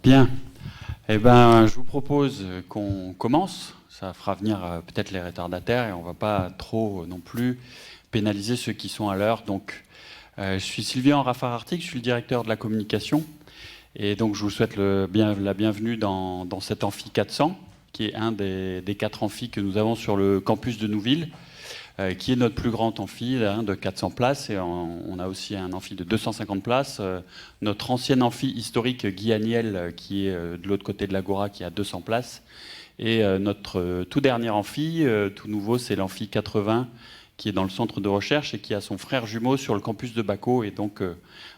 Bien. Eh ben, je vous propose qu'on commence. Ça fera venir peut-être les retardataires et on ne va pas trop non plus pénaliser ceux qui sont à l'heure. Donc, je suis Sylvain Raffarartic, je suis le directeur de la communication. Et donc, je vous souhaite la bienvenue dans cet amphi 400, qui est un des 4 amphis que nous avons sur le campus de Nouville, qui est notre plus grand amphi de 400 places. Et on a aussi un amphi de 250 places. Notre ancien amphi historique, Guy Aniel, qui est de l'autre côté de l'Agora, qui a 200 places. Et notre tout dernier amphi, tout nouveau, c'est l'amphi 80, qui est dans le centre de recherche et qui a son frère jumeau sur le campus de Baco. Et donc,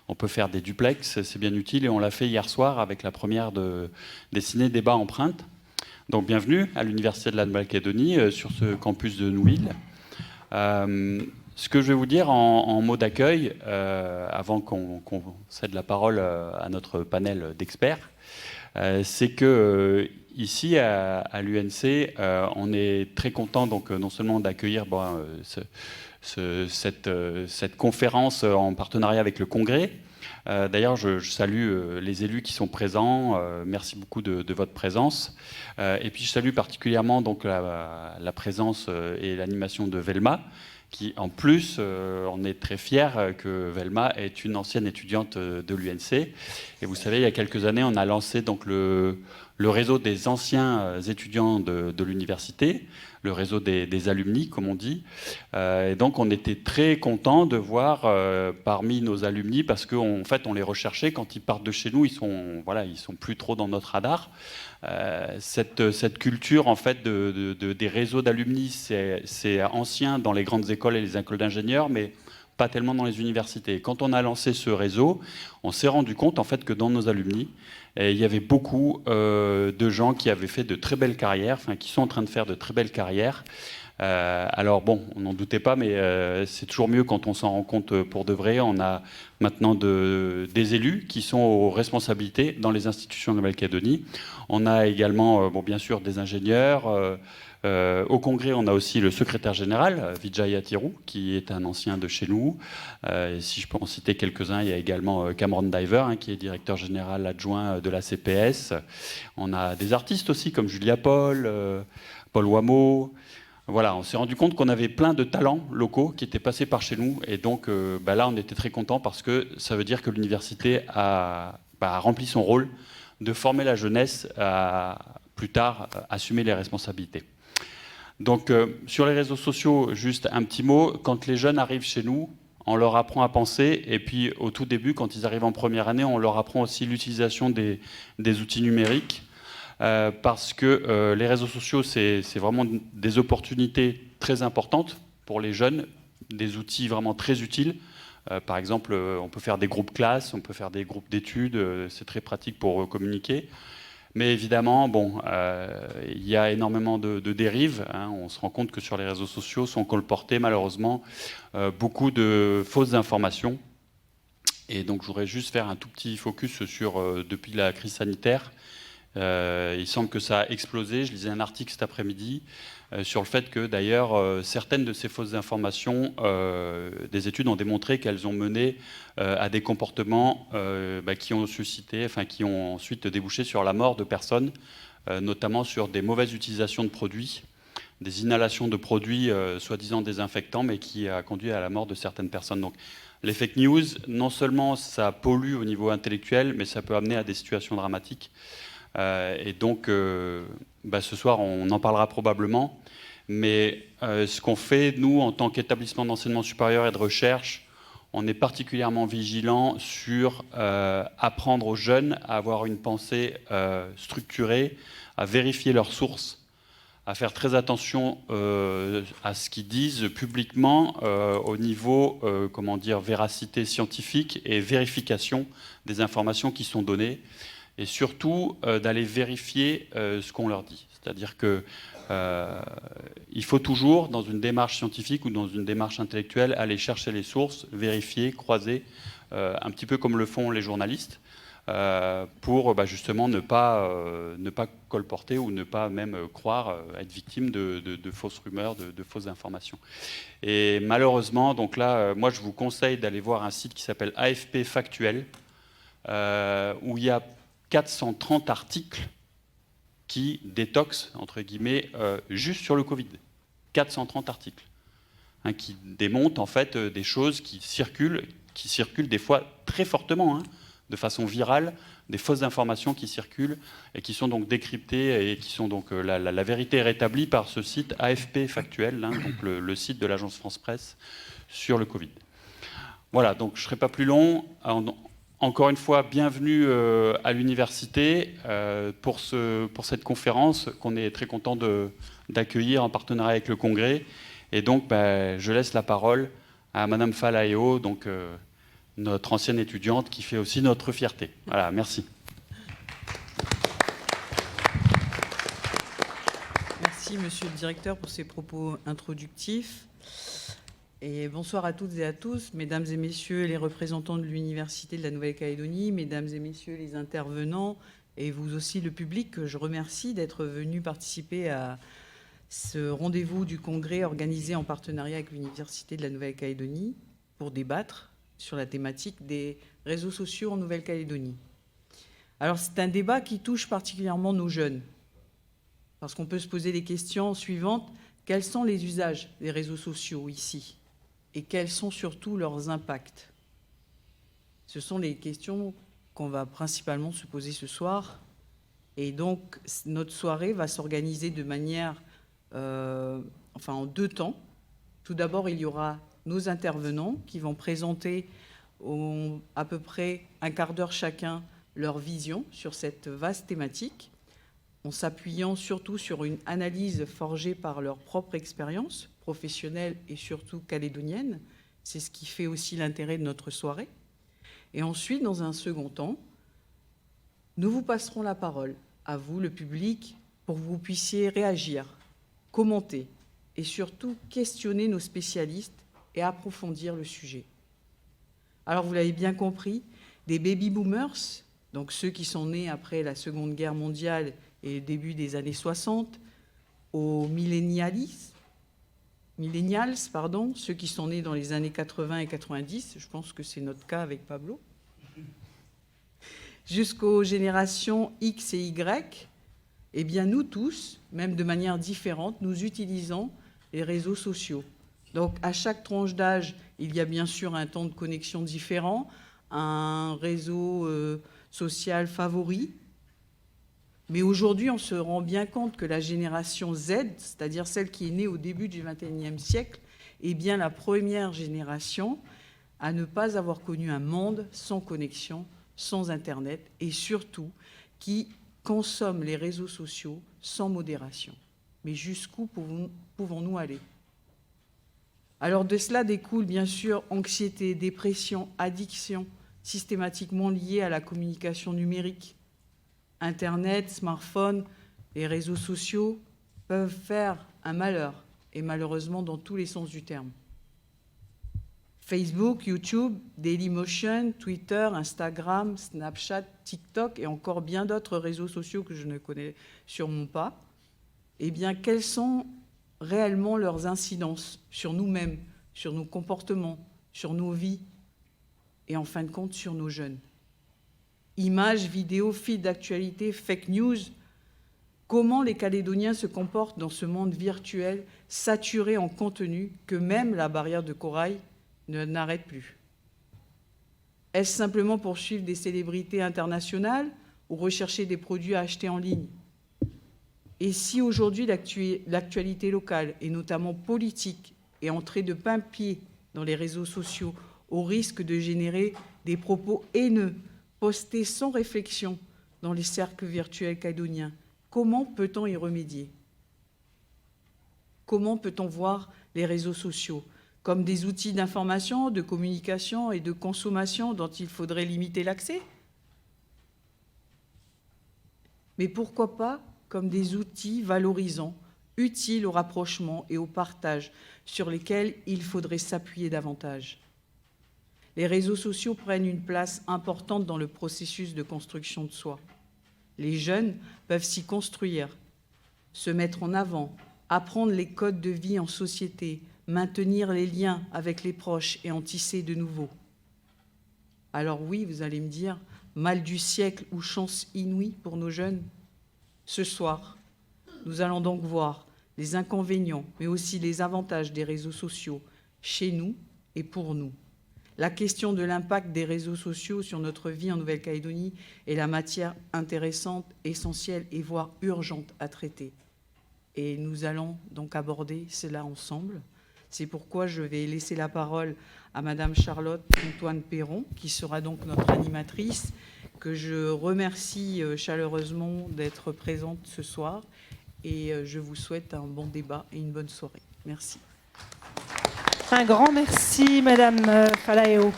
on peut faire des duplex, c'est bien utile. Et on l'a fait hier soir avec la première des ciné-débats empreintes. Donc, bienvenue à l'Université de la Nouvelle-Calédonie sur ce campus de Nouville. Ce que je vais vous dire en mots d'accueil, avant qu'on cède la parole à notre panel d'experts, c'est que ici à l'UNC, on est très content donc non seulement d'accueillir cette conférence en partenariat avec le Congrès. D'ailleurs, je salue les élus qui sont présents. Merci beaucoup de votre présence. Et puis, je salue particulièrement donc, la présence et l'animation de Velma, qui, en plus, on est très fiers que Velma est une ancienne étudiante de l'UNC. Et vous savez, il y a quelques années, on a lancé donc, le réseau des anciens étudiants de l'université, le réseau des alumni, comme on dit. Et donc, on était très contents de voir parmi nos alumni, parce qu'en fait, on les recherchait. Quand ils partent de chez nous, ils sont plus trop dans notre radar. Cette culture, en fait, des réseaux d'alumni, c'est ancien dans les grandes écoles et les écoles d'ingénieurs, mais pas tellement dans les universités. Quand on a lancé ce réseau, on s'est rendu compte, en fait, que dans nos alumni, il y avait beaucoup de gens qui avaient fait de très belles carrières, enfin qui sont en train de faire de très belles carrières. Alors bon, on n'en doutait pas, mais c'est toujours mieux quand on s'en rend compte pour de vrai. On a maintenant des élus qui sont aux responsabilités dans les institutions de Nouvelle-Calédonie. On a également, bien sûr, des ingénieurs. Au Congrès, on a aussi le secrétaire général, Vijay Atirou, qui est un ancien de chez nous. Et si je peux en citer quelques-uns, il y a également Cameron Diver, qui est directeur général adjoint de la CPS. On a des artistes aussi, comme Julia Paul, Paul Wameau. Voilà, on s'est rendu compte qu'on avait plein de talents locaux qui étaient passés par chez nous. Et donc là, on était très contents parce que ça veut dire que l'université a rempli son rôle de former la jeunesse à plus tard assumer les responsabilités. Donc, sur les réseaux sociaux, juste un petit mot. Quand les jeunes arrivent chez nous, on leur apprend à penser. Et puis, au tout début, quand ils arrivent en première année, on leur apprend aussi l'utilisation des outils numériques. Parce que les réseaux sociaux, c'est vraiment des opportunités très importantes pour les jeunes, des outils vraiment très utiles. Par exemple, on peut faire des groupes classes, on peut faire des groupes d'études. C'est très pratique pour communiquer. Mais évidemment, il y a énormément de dérives. On se rend compte que sur les réseaux sociaux sont colportées malheureusement beaucoup de fausses informations. Et donc, je voudrais juste faire un tout petit focus sur, depuis la crise sanitaire, il semble que ça a explosé. Je lisais un article cet après-midi sur le fait que, d'ailleurs, certaines de ces fausses informations, des études ont démontré qu'elles ont mené à des comportements qui ont suscité, qui ont ensuite débouché sur la mort de personnes, notamment sur des mauvaises utilisations de produits, des inhalations de produits soi-disant désinfectants, mais qui a conduit à la mort de certaines personnes. Donc, les fake news, non seulement ça pollue au niveau intellectuel, mais ça peut amener à des situations dramatiques. Et donc, ce soir, on en parlera probablement. Mais ce qu'on fait, nous, en tant qu'établissement d'enseignement supérieur et de recherche, on est particulièrement vigilant sur apprendre aux jeunes à avoir une pensée structurée, à vérifier leurs sources, à faire très attention à ce qu'ils disent publiquement au niveau, véracité scientifique et vérification des informations qui sont données. Et surtout d'aller vérifier ce qu'on leur dit. C'est-à-dire qu'il faut toujours, dans une démarche scientifique ou dans une démarche intellectuelle, aller chercher les sources, vérifier, croiser, un petit peu comme le font les journalistes, pour justement ne pas colporter ou ne pas même croire être victime de fausses rumeurs, de fausses informations. Et malheureusement, donc là, moi je vous conseille d'aller voir un site qui s'appelle AFP Factuel, où il y a 430 articles qui détoxent, entre guillemets, juste sur le Covid. 430 articles. Hein, qui démontent en fait des choses qui circulent des fois très fortement, hein, de façon virale, des fausses informations qui circulent et qui sont donc décryptées et qui sont donc la vérité est rétablie par ce site AFP Factuel, hein, donc le site de l'agence France Presse sur le Covid. Voilà, donc je ne serai pas plus long. Encore une fois, bienvenue à l'université pour cette conférence qu'on est très content d'accueillir en partenariat avec le Congrès. Et donc, je laisse la parole à Madame Falaeo, donc notre ancienne étudiante qui fait aussi notre fierté. Voilà, merci. Merci, Monsieur le Directeur, pour ces propos introductifs. Et bonsoir à toutes et à tous, Mesdames et Messieurs les représentants de l'Université de la Nouvelle-Calédonie, Mesdames et Messieurs les intervenants, et vous aussi le public, que je remercie d'être venus participer à ce rendez-vous du Congrès organisé en partenariat avec l'Université de la Nouvelle-Calédonie pour débattre sur la thématique des réseaux sociaux en Nouvelle-Calédonie. Alors c'est un débat qui touche particulièrement nos jeunes, parce qu'on peut se poser les questions suivantes. Quels sont les usages des réseaux sociaux ici? Et quels sont surtout leurs impacts? Ce sont les questions qu'on va principalement se poser ce soir. Et donc notre soirée va s'organiser de manière en 2 temps. Tout d'abord, il y aura nos intervenants qui vont présenter à peu près un quart d'heure chacun leur vision sur cette vaste thématique, en s'appuyant surtout sur une analyse forgée par leur propre expérience professionnelle et surtout calédonienne. C'est ce qui fait aussi l'intérêt de notre soirée. Et ensuite, dans un second temps, nous vous passerons la parole, à vous, le public, pour que vous puissiez réagir, commenter et surtout questionner nos spécialistes et approfondir le sujet. Alors, vous l'avez bien compris, des baby-boomers, donc ceux qui sont nés après la Seconde Guerre mondiale et le début des années 60, aux millennials, ceux qui sont nés dans les années 80 et 90, je pense que c'est notre cas avec Pablo, jusqu'aux générations X et Y, eh bien, nous tous, même de manière différente, nous utilisons les réseaux sociaux. Donc, à chaque tranche d'âge, il y a bien sûr un temps de connexion différent, un réseau social favori. Mais aujourd'hui, on se rend bien compte que la génération Z, c'est-à-dire celle qui est née au début du XXIe siècle, est bien la première génération à ne pas avoir connu un monde sans connexion, sans Internet, et surtout qui consomme les réseaux sociaux sans modération. Mais jusqu'où pouvons-nous aller? Alors de cela découle bien sûr anxiété, dépression, addiction, systématiquement liées à la communication numérique. Internet, smartphone, les réseaux sociaux peuvent faire un malheur, et malheureusement dans tous les sens du terme. Facebook, YouTube, Dailymotion, Twitter, Instagram, Snapchat, TikTok et encore bien d'autres réseaux sociaux que je ne connais sûrement pas, eh bien, quelles sont réellement leurs incidences sur nous-mêmes, sur nos comportements, sur nos vies et en fin de compte sur nos jeunes? Images, vidéos, fils d'actualité, fake news, comment les Calédoniens se comportent dans ce monde virtuel saturé en contenu que même la barrière de corail n'arrête plus? Est-ce simplement pour suivre des célébrités internationales ou rechercher des produits à acheter en ligne? Et si aujourd'hui l'actualité locale, et notamment politique, est entrée de plain-pied dans les réseaux sociaux au risque de générer des propos haineux, postés sans réflexion dans les cercles virtuels calédoniens, comment peut-on y remédier? Comment peut-on voir les réseaux sociaux comme des outils d'information, de communication et de consommation dont il faudrait limiter l'accès? Mais pourquoi pas comme des outils valorisants, utiles au rapprochement et au partage, sur lesquels il faudrait s'appuyer davantage? Les réseaux sociaux prennent une place importante dans le processus de construction de soi. Les jeunes peuvent s'y construire, se mettre en avant, apprendre les codes de vie en société, maintenir les liens avec les proches et en tisser de nouveaux. Alors oui, vous allez me dire, mal du siècle ou chance inouïe pour nos jeunes? Ce soir, nous allons donc voir les inconvénients, mais aussi les avantages des réseaux sociaux chez nous et pour nous. La question de l'impact des réseaux sociaux sur notre vie en Nouvelle-Calédonie est la matière intéressante, essentielle et voire urgente à traiter. Et nous allons donc aborder cela ensemble. C'est pourquoi je vais laisser la parole à Madame Charlotte Antoine Perron, qui sera donc notre animatrice, que je remercie chaleureusement d'être présente ce soir. Et je vous souhaite un bon débat et une bonne soirée. Merci. Un grand merci, Madame Falaeo.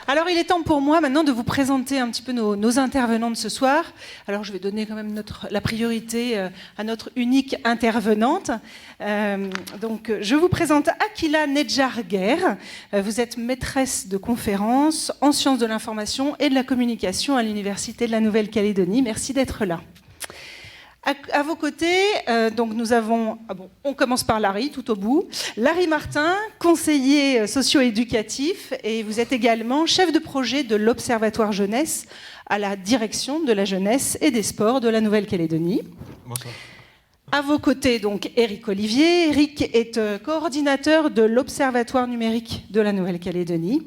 Alors, il est temps pour moi maintenant de vous présenter un petit peu nos intervenants de ce soir. Alors, je vais donner quand même la priorité à notre unique intervenante. Donc, je vous présente Akila Nedjarguer. Vous êtes maîtresse de conférences en sciences de l'information et de la communication à l'Université de la Nouvelle-Calédonie. Merci d'être là. À vos côtés, donc nous avons, on commence par Larry, tout au bout. Larry Martin, conseiller socio-éducatif, et vous êtes également chef de projet de l'Observatoire Jeunesse à la direction de la jeunesse et des sports de la Nouvelle-Calédonie. Bonsoir. À vos côtés, donc, Éric Olivier. Éric est coordinateur de l'Observatoire numérique de la Nouvelle-Calédonie.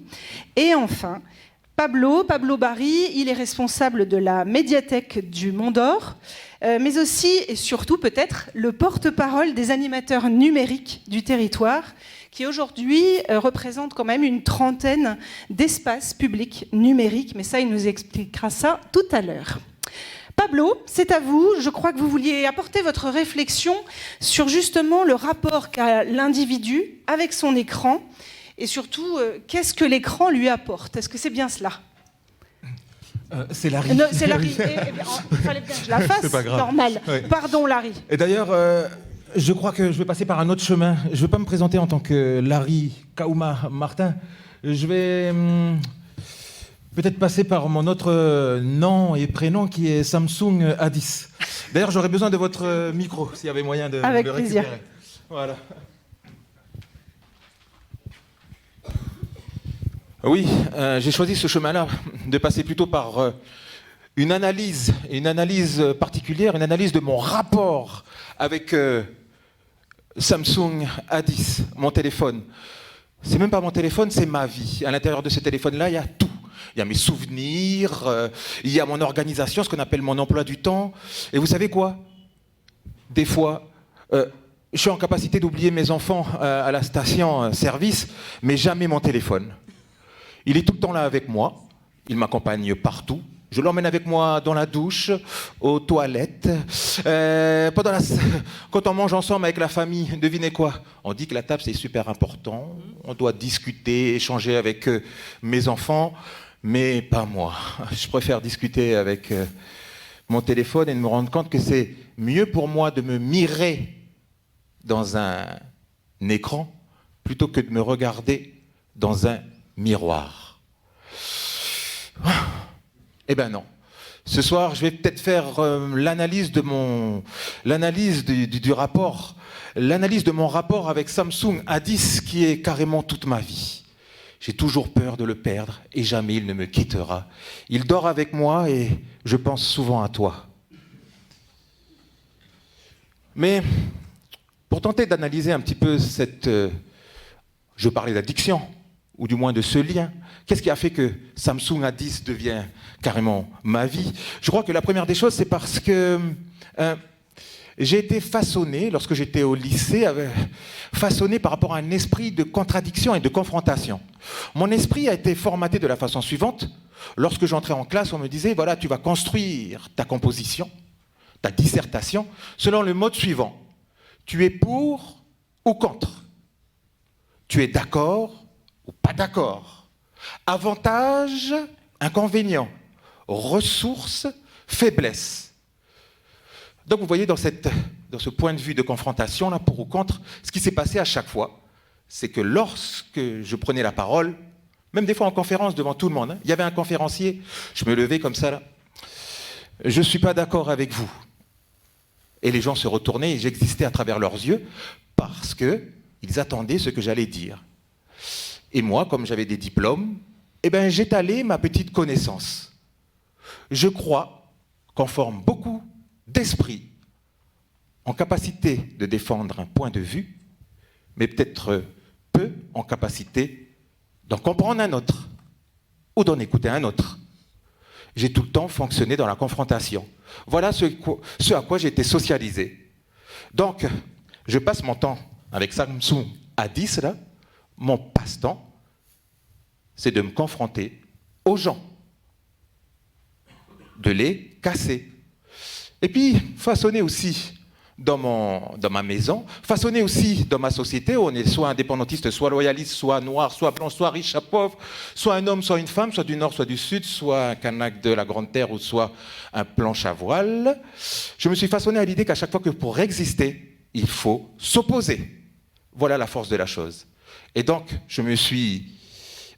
Et enfin, Pablo Barry, il est responsable de la médiathèque du Mont d'Or, mais aussi et surtout peut-être le porte-parole des animateurs numériques du territoire, qui aujourd'hui représente quand même une trentaine d'espaces publics numériques, mais ça, il nous expliquera ça tout à l'heure. Pablo, c'est à vous. Je crois que vous vouliez apporter votre réflexion sur justement le rapport qu'a l'individu avec son écran, et surtout, qu'est-ce que l'écran lui apporte? Est-ce que c'est bien cela? C'est Larry. C'est Larry. Il fallait bien que je la fasse. C'est pas grave. Normal. Ouais. Pardon, Larry. Et d'ailleurs, je crois que je vais passer par un autre chemin. Je ne vais pas me présenter en tant que Larry Kaouma Martin. Je vais peut-être passer par mon autre nom et prénom qui est Samsung A10. D'ailleurs, j'aurais besoin de votre micro, s'il y avait moyen de Avec le plaisir. récupérer. Voilà. Oui, j'ai choisi ce chemin-là, de passer plutôt par une analyse particulière, une analyse de mon rapport avec Samsung A10, mon téléphone. C'est même pas mon téléphone, c'est ma vie. À l'intérieur de ce téléphone-là, il y a tout. Il y a mes souvenirs, il y a mon organisation, ce qu'on appelle mon emploi du temps. Et vous savez quoi? Des fois, je suis en capacité d'oublier mes enfants à la station-service, mais jamais mon téléphone. Il est tout le temps là avec moi, il m'accompagne partout. Je l'emmène avec moi dans la douche, aux toilettes. Quand on mange ensemble avec la famille, devinez quoi? On dit que la table c'est super important, on doit discuter, échanger avec mes enfants, mais pas moi. Je préfère discuter avec mon téléphone et de me rendre compte que c'est mieux pour moi de me mirer dans un écran plutôt que de me regarder dans un miroir. Eh ben non. Ce soir, je vais peut-être faire l'analyse du rapport, l'analyse de mon rapport avec Samsung A10 qui est carrément toute ma vie. J'ai toujours peur de le perdre et jamais il ne me quittera. Il dort avec moi et je pense souvent à toi. Mais pour tenter d'analyser un petit peu je parlais d'addiction, ou du moins de ce lien. Qu'est-ce qui a fait que Samsung A10 devient carrément ma vie? Je crois que la première des choses, c'est parce que j'ai été façonné, lorsque j'étais au lycée, façonné par rapport à un esprit de contradiction et de confrontation. Mon esprit a été formaté de la façon suivante. Lorsque j'entrais en classe, on me disait, voilà, tu vas construire ta composition, ta dissertation, selon le mode suivant. Tu es pour ou contre? Tu es d'accord ou pas d'accord? Avantages, inconvénients, ressources, faiblesses. Donc vous voyez dans ce point de vue de confrontation, là, pour ou contre, ce qui s'est passé à chaque fois, c'est que lorsque je prenais la parole, même des fois en conférence devant tout le monde, il y avait un conférencier, je me levais comme ça là, je ne suis pas d'accord avec vous. Et les gens se retournaient et j'existais à travers leurs yeux parce qu'ils attendaient ce que j'allais dire. Et moi, comme j'avais des diplômes, j'étalais ma petite connaissance. je crois qu'on forme beaucoup d'esprits en capacité de défendre un point de vue, mais peut-être peu en capacité d'en comprendre un autre ou d'en écouter un autre. J'ai tout le temps fonctionné dans la confrontation. Voilà ce à quoi j'ai été socialisé. Donc, je passe mon temps avec Samsung A10, là. Mon passe-temps, c'est de me confronter aux gens, de les casser. Et puis, façonner aussi dans ma maison, façonner aussi dans ma société, où on est soit indépendantiste, soit loyaliste, soit noir, soit blanc, soit riche, soit pauvre, soit un homme, soit une femme, soit du nord, soit du sud, soit un Kanak de la Grande Terre, ou soit un planche à voile. Je me suis façonné à l'idée qu'à chaque fois que pour exister, il faut s'opposer. Voilà la force de la chose. Et donc, je me suis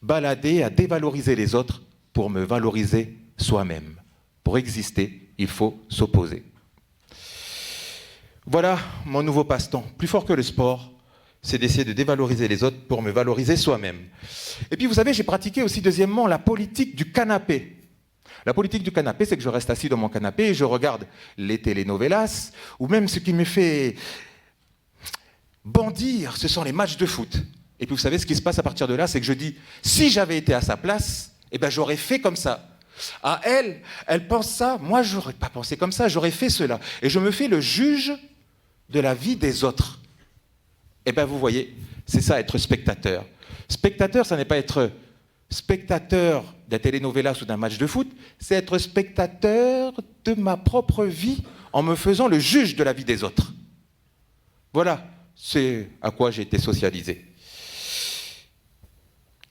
baladé à dévaloriser les autres pour me valoriser soi-même. Pour exister, il faut s'opposer. Voilà mon nouveau passe-temps. Plus fort que le sport, c'est d'essayer de dévaloriser les autres pour me valoriser soi-même. Et puis, vous savez, j'ai pratiqué aussi, deuxièmement, la politique du canapé. La politique du canapé, c'est que je reste assis dans mon canapé et je regarde les telenovelas, ou même ce qui me fait bondir, ce sont les matchs de foot. Et puis vous savez, ce qui se passe à partir de là, c'est que je dis, si j'avais été à sa place, eh ben, j'aurais fait comme ça. Ah, elle pense ça, moi j'aurais pas pensé comme ça, j'aurais fait cela. Et je me fais le juge de la vie des autres. Eh bien vous voyez, c'est ça être spectateur. Spectateur, ça n'est pas être spectateur d'un telenovela ou d'un match de foot, c'est être spectateur de ma propre vie en me faisant le juge de la vie des autres. Voilà, c'est à quoi j'ai été socialisé.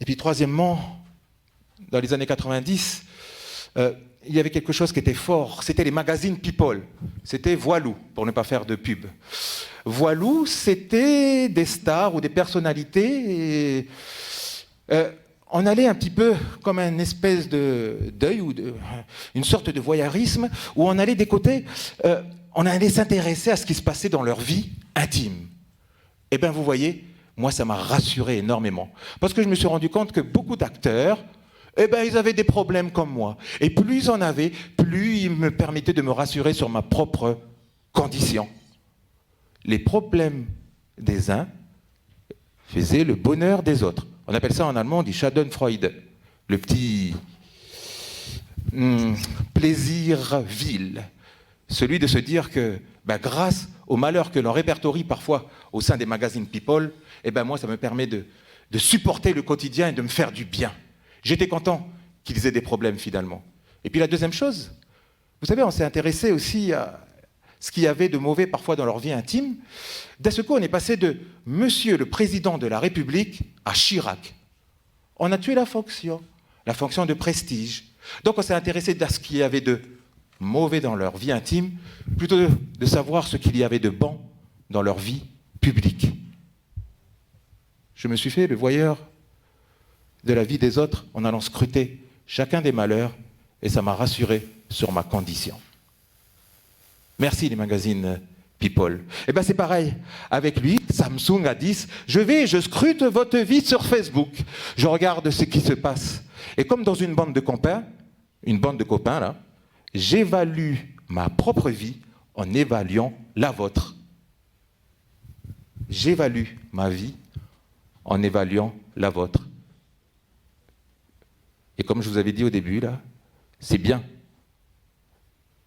Et puis troisièmement, dans les années 90, il y avait quelque chose qui était fort, c'était les magazines People, c'était Voilou, pour ne pas faire de pub. Voilou, c'était des stars ou des personnalités, et, on allait un petit peu comme une espèce de deuil ou une sorte de voyeurisme, où on allait des côtés, on allait s'intéresser à ce qui se passait dans leur vie intime. Eh bien vous voyez, moi ça m'a rassuré énormément, parce que je me suis rendu compte que beaucoup d'acteurs, eh ben, ils avaient des problèmes comme moi. Et plus ils en avaient, plus ils me permettaient de me rassurer sur ma propre condition. Les problèmes des uns faisaient le bonheur des autres. On appelle ça en allemand, on dit Schadenfreude, le petit plaisir vil. Celui de se dire que grâce au malheur que l'on répertorie parfois au sein des magazines People, eh ben, moi ça me permet de supporter le quotidien et de me faire du bien. J'étais content qu'ils aient des problèmes finalement. Et puis la deuxième chose, vous savez, on s'est intéressé aussi à ce qu'il y avait de mauvais parfois dans leur vie intime. D'un seul coup, on est passé de Monsieur le Président de la République à Chirac. On a tué la fonction de prestige. Donc on s'est intéressé à ce qu'il y avait de mauvais dans leur vie intime, plutôt de savoir ce qu'il y avait de bon dans leur vie publique. Je me suis fait le voyeur de la vie des autres en allant scruter chacun des malheurs, et ça m'a rassuré sur ma condition. Merci les magazines People. Eh bien c'est pareil avec lui, Samsung A10, je scrute votre vie sur Facebook, je regarde ce qui se passe, et comme dans une bande de copains là, j'évalue ma propre vie en évaluant la vôtre. J'évalue ma vie en évaluant la vôtre. Et comme je vous avais dit au début, là, c'est bien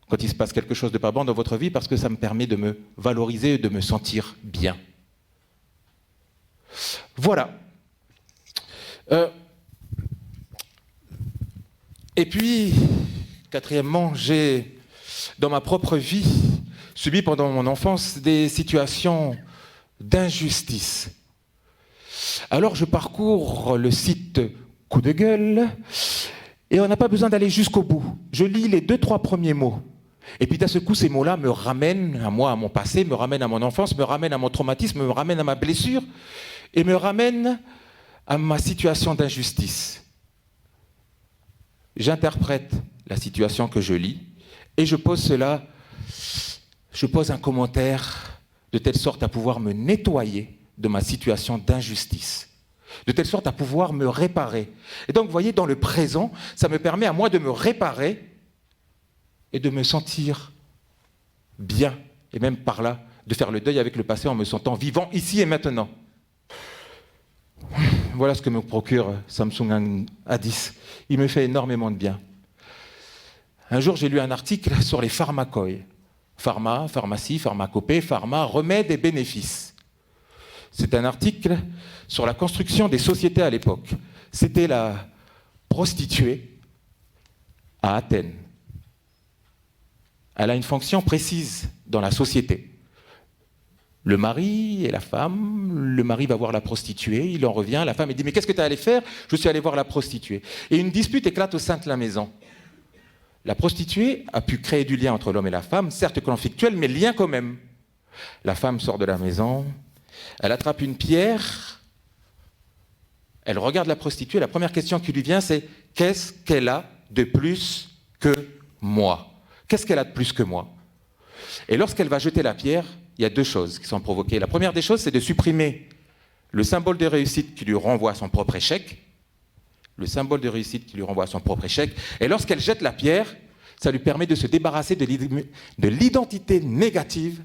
quand il se passe quelque chose de pas bon dans votre vie, parce que ça me permet de me valoriser et de me sentir bien. Voilà. Et puis, quatrièmement, j'ai, dans ma propre vie, subi pendant mon enfance des situations d'injustice. Alors je parcours le site Coup de gueule, et on n'a pas besoin d'aller jusqu'au bout. Je lis les 2-3 premiers mots. Et puis d'un seul coup, ces mots-là me ramènent à moi, à mon passé, me ramènent à mon enfance, me ramènent à mon traumatisme, me ramènent à ma blessure, et me ramènent à ma situation d'injustice. J'interprète la situation que je lis, et je pose un commentaire de telle sorte à pouvoir me nettoyer de ma situation d'injustice, de telle sorte à pouvoir me réparer. Et donc, vous voyez, dans le présent, ça me permet à moi de me réparer et de me sentir bien, et même par là, de faire le deuil avec le passé en me sentant vivant ici et maintenant. Voilà ce que me procure Samsung A10. Il me fait énormément de bien. Un jour, j'ai lu un article sur les pharmacoïs. Pharma, pharmacie, pharmacopée, pharma, remèdes et bénéfices. C'est un article sur la construction des sociétés à l'époque. C'était la prostituée à Athènes. Elle a une fonction précise dans la société. Le mari et la femme, le mari va voir la prostituée, il en revient, la femme elle dit « Mais qu'est-ce que tu es allé faire ?»« Je suis allé voir la prostituée. » Et une dispute éclate au sein de la maison. La prostituée a pu créer du lien entre l'homme et la femme, certes conflictuel, mais lien quand même. La femme sort de la maison, elle attrape une pierre, elle regarde la prostituée, la première question qui lui vient c'est « Qu'est-ce qu'elle a de plus que moi ?» Qu'est-ce qu'elle a de plus que moi? Et lorsqu'elle va jeter la pierre, il y a deux choses qui sont provoquées. La première des choses, c'est de supprimer le symbole de réussite qui lui renvoie à son propre échec. Le symbole de réussite qui lui renvoie à son propre échec. Et lorsqu'elle jette la pierre, ça lui permet de se débarrasser de l'identité négative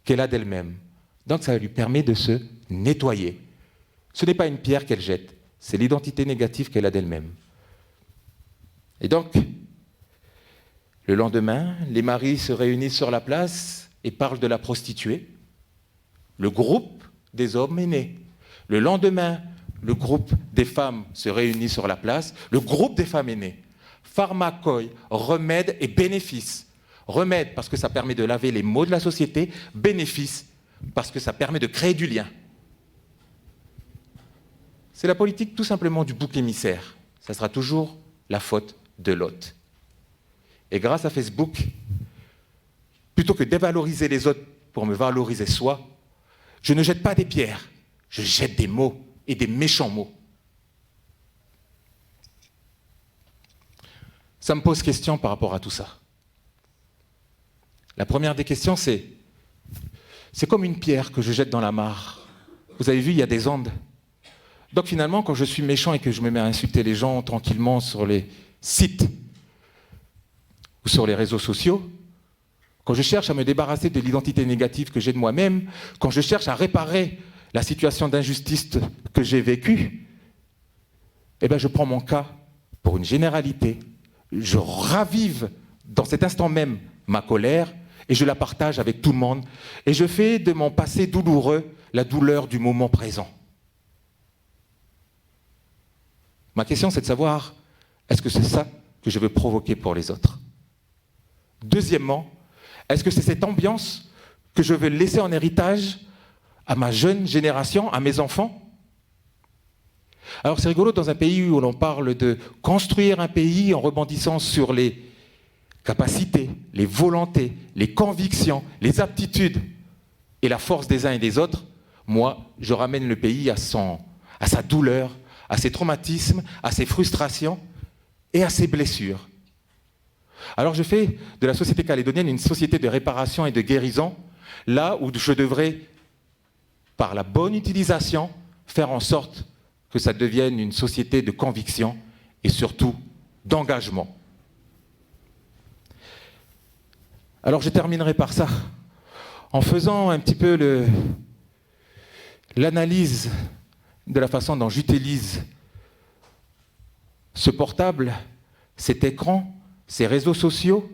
qu'elle a d'elle-même. Donc ça lui permet de se nettoyer. Ce n'est pas une pierre qu'elle jette, c'est l'identité négative qu'elle a d'elle-même. Et donc, le lendemain, les maris se réunissent sur la place et parlent de la prostituée. Le groupe des hommes est né. Le lendemain, le groupe des femmes se réunit sur la place. Le groupe des femmes est né. Pharmacoi, remède et bénéfice. Remède parce que ça permet de laver les maux de la société. Bénéfice parce que ça permet de créer du lien. C'est la politique tout simplement du bouc émissaire. Ça sera toujours la faute de l'autre. Et grâce à Facebook, plutôt que dévaloriser les autres pour me valoriser soi, je ne jette pas des pierres, je jette des mots et des méchants mots. Ça me pose question par rapport à tout ça. La première des questions, c'est comme une pierre que je jette dans la mare. Vous avez vu, il y a des ondes. Donc finalement, quand je suis méchant et que je me mets à insulter les gens tranquillement sur les sites ou sur les réseaux sociaux, quand je cherche à me débarrasser de l'identité négative que j'ai de moi-même, quand je cherche à réparer la situation d'injustice que j'ai vécue, eh bien je prends mon cas pour une généralité, je ravive dans cet instant même ma colère et je la partage avec tout le monde et je fais de mon passé douloureux la douleur du moment présent. Ma question c'est de savoir, est-ce que c'est ça que je veux provoquer pour les autres? Deuxièmement, est-ce que c'est cette ambiance que je veux laisser en héritage à ma jeune génération, à mes enfants? Alors c'est rigolo dans un pays où l'on parle de construire un pays en rebondissant sur les capacités, les volontés, les convictions, les aptitudes et la force des uns et des autres. Moi, je ramène le pays à sa douleur, à ses traumatismes, à ses frustrations et à ses blessures. Alors je fais de la société calédonienne une société de réparation et de guérison, là où je devrais, par la bonne utilisation, faire en sorte que ça devienne une société de conviction et surtout d'engagement. Alors je terminerai par ça, en faisant un petit peu l'analyse de la façon dont j'utilise ce portable, cet écran, ces réseaux sociaux,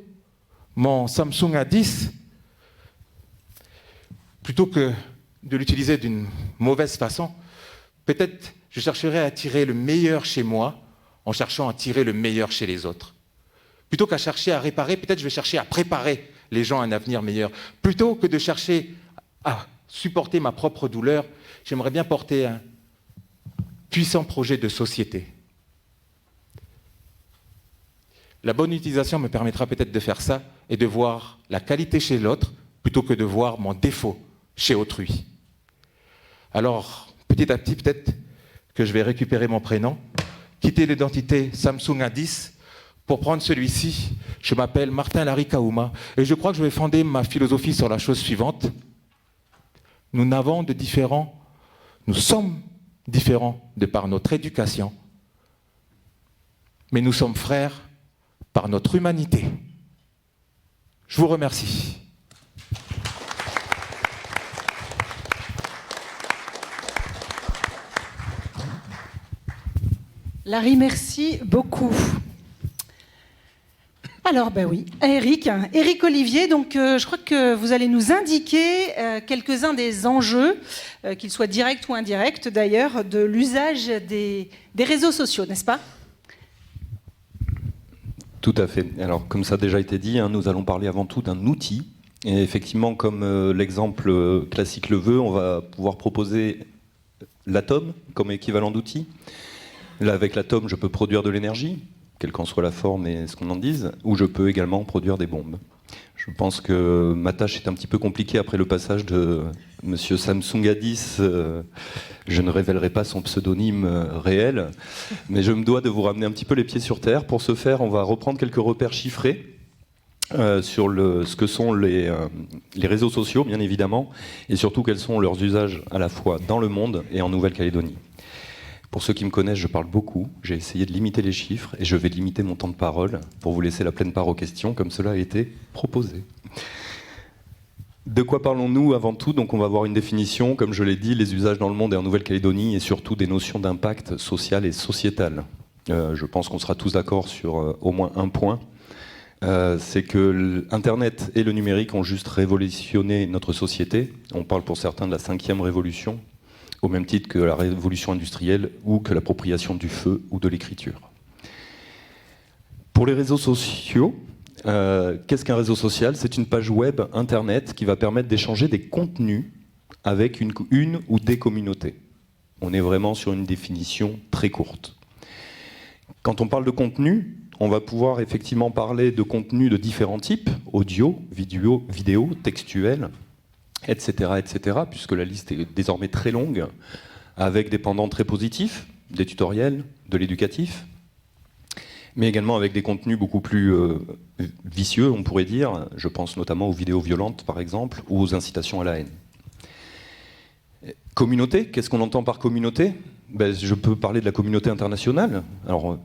mon Samsung A10, plutôt que de l'utiliser d'une mauvaise façon, peut-être je chercherai à tirer le meilleur chez moi en cherchant à tirer le meilleur chez les autres. Plutôt qu'à chercher à réparer, peut-être je vais chercher à préparer les gens à un avenir meilleur. Plutôt que de chercher à supporter ma propre douleur, j'aimerais bien porter un puissant projet de société. La bonne utilisation me permettra peut-être de faire ça et de voir la qualité chez l'autre plutôt que de voir mon défaut chez autrui. Alors, petit à petit, peut-être que je vais récupérer mon prénom, quitter l'identité Samsung A10 pour prendre celui-ci. Je m'appelle Martin Larry Kaouma et je crois que je vais fonder ma philosophie sur la chose suivante. Nous sommes différents de par notre éducation, mais nous sommes frères par notre humanité. Je vous remercie. Larry, merci beaucoup. Alors, ben oui, Eric Olivier, donc je crois que vous allez nous indiquer quelques-uns des enjeux, qu'ils soient directs ou indirects d'ailleurs, de l'usage des réseaux sociaux, n'est-ce pas ? Tout à fait. Alors, comme ça a déjà été dit, nous allons parler avant tout d'un outil. Et effectivement, comme l'exemple classique le veut, on va pouvoir proposer l'atome comme équivalent d'outil. Là, avec l'atome, je peux produire de l'énergie, quelle qu'en soit la forme et ce qu'on en dise, ou je peux également produire des bombes. Je pense que ma tâche est un petit peu compliquée après le passage de Monsieur Samsung Addis. Je ne révélerai pas son pseudonyme réel, mais je me dois de vous ramener un petit peu les pieds sur terre. Pour ce faire, on va reprendre quelques repères chiffrés sur ce que sont les réseaux sociaux, bien évidemment, et surtout quels sont leurs usages à la fois dans le monde et en Nouvelle-Calédonie. Pour ceux qui me connaissent, je parle beaucoup, j'ai essayé de limiter les chiffres et je vais limiter mon temps de parole pour vous laisser la pleine part aux questions, comme cela a été proposé. De quoi parlons-nous avant tout? Donc on va voir une définition, comme je l'ai dit, les usages dans le monde et en Nouvelle-Calédonie, et surtout des notions d'impact social et sociétal. Je pense qu'on sera tous d'accord sur au moins un point, c'est que Internet et le numérique ont juste révolutionné notre société. On parle pour certains de la 5e révolution, au même titre que la révolution industrielle ou que l'appropriation du feu ou de l'écriture. Pour les réseaux sociaux, qu'est-ce qu'un réseau social? C'est une page web Internet qui va permettre d'échanger des contenus avec une ou des communautés. On est vraiment sur une définition très courte. Quand on parle de contenu, on va pouvoir effectivement parler de contenus de différents types, audio, vidéo, textuel, etc., puisque la liste est désormais très longue, avec des pendants très positifs, des tutoriels, de l'éducatif, mais également avec des contenus beaucoup plus vicieux, on pourrait dire. Je pense notamment aux vidéos violentes, par exemple, ou aux incitations à la haine. Communauté, qu'est-ce qu'on entend par communauté? Je peux parler de la communauté internationale. Alors,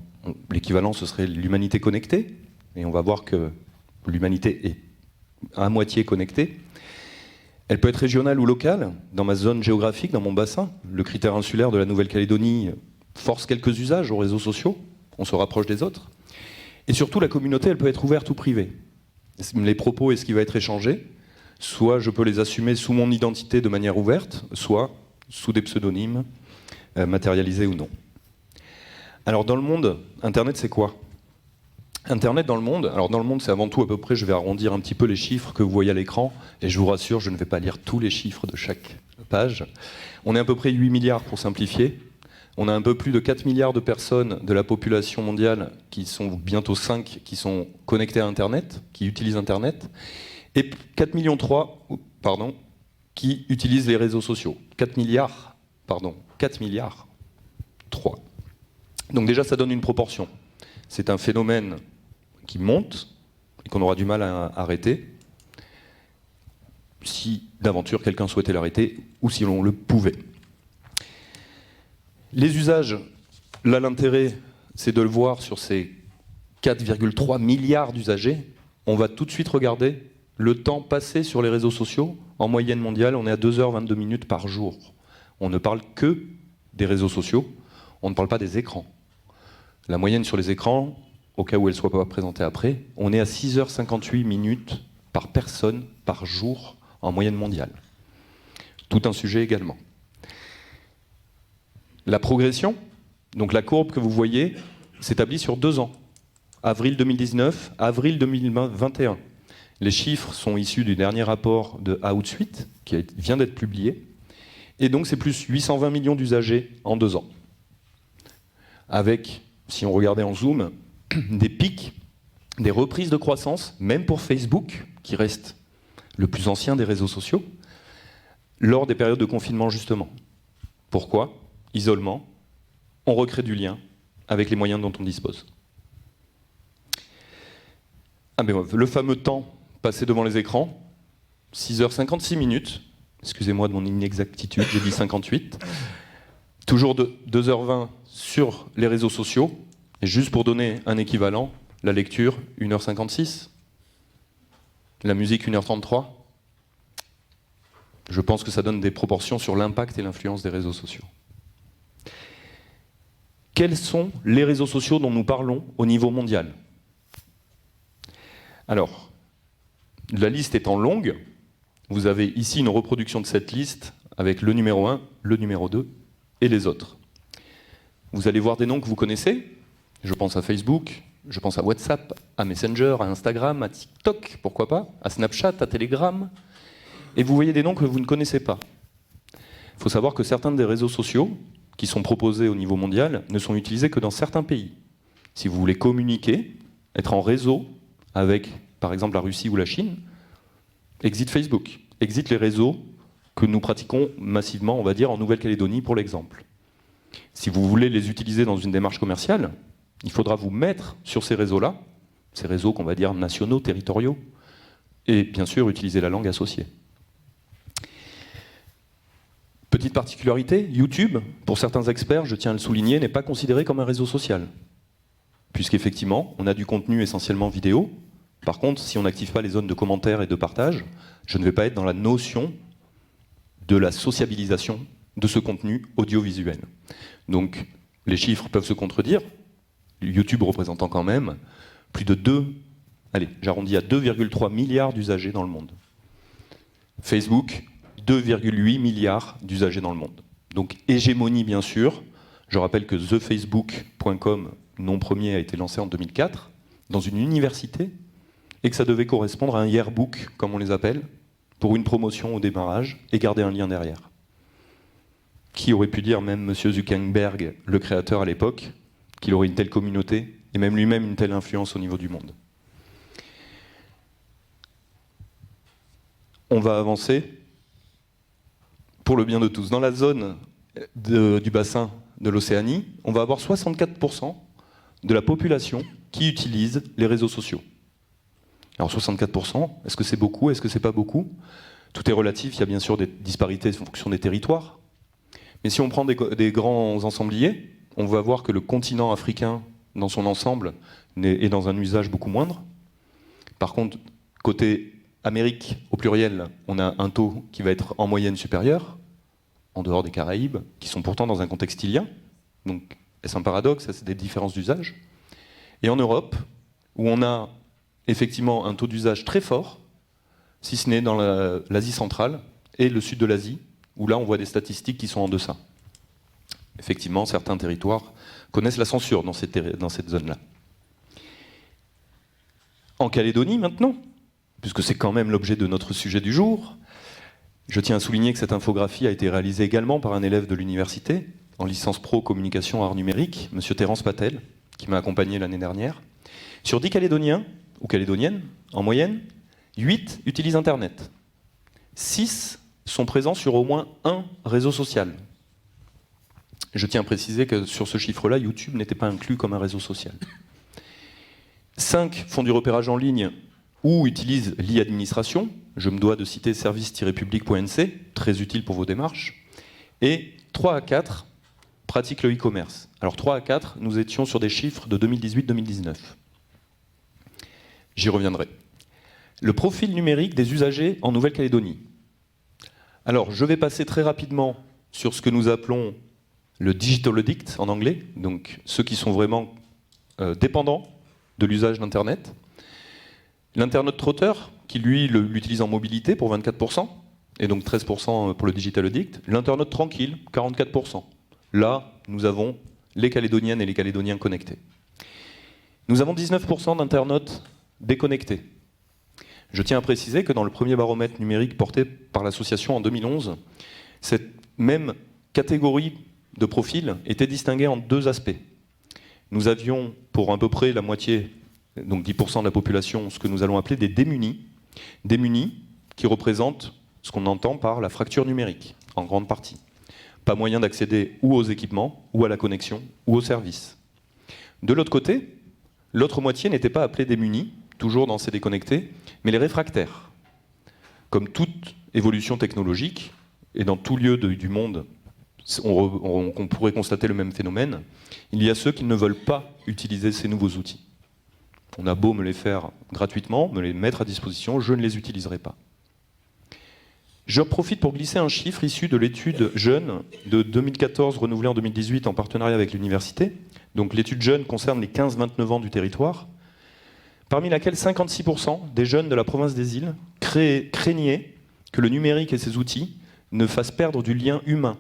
l'équivalent, ce serait l'humanité connectée, et on va voir que l'humanité est à moitié connectée. Elle peut être régionale ou locale, dans ma zone géographique, dans mon bassin. Le critère insulaire de la Nouvelle-Calédonie force quelques usages aux réseaux sociaux, on se rapproche des autres. Et surtout, la communauté, elle peut être ouverte ou privée. Les propos et ce qui va être échangé, soit je peux les assumer sous mon identité de manière ouverte, soit sous des pseudonymes, matérialisés ou non. Alors dans le monde, Internet c'est quoi? Internet dans le monde, alors dans le monde c'est avant tout à peu près, je vais arrondir un petit peu les chiffres que vous voyez à l'écran, et je vous rassure, je ne vais pas lire tous les chiffres de chaque page. On est à peu près 8 milliards pour simplifier. On a un peu plus de 4 milliards de personnes de la population mondiale, qui sont bientôt 5, qui sont connectées à Internet, qui utilisent Internet, et 4,3 millions qui utilisent les réseaux sociaux. 4 milliards 3. Donc déjà, ça donne une proportion. C'est un phénomène qui monte et qu'on aura du mal à arrêter, si d'aventure quelqu'un souhaitait l'arrêter ou si l'on le pouvait. Les usages, là l'intérêt, c'est de le voir sur ces 4,3 milliards d'usagers. On va tout de suite regarder le temps passé sur les réseaux sociaux. En moyenne mondiale, on est à 2h22 minutes par jour. On ne parle que des réseaux sociaux, on ne parle pas des écrans. La moyenne sur les écrans, au cas où elle ne soit pas présentée après, on est à 6h58 minutes par personne par jour en moyenne mondiale. Tout un sujet également. La progression, donc la courbe que vous voyez, s'établit sur 2 ans. Avril 2019, avril 2021. Les chiffres sont issus du dernier rapport de Outsuite, qui vient d'être publié. Et donc c'est plus 820 millions d'usagers en 2 ans. Avec, si on regardait en zoom, des pics, des reprises de croissance, même pour Facebook, qui reste le plus ancien des réseaux sociaux, lors des périodes de confinement justement. Pourquoi? Isolement, on recrée du lien avec les moyens dont on dispose. Le fameux temps passé devant les écrans, 6h56 minutes, excusez-moi de mon inexactitude, j'ai dit 58, toujours de 2h20 sur les réseaux sociaux, et juste pour donner un équivalent, la lecture, 1h56. La musique 1h33. Je pense que ça donne des proportions sur l'impact et l'influence des réseaux sociaux. Quels sont les réseaux sociaux dont nous parlons au niveau mondial? Alors, la liste étant longue, vous avez ici une reproduction de cette liste avec le numéro 1, le numéro 2 et les autres. Vous allez voir des noms que vous connaissez. Je pense à Facebook, je pense à WhatsApp, à Messenger, à Instagram, à TikTok, pourquoi pas, à Snapchat, à Telegram. Et vous voyez des noms que vous ne connaissez pas. Il faut savoir que certains des réseaux sociaux qui sont proposés au niveau mondial ne sont utilisés que dans certains pays. Si vous voulez communiquer, être en réseau avec, par exemple, la Russie ou la Chine, exit Facebook, exit les réseaux que nous pratiquons massivement, on va dire, en Nouvelle-Calédonie, pour l'exemple. Si vous voulez les utiliser dans une démarche commerciale, il faudra vous mettre sur ces réseaux-là, ces réseaux qu'on va dire nationaux, territoriaux, et bien sûr utiliser la langue associée. Petite particularité, YouTube, pour certains experts, je tiens à le souligner, n'est pas considéré comme un réseau social. Puisqu'effectivement, on a du contenu essentiellement vidéo. Par contre, si on n'active pas les zones de commentaires et de partage, je ne vais pas être dans la notion de la sociabilisation de ce contenu audiovisuel. Donc, les chiffres peuvent se contredire, YouTube représentant quand même plus de j'arrondis à 2,3 milliards d'usagers dans le monde. Facebook, 2,8 milliards d'usagers dans le monde. Donc, hégémonie bien sûr. Je rappelle que thefacebook.com, nom premier, a été lancé en 2004 dans une université et que ça devait correspondre à un yearbook, comme on les appelle, pour une promotion au démarrage et garder un lien derrière. Qui aurait pu dire, même M. Zuckerberg, le créateur à l'époque, qu'il aurait une telle communauté et même lui-même une telle influence au niveau du monde? On va avancer pour le bien de tous. Dans la zone du bassin de l'Océanie, on va avoir 64% de la population qui utilise les réseaux sociaux. Alors 64%, est-ce que c'est beaucoup, est-ce que c'est pas beaucoup? Tout est relatif, il y a bien sûr des disparités en fonction des territoires. Mais si on prend des grands ensembliers, on va voir que le continent africain, dans son ensemble, est dans un usage beaucoup moindre. Par contre, côté Amérique, au pluriel, on a un taux qui va être en moyenne supérieur, en dehors des Caraïbes, qui sont pourtant dans un contexte ilien. Donc, est-ce un paradoxe? C'est des différences d'usage. Et en Europe, où on a effectivement un taux d'usage très fort, si ce n'est dans l'Asie centrale et le sud de l'Asie, où là on voit des statistiques qui sont en deçà. Effectivement, certains territoires connaissent la censure dans cette zone-là. En Calédonie maintenant, puisque c'est quand même l'objet de notre sujet du jour, je tiens à souligner que cette infographie a été réalisée également par un élève de l'université, en licence pro communication art numérique, M. Terence Patel, qui m'a accompagné l'année dernière. Sur 10 Calédoniens, ou Calédoniennes, en moyenne, 8 utilisent Internet. 6 sont présents sur au moins un réseau social. Je tiens à préciser que sur ce chiffre-là, YouTube n'était pas inclus comme un réseau social. 5 font du repérage en ligne ou utilisent l'e-administration. Je me dois de citer service-public.nc, très utile pour vos démarches. Et 3 à 4 pratiquent le e-commerce. Alors 3 à 4, nous étions sur des chiffres de 2018-2019. J'y reviendrai. Le profil numérique des usagers en Nouvelle-Calédonie. Alors, je vais passer très rapidement sur ce que nous appelons le digital addict en anglais, donc ceux qui sont vraiment dépendants de l'usage d'Internet. L'internaute trotteur, qui lui l'utilise en mobilité pour 24%, et donc 13% pour le digital addict. L'internaute tranquille, 44%. Là, nous avons les Calédoniennes et les Calédoniens connectés. Nous avons 19% d'internautes déconnectés. Je tiens à préciser que dans le premier baromètre numérique porté par l'association en 2011, cette même catégorie de profils était distinguée en deux aspects. Nous avions pour à peu près la moitié, donc 10% de la population, ce que nous allons appeler des démunis. Démunis qui représentent ce qu'on entend par la fracture numérique, en grande partie. Pas moyen d'accéder ou aux équipements, ou à la connexion, ou aux services. De l'autre côté, l'autre moitié n'était pas appelée démunis, toujours dans ces déconnectés, mais les réfractaires. Comme toute évolution technologique, et dans tout lieu du monde, on pourrait constater le même phénomène, il y a ceux qui ne veulent pas utiliser ces nouveaux outils. On a beau me les faire gratuitement, me les mettre à disposition, je ne les utiliserai pas. Je profite pour glisser un chiffre issu de l'étude Jeunes de 2014, renouvelée en 2018 en partenariat avec l'université. Donc l'étude Jeunes concerne les 15-29 ans du territoire, parmi laquelle 56% des jeunes de la province des îles craignaient que le numérique et ses outils ne fassent perdre du lien humain,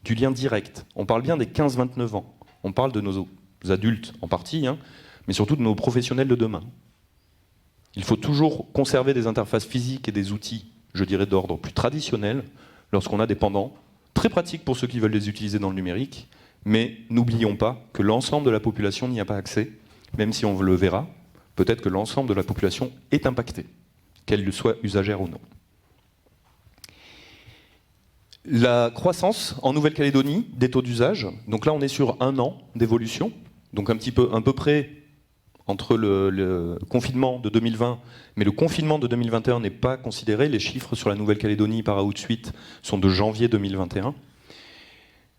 du lien direct. On parle bien des 15-29 ans. On parle de nos adultes en partie, hein, mais surtout de nos professionnels de demain. Il faut toujours conserver des interfaces physiques et des outils, je dirais, d'ordre plus traditionnel, lorsqu'on a des pendants, très pratiques pour ceux qui veulent les utiliser dans le numérique, mais n'oublions pas que l'ensemble de la population n'y a pas accès, même si on le verra, peut-être que l'ensemble de la population est impactée, qu'elle soit usagère ou non. La croissance en Nouvelle-Calédonie des taux d'usage, donc là on est sur 1 an d'évolution, donc un peu près entre le confinement de 2020, mais le confinement de 2021 n'est pas considéré. Les chiffres sur la Nouvelle-Calédonie par Outsuite sont de janvier 2021.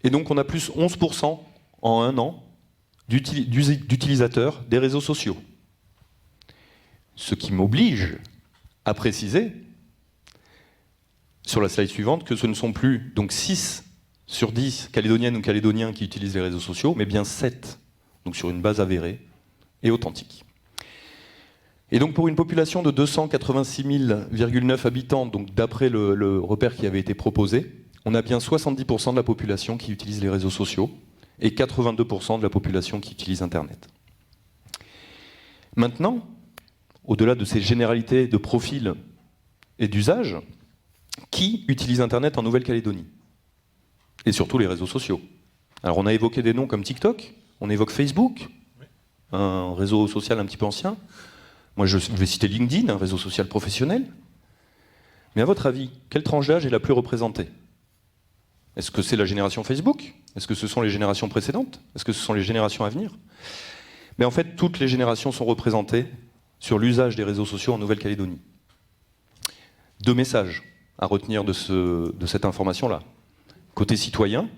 Et donc on a plus 11% en 1 an d'utilisateurs des réseaux sociaux. Ce qui m'oblige à préciser, sur la slide suivante, que ce ne sont plus donc 6 sur 10 Calédoniennes ou Calédoniens qui utilisent les réseaux sociaux, mais bien 7, donc sur une base avérée et authentique. Et donc pour une population de 286,9 habitants, donc d'après le repère qui avait été proposé, on a bien 70% de la population qui utilise les réseaux sociaux et 82% de la population qui utilise Internet. Maintenant, au-delà de ces généralités de profil et d'usage, qui utilise Internet en Nouvelle-Calédonie? Et surtout les réseaux sociaux. Alors on a évoqué des noms comme TikTok, on évoque Facebook, un réseau social un petit peu ancien. Moi je vais citer LinkedIn, un réseau social professionnel. Mais à votre avis, quelle tranche d'âge est la plus représentée? Est-ce que c'est la génération Facebook? Est-ce que ce sont les générations précédentes? Est-ce que ce sont les générations à venir? Mais en fait, toutes les générations sont représentées sur l'usage des réseaux sociaux en Nouvelle-Calédonie. 2 messages à retenir de cette information-là. Côté citoyen,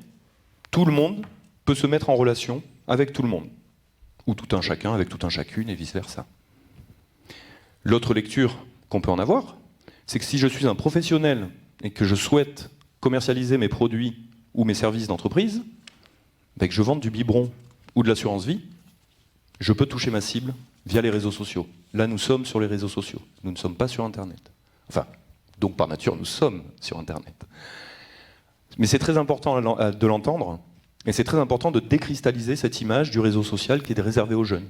tout le monde peut se mettre en relation avec tout le monde, ou tout un chacun avec tout un chacune, et vice-versa. L'autre lecture qu'on peut en avoir, c'est que si je suis un professionnel et que je souhaite commercialiser mes produits ou mes services d'entreprise, que je vende du biberon ou de l'assurance vie, je peux toucher ma cible via les réseaux sociaux. Là, nous sommes sur les réseaux sociaux. Nous ne sommes pas sur Internet. Enfin, donc par nature, nous sommes sur Internet. Mais c'est très important de l'entendre, et c'est très important de décristalliser cette image du réseau social qui est réservé aux jeunes,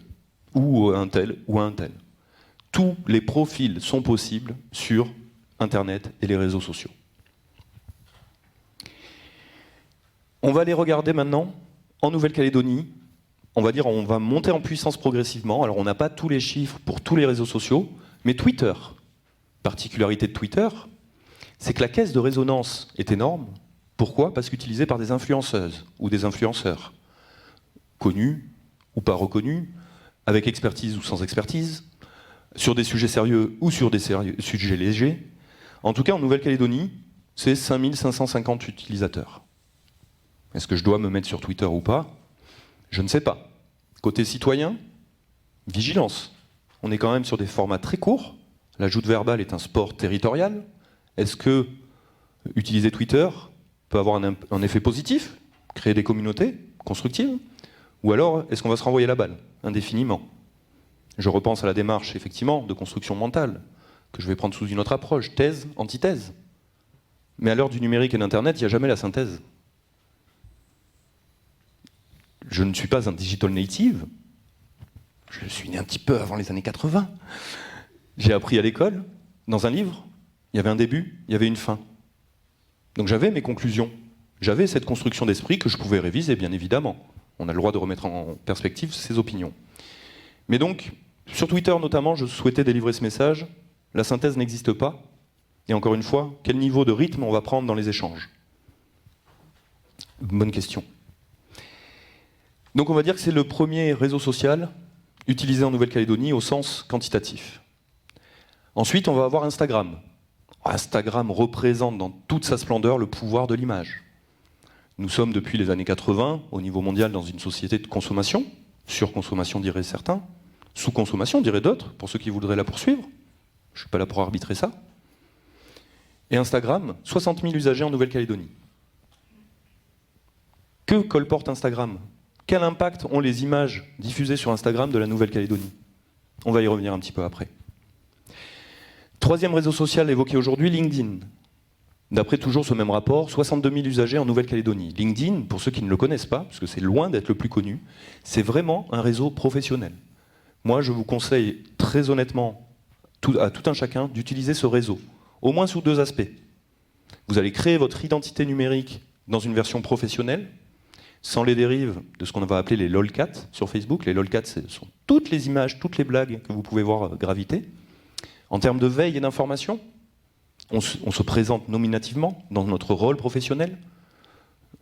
ou à un tel, ou à un tel. Tous les profils sont possibles sur Internet et les réseaux sociaux. On va aller regarder maintenant, en Nouvelle-Calédonie, on va monter en puissance progressivement. Alors on n'a pas tous les chiffres pour tous les réseaux sociaux, mais Twitter, particularité de Twitter, c'est que la caisse de résonance est énorme. Pourquoi? Parce qu'utilisée par des influenceuses ou des influenceurs, connus ou pas reconnus, avec expertise ou sans expertise, sur des sujets sérieux ou sur des sujets légers. En tout cas, en Nouvelle-Calédonie, c'est 5550 utilisateurs. Est-ce que je dois me mettre sur Twitter ou pas? Je ne sais pas. Côté citoyen, vigilance. On est quand même sur des formats très courts. L'ajout verbal est un sport territorial. Est-ce que utiliser Twitter peut avoir un effet positif, créer des communautés constructives? Ou alors, est-ce qu'on va se renvoyer la balle indéfiniment? Je repense à la démarche, effectivement, de construction mentale, que je vais prendre sous une autre approche, thèse, antithèse. Mais à l'heure du numérique et d'Internet, il n'y a jamais la synthèse. Je ne suis pas un digital native. Je suis né un petit peu avant les années 80. J'ai appris à l'école, dans un livre, il y avait un début, il y avait une fin. Donc j'avais mes conclusions. J'avais cette construction d'esprit que je pouvais réviser, bien évidemment. On a le droit de remettre en perspective ses opinions. Mais donc, sur Twitter notamment, je souhaitais délivrer ce message. La synthèse n'existe pas. Et encore une fois, quel niveau de rythme on va prendre dans les échanges? Bonne question. Donc on va dire que c'est le premier réseau social utilisé en Nouvelle-Calédonie au sens quantitatif. Ensuite, on va avoir Instagram. Instagram représente dans toute sa splendeur le pouvoir de l'image. Nous sommes depuis les années 80, au niveau mondial, dans une société de consommation, surconsommation diraient certains, Sous-consommation, diraient d'autres, pour ceux qui voudraient la poursuivre. Je ne suis pas là pour arbitrer ça. Et Instagram, 60 000 usagers en Nouvelle-Calédonie. Que colporte Instagram? Quel impact ont les images diffusées sur Instagram de la Nouvelle-Calédonie? On va y revenir un petit peu après. Troisième réseau social évoqué aujourd'hui, LinkedIn. D'après toujours ce même rapport, 62 000 usagers en Nouvelle-Calédonie. LinkedIn, pour ceux qui ne le connaissent pas, parce que c'est loin d'être le plus connu, c'est vraiment un réseau professionnel. Moi, je vous conseille très honnêtement à tout un chacun d'utiliser ce réseau, au moins sous deux aspects. Vous allez créer votre identité numérique dans une version professionnelle, sans les dérives de ce qu'on va appeler les lolcats sur Facebook. Les lolcats, ce sont toutes les images, toutes les blagues que vous pouvez voir graviter. En termes de veille et d'information, on se présente nominativement dans notre rôle professionnel.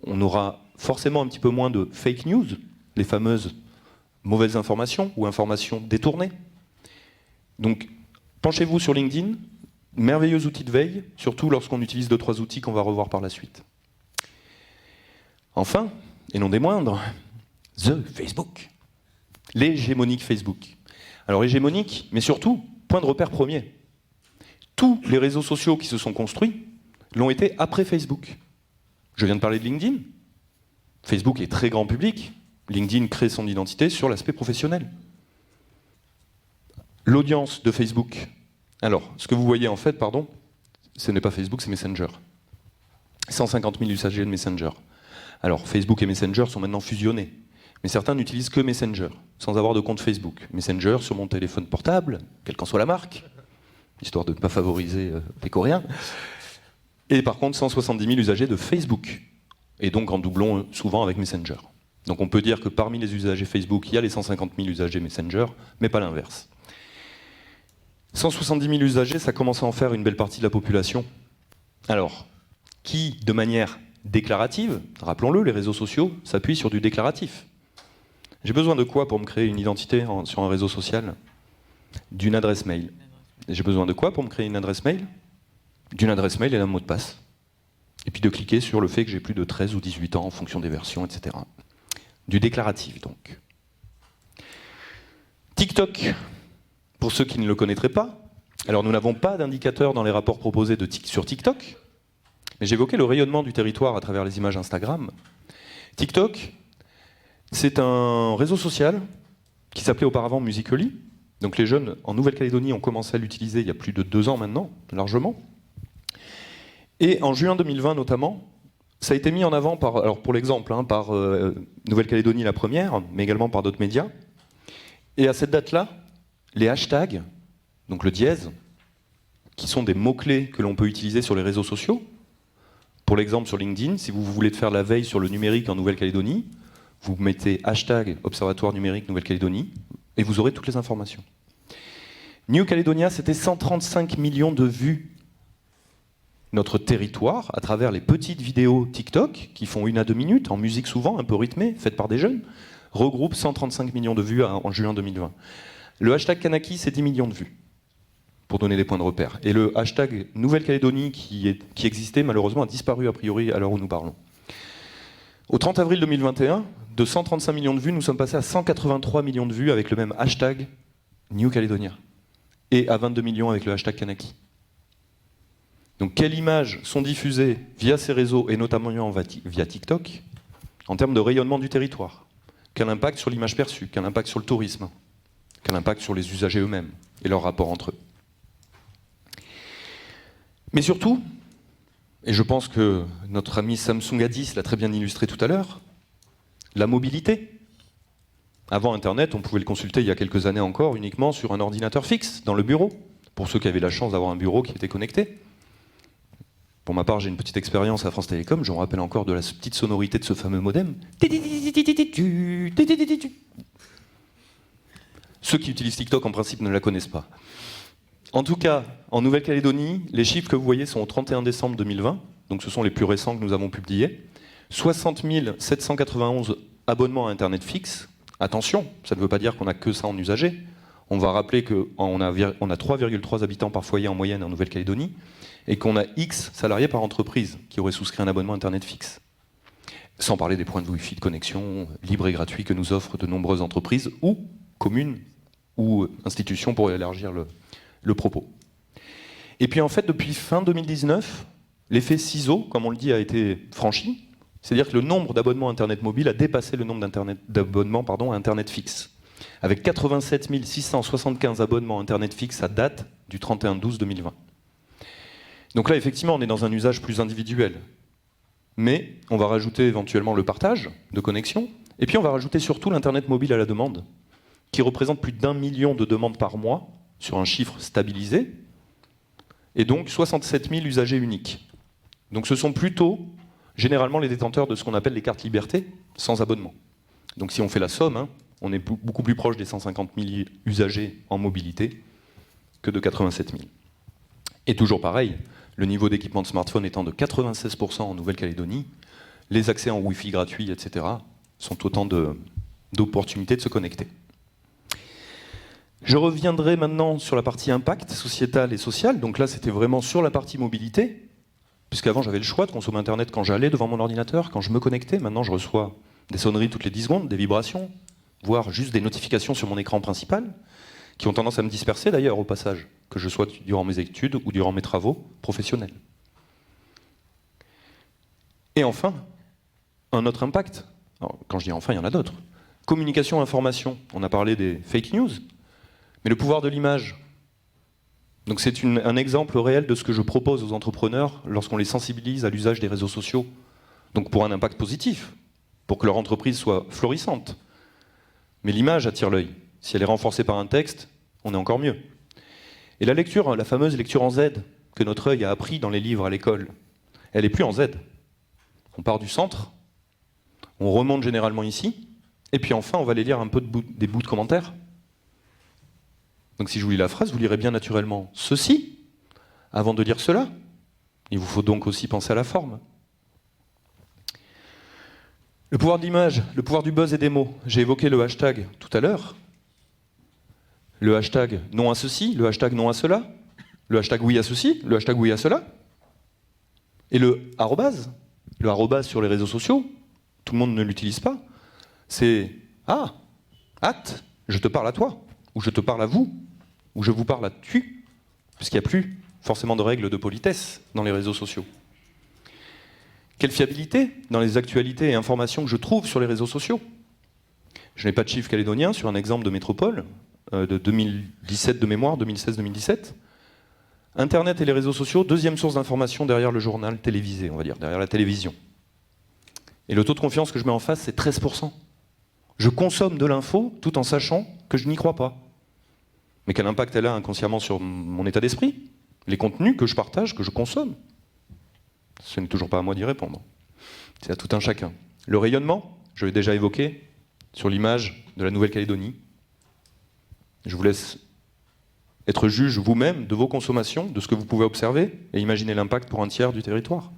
On aura forcément un petit peu moins de fake news, les fameuses mauvaises informations ou informations détournées. Donc, penchez-vous sur LinkedIn, merveilleux outil de veille, surtout lorsqu'on utilise 2-3 outils qu'on va revoir par la suite. Enfin, et non des moindres, The Facebook. L'hégémonique Facebook. Alors hégémonique, mais surtout, point de repère premier. Tous les réseaux sociaux qui se sont construits l'ont été après Facebook. Je viens de parler de LinkedIn. Facebook est très grand public. LinkedIn crée son identité sur l'aspect professionnel. L'audience de Facebook. Alors, ce que vous voyez en fait, pardon, ce n'est pas Facebook, c'est Messenger. 150 000 usagers de Messenger. Alors, Facebook et Messenger sont maintenant fusionnés. Mais certains n'utilisent que Messenger, sans avoir de compte Facebook. Messenger sur mon téléphone portable, quelle qu'en soit la marque, histoire de ne pas favoriser les Coréens. Et par contre, 170 000 usagers de Facebook. Et donc en doublon souvent avec Messenger. Donc on peut dire que parmi les usagers Facebook, il y a les 150 000 usagers Messenger, mais pas l'inverse. 170 000 usagers, ça commence à en faire une belle partie de la population. Alors, qui, de manière déclarative, rappelons-le, les réseaux sociaux s'appuient sur du déclaratif. J'ai besoin de quoi pour me créer une identité sur un réseau social? D'une adresse mail. Et j'ai besoin de quoi pour me créer une adresse mail? D'une adresse mail et d'un mot de passe. Et puis de cliquer sur le fait que j'ai plus de 13 ou 18 ans en fonction des versions, etc. Du déclaratif, donc. TikTok, pour ceux qui ne le connaîtraient pas. Alors nous n'avons pas d'indicateur dans les rapports proposés sur TikTok, mais j'évoquais le rayonnement du territoire à travers les images Instagram. TikTok, c'est un réseau social qui s'appelait auparavant Musical.ly. Donc les jeunes en Nouvelle-Calédonie ont commencé à l'utiliser il y a plus de 2 ans maintenant, largement. Et en juin 2020 notamment, ça a été mis en avant par, alors pour l'exemple, par Nouvelle-Calédonie la première, mais également par d'autres médias. Et à cette date-là, les hashtags, donc le dièse, qui sont des mots-clés que l'on peut utiliser sur les réseaux sociaux. Pour l'exemple sur LinkedIn, si vous voulez faire la veille sur le numérique en Nouvelle-Calédonie, vous mettez hashtag Observatoire numérique Nouvelle-Calédonie et vous aurez toutes les informations. New Caledonia, c'était 135 millions de vues. Notre territoire, à travers les petites vidéos TikTok, qui font 1 à 2 minutes, en musique souvent, un peu rythmée, faites par des jeunes, regroupe 135 millions de vues en juin 2020. Le hashtag Kanaki, c'est 10 millions de vues, pour donner des points de repère. Et le hashtag Nouvelle-Calédonie, qui existait, malheureusement, a disparu a priori à l'heure où nous parlons. Au 30 avril 2021, de 135 millions de vues, nous sommes passés à 183 millions de vues avec le même hashtag New Caledonia. Et à 22 millions avec le hashtag Kanaki. Donc quelles images sont diffusées via ces réseaux, et notamment via TikTok, en termes de rayonnement du territoire? Quel impact sur l'image perçue? Quel impact sur le tourisme? Quel impact sur les usagers eux-mêmes et leur rapport entre eux? Mais surtout, et je pense que notre ami Samsung Addis l'a très bien illustré tout à l'heure, la mobilité. Avant Internet, on pouvait le consulter il y a quelques années encore uniquement sur un ordinateur fixe, dans le bureau, pour ceux qui avaient la chance d'avoir un bureau qui était connecté. Pour ma part, j'ai une petite expérience à France Télécom, je me rappelle encore de la petite sonorité de ce fameux modem. Ceux qui utilisent TikTok, en principe, ne la connaissent pas. En tout cas, en Nouvelle-Calédonie, les chiffres que vous voyez sont au 31 décembre 2020, donc ce sont les plus récents que nous avons publiés. 60 791 abonnements à Internet fixe. Attention, ça ne veut pas dire qu'on n'a que ça en usagers. On va rappeler qu'on a 3,3 habitants par foyer en moyenne en Nouvelle-Calédonie et qu'on a X salariés par entreprise qui auraient souscrit un abonnement Internet fixe. Sans parler des points de Wi-Fi de connexion libres et gratuits que nous offrent de nombreuses entreprises ou communes ou institutions pour élargir le propos. Et puis en fait, depuis fin 2019, l'effet ciseau, comme on le dit, a été franchi. C'est-à-dire que le nombre d'abonnements Internet mobile a dépassé le nombre d'abonnements à Internet fixe, avec 87 675 abonnements Internet fixe à date du 31/12/2020. Donc là, effectivement, on est dans un usage plus individuel. Mais on va rajouter éventuellement le partage de connexion, et puis on va rajouter surtout l'Internet mobile à la demande, qui représente plus d'1 million de demandes par mois, sur un chiffre stabilisé, et donc 67 000 usagers uniques. Donc ce sont plutôt, généralement, les détenteurs de ce qu'on appelle les cartes liberté, sans abonnement. Donc si on fait la somme, on est beaucoup plus proche des 150 000 usagers en mobilité que de 87 000. Et toujours pareil, le niveau d'équipement de smartphone étant de 96% en Nouvelle-Calédonie, les accès en Wi-Fi gratuits, etc., sont autant d'opportunités de se connecter. Je reviendrai maintenant sur la partie impact sociétal et social. Donc là, c'était vraiment sur la partie mobilité, puisqu'avant, j'avais le choix de consommer Internet quand j'allais devant mon ordinateur, quand je me connectais. Maintenant, je reçois des sonneries toutes les 10 secondes, des vibrations, voire juste des notifications sur mon écran principal, qui ont tendance à me disperser d'ailleurs au passage, que je sois durant mes études ou durant mes travaux professionnels. Et enfin, un autre impact. Alors, quand je dis enfin, il y en a d'autres. Communication, information. On a parlé des fake news, mais le pouvoir de l'image. Donc c'est un exemple réel de ce que je propose aux entrepreneurs lorsqu'on les sensibilise à l'usage des réseaux sociaux. Donc pour un impact positif, pour que leur entreprise soit florissante. Mais l'image attire l'œil. Si elle est renforcée par un texte, on est encore mieux. Et la lecture, la fameuse lecture en Z, que notre œil a appris dans les livres à l'école, elle n'est plus en Z. On part du centre, on remonte généralement ici, et puis enfin, on va aller lire un peu des bouts de commentaires. Donc si je vous lis la phrase, vous lirez bien naturellement ceci, avant de lire cela. Il vous faut donc aussi penser à la forme. Le pouvoir de l'image, le pouvoir du buzz et des mots. J'ai évoqué le hashtag tout à l'heure. Le hashtag non à ceci, le hashtag non à cela, le hashtag oui à ceci, le hashtag oui à cela. Et le arrobase sur les réseaux sociaux, tout le monde ne l'utilise pas. C'est ah, hâte, je te parle à toi, ou je te parle à vous, ou je vous parle à tu, puisqu'il n'y a plus forcément de règles de politesse dans les réseaux sociaux. Quelle fiabilité dans les actualités et informations que je trouve sur les réseaux sociaux. Je n'ai pas de chiffre calédonien sur un exemple de métropole, de 2017 de mémoire, 2016-2017. Internet et les réseaux sociaux, deuxième source d'information derrière le journal télévisé, on va dire, derrière la télévision. Et le taux de confiance que je mets en face, c'est 13%. Je consomme de l'info tout en sachant que je n'y crois pas. Mais quel impact elle a inconsciemment sur mon état d'esprit? Les contenus que je partage, que je consomme? Ce n'est toujours pas à moi d'y répondre. C'est à tout un chacun. Le rayonnement, je l'ai déjà évoqué, sur l'image de la Nouvelle-Calédonie. Je vous laisse être juge vous-même de vos consommations, de ce que vous pouvez observer, et imaginer l'impact pour un tiers du territoire.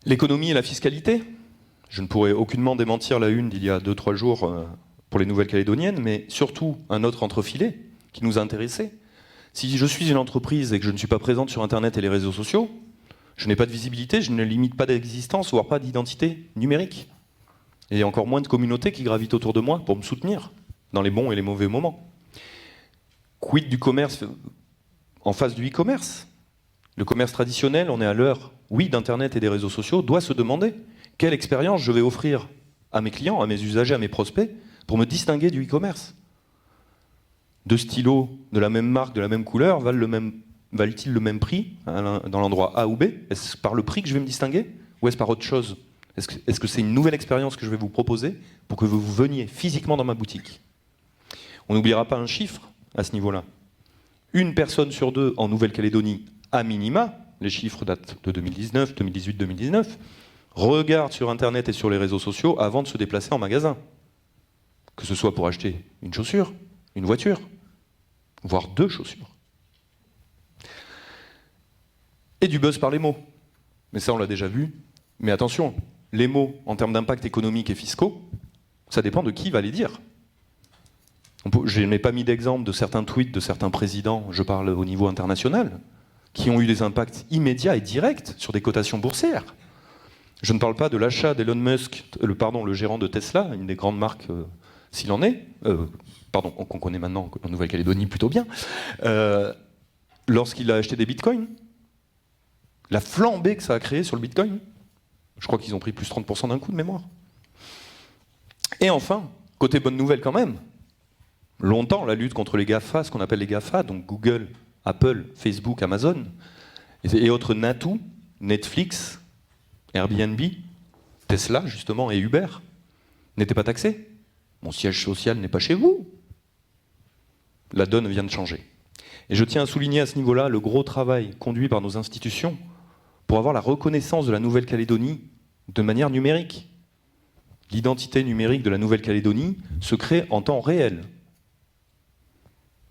L'économie et la fiscalité. Je ne pourrais aucunement démentir la une d'il y a 2-3 jours pour les Nouvelles-Calédoniennes, mais surtout un autre entrefilet qui nous a intéressés. Si je suis une entreprise et que je ne suis pas présente sur Internet et les réseaux sociaux, je n'ai pas de visibilité, je ne limite pas d'existence, voire pas d'identité numérique. Et encore moins de communautés qui gravitent autour de moi pour me soutenir dans les bons et les mauvais moments. Quid du commerce en face du e-commerce? Le commerce traditionnel, on est à l'heure, oui, d'Internet et des réseaux sociaux, doit se demander quelle expérience je vais offrir à mes clients, à mes usagers, à mes prospects, pour me distinguer du e-commerce. Deux stylos de la même marque, de la même couleur, valent-ils le même prix dans l'endroit A ou B? Est-ce par le prix que je vais me distinguer? Ou est-ce par autre chose? Est-ce que c'est une nouvelle expérience que je vais vous proposer pour que vous veniez physiquement dans ma boutique? On n'oubliera pas un chiffre à ce niveau-là. Une personne sur deux en Nouvelle-Calédonie, à minima, les chiffres datent de 2019, 2018, 2019, regarde sur Internet et sur les réseaux sociaux avant de se déplacer en magasin. Que ce soit pour acheter une chaussure, une voiture, voire 2 chaussures. Et du buzz par les mots. Mais ça, on l'a déjà vu. Mais attention, les mots, en termes d'impact économique et fiscaux, ça dépend de qui va les dire. Je n'ai pas mis d'exemple de certains tweets de certains présidents, je parle au niveau international, qui ont eu des impacts immédiats et directs sur des cotations boursières. Je ne parle pas de l'achat d'Elon Musk, le gérant de Tesla, une des grandes marques s'il en est, qu'on connaît maintenant en Nouvelle-Calédonie plutôt bien, lorsqu'il a acheté des bitcoins, la flambée que ça a créé sur le bitcoin, je crois qu'ils ont pris plus 30% d'un coup de mémoire. Et enfin, côté bonne nouvelle quand même, longtemps la lutte contre les GAFA, ce qu'on appelle les GAFA, donc Google, Apple, Facebook, Amazon, et autres NATU, Netflix, Airbnb, Tesla justement et Uber, n'étaient pas taxés. Mon siège social n'est pas chez vous. La donne vient de changer. Et je tiens à souligner à ce niveau-là le gros travail conduit par nos institutions pour avoir la reconnaissance de la Nouvelle-Calédonie de manière numérique. L'identité numérique de la Nouvelle-Calédonie se crée en temps réel.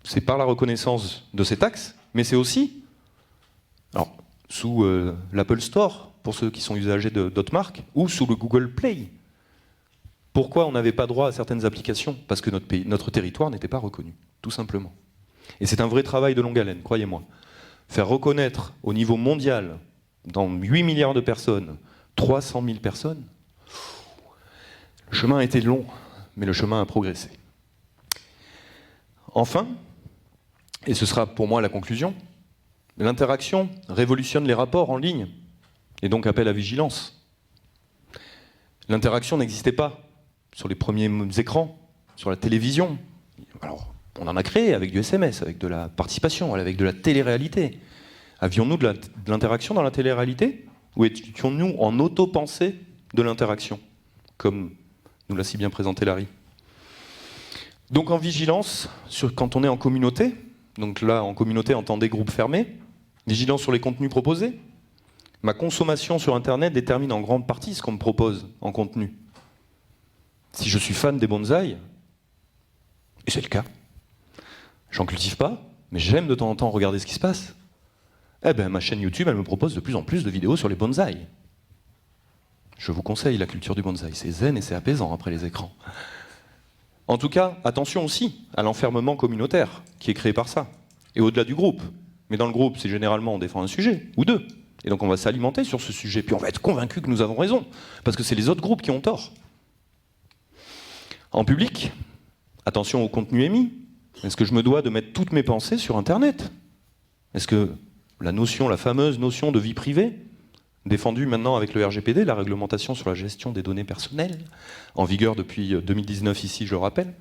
C'est par la reconnaissance de ces taxes, mais c'est aussi, alors, sous l'Apple Store, pour ceux qui sont usagers d'autres marques, ou sous le Google Play. Pourquoi on n'avait pas droit à certaines applications? Parce que notre territoire n'était pas reconnu, tout simplement. Et c'est un vrai travail de longue haleine, croyez-moi. Faire reconnaître au niveau mondial, dans 8 milliards de personnes, 300 000 personnes, le chemin a été long, mais le chemin a progressé. Enfin, et ce sera pour moi la conclusion, l'interaction révolutionne les rapports en ligne, et donc appelle à vigilance. L'interaction n'existait pas sur les premiers écrans, sur la télévision. Alors, on en a créé avec du SMS, avec de la participation, avec de la télé-réalité. Avions-nous de l'interaction dans la télé-réalité? Ou étions-nous en auto-pensée de l'interaction, comme nous l'a si bien présenté Larry? Donc en vigilance, quand on est en communauté, donc là en communauté entendez groupes fermés, vigilance sur les contenus proposés. Ma consommation sur Internet détermine en grande partie ce qu'on me propose en contenu. Si je suis fan des bonsaïs, et c'est le cas, j'en cultive pas, mais j'aime de temps en temps regarder ce qui se passe, eh ben ma chaîne YouTube, elle me propose de plus en plus de vidéos sur les bonsaïs. Je vous conseille la culture du bonsaï, c'est zen et c'est apaisant après les écrans. En tout cas, attention aussi à l'enfermement communautaire qui est créé par ça, et au-delà du groupe. Mais dans le groupe, c'est généralement on défend un sujet, ou deux. Et donc on va s'alimenter sur ce sujet, puis on va être convaincu que nous avons raison, parce que c'est les autres groupes qui ont tort. En public, attention au contenu émis. Est-ce que je me dois de mettre toutes mes pensées sur Internet? Est-ce que la fameuse notion de vie privée, défendue maintenant avec le RGPD, la réglementation sur la gestion des données personnelles, en vigueur depuis 2019 ici, je le rappelle,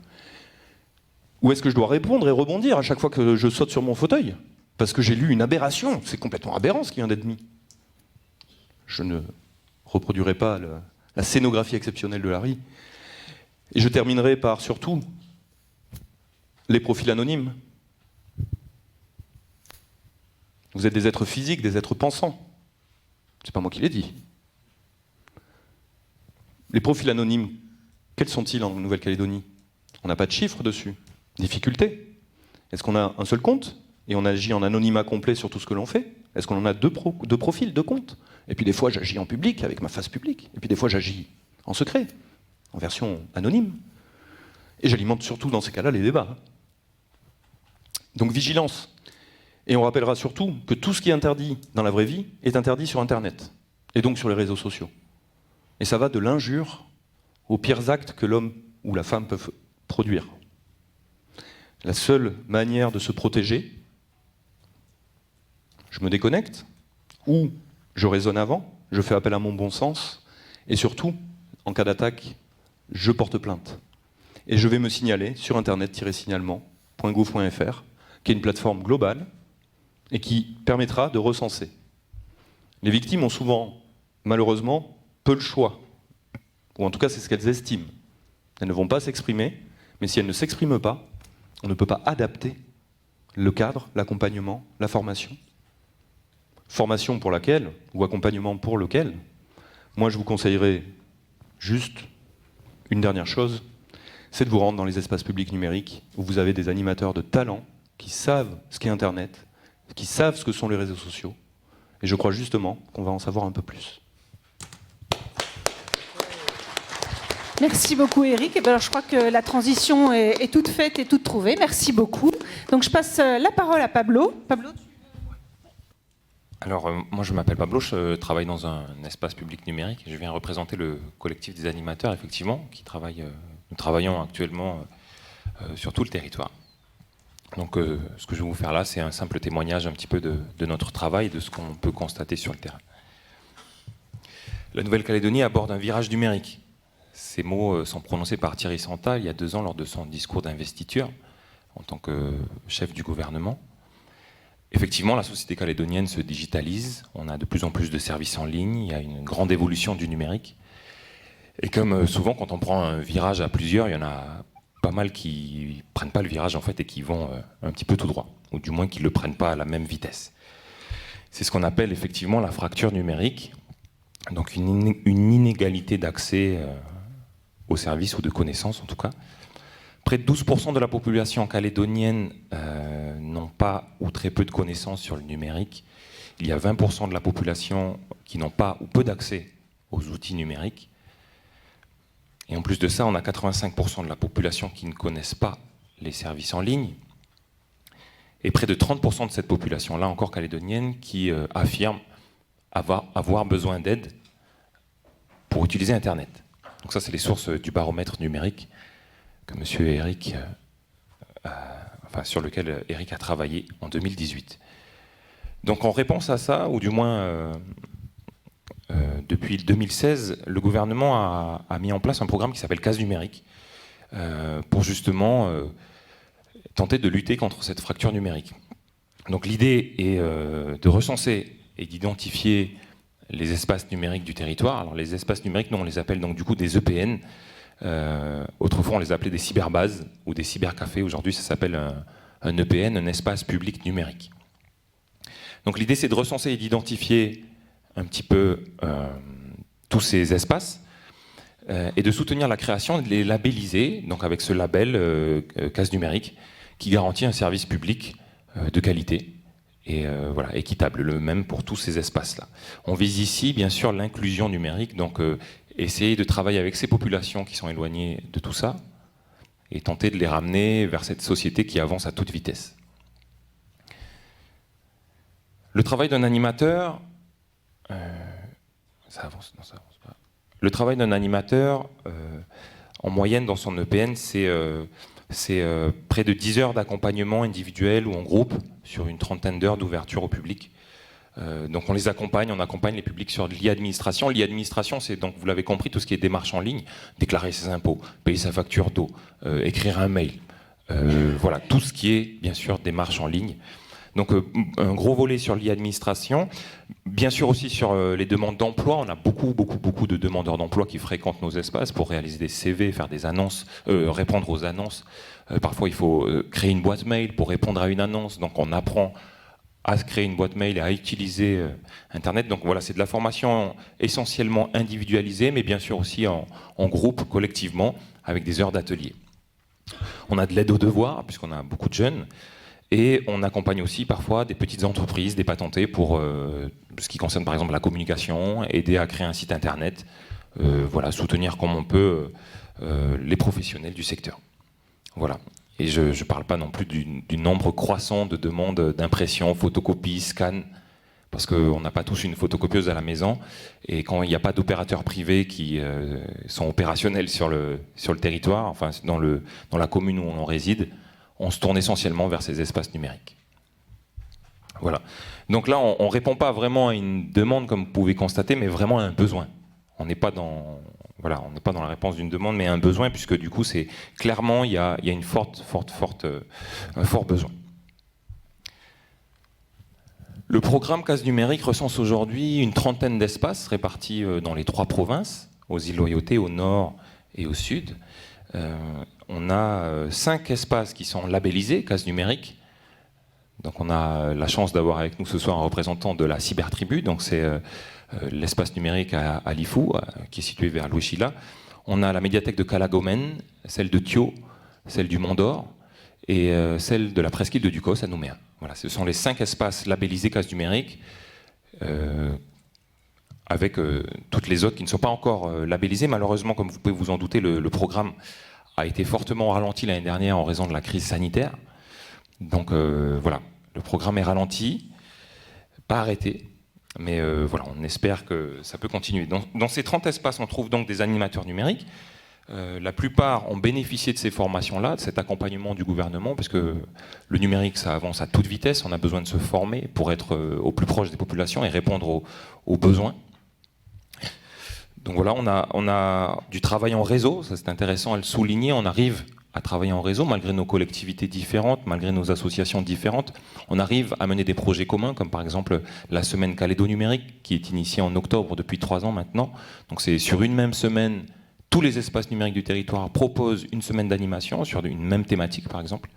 ou est-ce que je dois répondre et rebondir à chaque fois que je saute sur mon fauteuil? Parce que j'ai lu une aberration, c'est complètement aberrant ce qui vient d'être mis. Je ne reproduirai pas la scénographie exceptionnelle de Larry. Et je terminerai par, surtout, les profils anonymes. Vous êtes des êtres physiques, des êtres pensants. C'est pas moi qui l'ai dit. Les profils anonymes, quels sont-ils en Nouvelle-Calédonie? On n'a pas de chiffres dessus. Difficulté. Est-ce qu'on a un seul compte et on agit en anonymat complet sur tout ce que l'on fait? Est-ce qu'on en a deux profils, deux comptes? Et puis des fois j'agis en public avec ma face publique, et puis des fois j'agis en secret, en version anonyme. Et j'alimente surtout dans ces cas-là les débats. Donc vigilance. Et on rappellera surtout que tout ce qui est interdit dans la vraie vie est interdit sur Internet, et donc sur les réseaux sociaux. Et ça va de l'injure aux pires actes que l'homme ou la femme peuvent produire. La seule manière de se protéger, je me déconnecte, ou je raisonne avant, je fais appel à mon bon sens, et surtout, en cas d'attaque, je porte plainte. Et je vais me signaler sur internet-signalement.gouv.fr, qui est une plateforme globale, et qui permettra de recenser. Les victimes ont souvent, malheureusement, peu le choix, ou en tout cas c'est ce qu'elles estiment. Elles ne vont pas s'exprimer, mais si elles ne s'expriment pas, on ne peut pas adapter le cadre, l'accompagnement, la formation. Formation pour laquelle, ou accompagnement pour lequel, moi je vous conseillerais juste une dernière chose, c'est de vous rendre dans les espaces publics numériques où vous avez des animateurs de talent qui savent ce qu'est Internet, qui savent ce que sont les réseaux sociaux. Et je crois justement qu'on va en savoir un peu plus. Merci beaucoup Eric. Et bien alors, je crois que la transition est toute faite et toute trouvée. Merci beaucoup. Donc je passe la parole à Pablo. Pablo, Alors, moi je m'appelle Pablo, je travaille dans un espace public numérique. Je viens représenter le collectif des animateurs, effectivement, qui travaille Nous travaillons actuellement sur tout le territoire. Donc ce que je vais vous faire là, c'est un simple témoignage un petit peu de notre travail, de ce qu'on peut constater sur le terrain. La Nouvelle-Calédonie aborde un virage numérique. Ces mots sont prononcés par Thierry Santa il y a 2 ans lors de son discours d'investiture en tant que chef du gouvernement. Effectivement, la société calédonienne se digitalise, on a de plus en plus de services en ligne, il y a une grande évolution du numérique. Et comme souvent, quand on prend un virage à plusieurs, il y en a pas mal qui ne prennent pas le virage en fait et qui vont un petit peu tout droit, ou du moins qui ne le prennent pas à la même vitesse. C'est ce qu'on appelle effectivement la fracture numérique, donc une inégalité d'accès aux services ou de connaissances en tout cas. Près de 12% de la population calédonienne n'ont pas ou très peu de connaissances sur le numérique. Il y a 20% de la population qui n'ont pas ou peu d'accès aux outils numériques. Et en plus de ça, on a 85% de la population qui ne connaissent pas les services en ligne. Et près de 30% de cette population-là, encore calédonienne, qui affirme avoir besoin d'aide pour utiliser Internet. Donc ça, c'est les sources du baromètre numérique que M. Eric, sur lequel Eric a travaillé en 2018. Donc en réponse à ça, ou du moins depuis 2016, le gouvernement a mis en place un programme qui s'appelle Case numérique pour justement tenter de lutter contre cette fracture numérique. Donc l'idée est de recenser et d'identifier les espaces numériques du territoire. Alors les espaces numériques, nous on les appelle donc du coup des EPN. Autrefois on les appelait des cyberbases ou des cybercafés. Aujourd'hui ça s'appelle un EPN, un espace public numérique. Donc l'idée c'est de recenser et d'identifier un petit peu tous ces espaces et de soutenir la création et de les labelliser, donc avec ce label Case numérique qui garantit un service public de qualité et voilà, équitable, le même pour tous ces espaces-là. On vise ici bien sûr l'inclusion numérique, donc essayer de travailler avec ces populations qui sont éloignées de tout ça et tenter de les ramener vers cette société qui avance à toute vitesse. Le travail d'un animateur, ça avance pas. Le travail d'un animateur, en moyenne dans son EPN, c'est près de 10 heures d'accompagnement individuel ou en groupe sur une trentaine d'heures d'ouverture au public. Donc on les accompagne, on accompagne les publics sur l'e-administration. L'e-administration, c'est donc, vous l'avez compris, tout ce qui est démarche en ligne, déclarer ses impôts, payer sa facture d'eau, écrire un mail. Voilà, tout ce qui est, bien sûr, démarche en ligne. Donc un gros volet sur l'e-administration. Bien sûr aussi sur les demandes d'emploi. On a beaucoup de demandeurs d'emploi qui fréquentent nos espaces pour réaliser des CV, faire des annonces, répondre aux annonces. Parfois, il faut créer une boîte mail pour répondre à une annonce. Donc on apprend à se créer une boîte mail et à utiliser Internet. Donc voilà, c'est de la formation essentiellement individualisée, mais bien sûr aussi en groupe, collectivement, avec des heures d'atelier. On a de l'aide aux devoirs, puisqu'on a beaucoup de jeunes. Et on accompagne aussi parfois des petites entreprises, des patentés pour ce qui concerne par exemple la communication, aider à créer un site internet, voilà, soutenir comme on peut les professionnels du secteur. Voilà. Et je ne parle pas non plus du nombre croissant de demandes d'impression, photocopie, scan, parce qu'on n'a pas tous une photocopieuse à la maison. Et quand il n'y a pas d'opérateurs privés qui sont opérationnels sur le territoire, enfin dans la commune où on réside, on se tourne essentiellement vers ces espaces numériques. Voilà. Donc là, on ne répond pas vraiment à une demande, comme vous pouvez constater, mais vraiment à un besoin. On n'est pas dans la réponse d'une demande, mais à un besoin, puisque du coup, c'est clairement, il y a un fort besoin. Le programme Case numérique recense aujourd'hui une trentaine d'espaces répartis dans les 3 provinces, aux îles Loyauté, au nord et au sud. On a 5 espaces qui sont labellisés Case numérique. Donc on a la chance d'avoir avec nous ce soir un représentant de la Cybertribu, donc c'est l'espace numérique à Lifou, qui est situé vers Louéchila. On a la médiathèque de Calagomen, celle de Thio, celle du Mont d'Or et celle de la presqu'île de Ducos à Nouméa. Voilà, ce sont les 5 espaces labellisés Case numérique, avec toutes les autres qui ne sont pas encore labellisées. Malheureusement, comme vous pouvez vous en douter, le programme a été fortement ralenti l'année dernière en raison de la crise sanitaire. Donc voilà, le programme est ralenti, pas arrêté, mais voilà, on espère que ça peut continuer. Dans ces 30 espaces, on trouve donc des animateurs numériques. La plupart ont bénéficié de ces formations-là, de cet accompagnement du gouvernement, parce que le numérique, ça avance à toute vitesse. On a besoin de se former pour être au plus proche des populations et répondre aux besoins. Donc voilà, on a du travail en réseau, ça c'est intéressant à le souligner. On arrive à travailler en réseau malgré nos collectivités différentes, malgré nos associations différentes. On arrive à mener des projets communs, comme par exemple la semaine Calédo numérique, qui est initiée en octobre depuis 3 ans maintenant. Donc c'est sur une même semaine, tous les espaces numériques du territoire proposent une semaine d'animation sur une même thématique, par exemple,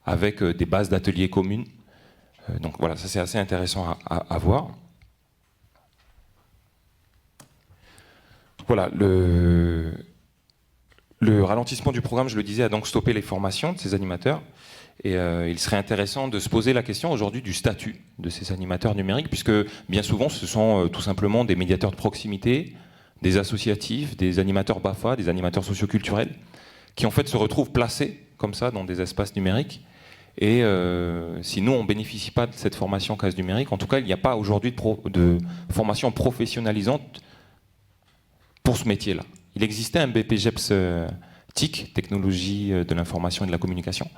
avec des bases d'ateliers communes. Donc voilà, ça c'est assez intéressant à voir. Voilà, le ralentissement du programme, je le disais, a donc stoppé les formations de ces animateurs. Et il serait intéressant de se poser la question aujourd'hui du statut de ces animateurs numériques, puisque bien souvent ce sont tout simplement des médiateurs de proximité, des associatifs, des animateurs BAFA, des animateurs socioculturels, qui en fait se retrouvent placés comme ça dans des espaces numériques. Et si nous, on ne bénéficie pas de cette formation CASE numérique, en tout cas, il n'y a pas aujourd'hui de formation professionnalisante pour ce métier-là. Il existait un BPGEPS TIC, Technologie de l'information et de la communication,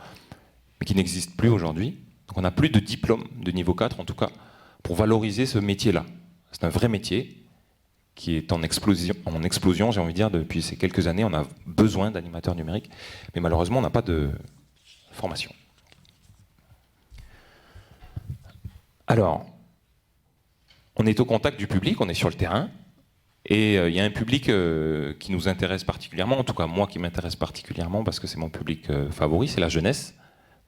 mais qui n'existe plus aujourd'hui. Donc on n'a plus de diplôme de niveau 4, en tout cas, pour valoriser ce métier-là. C'est un vrai métier qui est en explosion, j'ai envie de dire, depuis ces quelques années. On a besoin d'animateurs numériques, mais malheureusement, on n'a pas de formation. Alors, on est au contact du public, on est sur le terrain, et il y a un public qui nous intéresse particulièrement, en tout cas moi qui m'intéresse particulièrement parce que c'est mon public favori, c'est la jeunesse.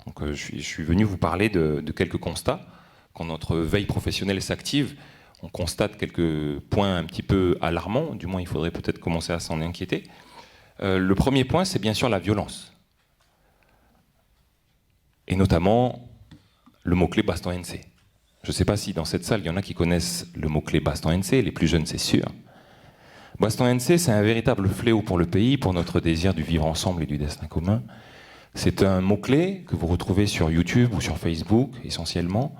Donc je suis venu vous parler de quelques constats. Quand notre veille professionnelle s'active, on constate quelques points un petit peu alarmants, du moins il faudrait peut-être commencer à s'en inquiéter. Le premier point, c'est bien sûr la violence. Et notamment le mot-clé Baston NC. Je ne sais pas si dans cette salle, il y en a qui connaissent le mot-clé Baston NC, les plus jeunes c'est sûr. Baston NC, c'est un véritable fléau pour le pays, pour notre désir du vivre ensemble et du destin commun. C'est un mot-clé que vous retrouvez sur YouTube ou sur Facebook, essentiellement.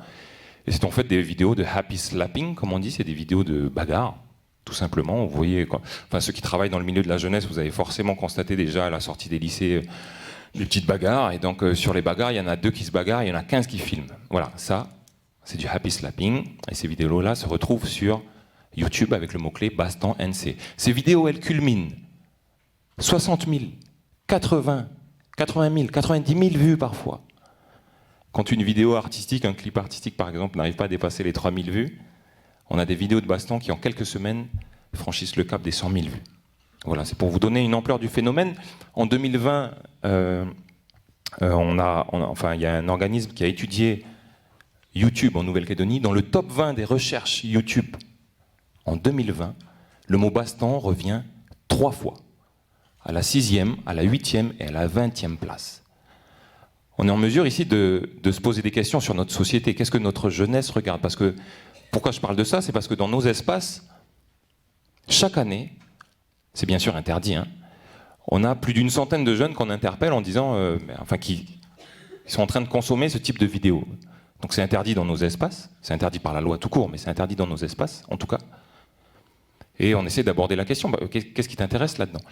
Et c'est en fait des vidéos de happy slapping, comme on dit, c'est des vidéos de bagarre, tout simplement. Vous voyez, enfin, ceux qui travaillent dans le milieu de la jeunesse, vous avez forcément constaté déjà à la sortie des lycées des petites bagarres. Et donc, sur les bagarres, il y en a 2 qui se bagarrent, il y en a 15 qui filment. Voilà, ça, c'est du happy slapping. Et ces vidéos-là se retrouvent sur YouTube avec le mot-clé Baston NC. Ces vidéos, elles culminent 60 000, 80 000, 90 000 vues parfois. Quand une vidéo artistique, un clip artistique par exemple, n'arrive pas à dépasser les 3 000 vues, on a des vidéos de baston qui en quelques semaines franchissent le cap des 100 000 vues. Voilà, c'est pour vous donner une ampleur du phénomène. En 2020, il y a un organisme qui a étudié YouTube en Nouvelle-Calédonie. Dans le top 20 des recherches YouTube en 2020, le mot baston revient 3 fois, à la 6e, à la 8e et à la 20e place. On est en mesure ici de se poser des questions sur notre société. Qu'est-ce que notre jeunesse regarde ? Parce que, pourquoi je parle de ça ? C'est parce que dans nos espaces, chaque année, c'est bien sûr interdit, hein, on a plus d'une centaine de jeunes qu'on interpelle en disant, qui sont en train de consommer ce type de vidéos. Donc c'est interdit dans nos espaces, c'est interdit par la loi tout court, mais c'est interdit dans nos espaces, en tout cas. Et on essaie d'aborder la question, qu'est-ce qui t'intéresse là-dedans ?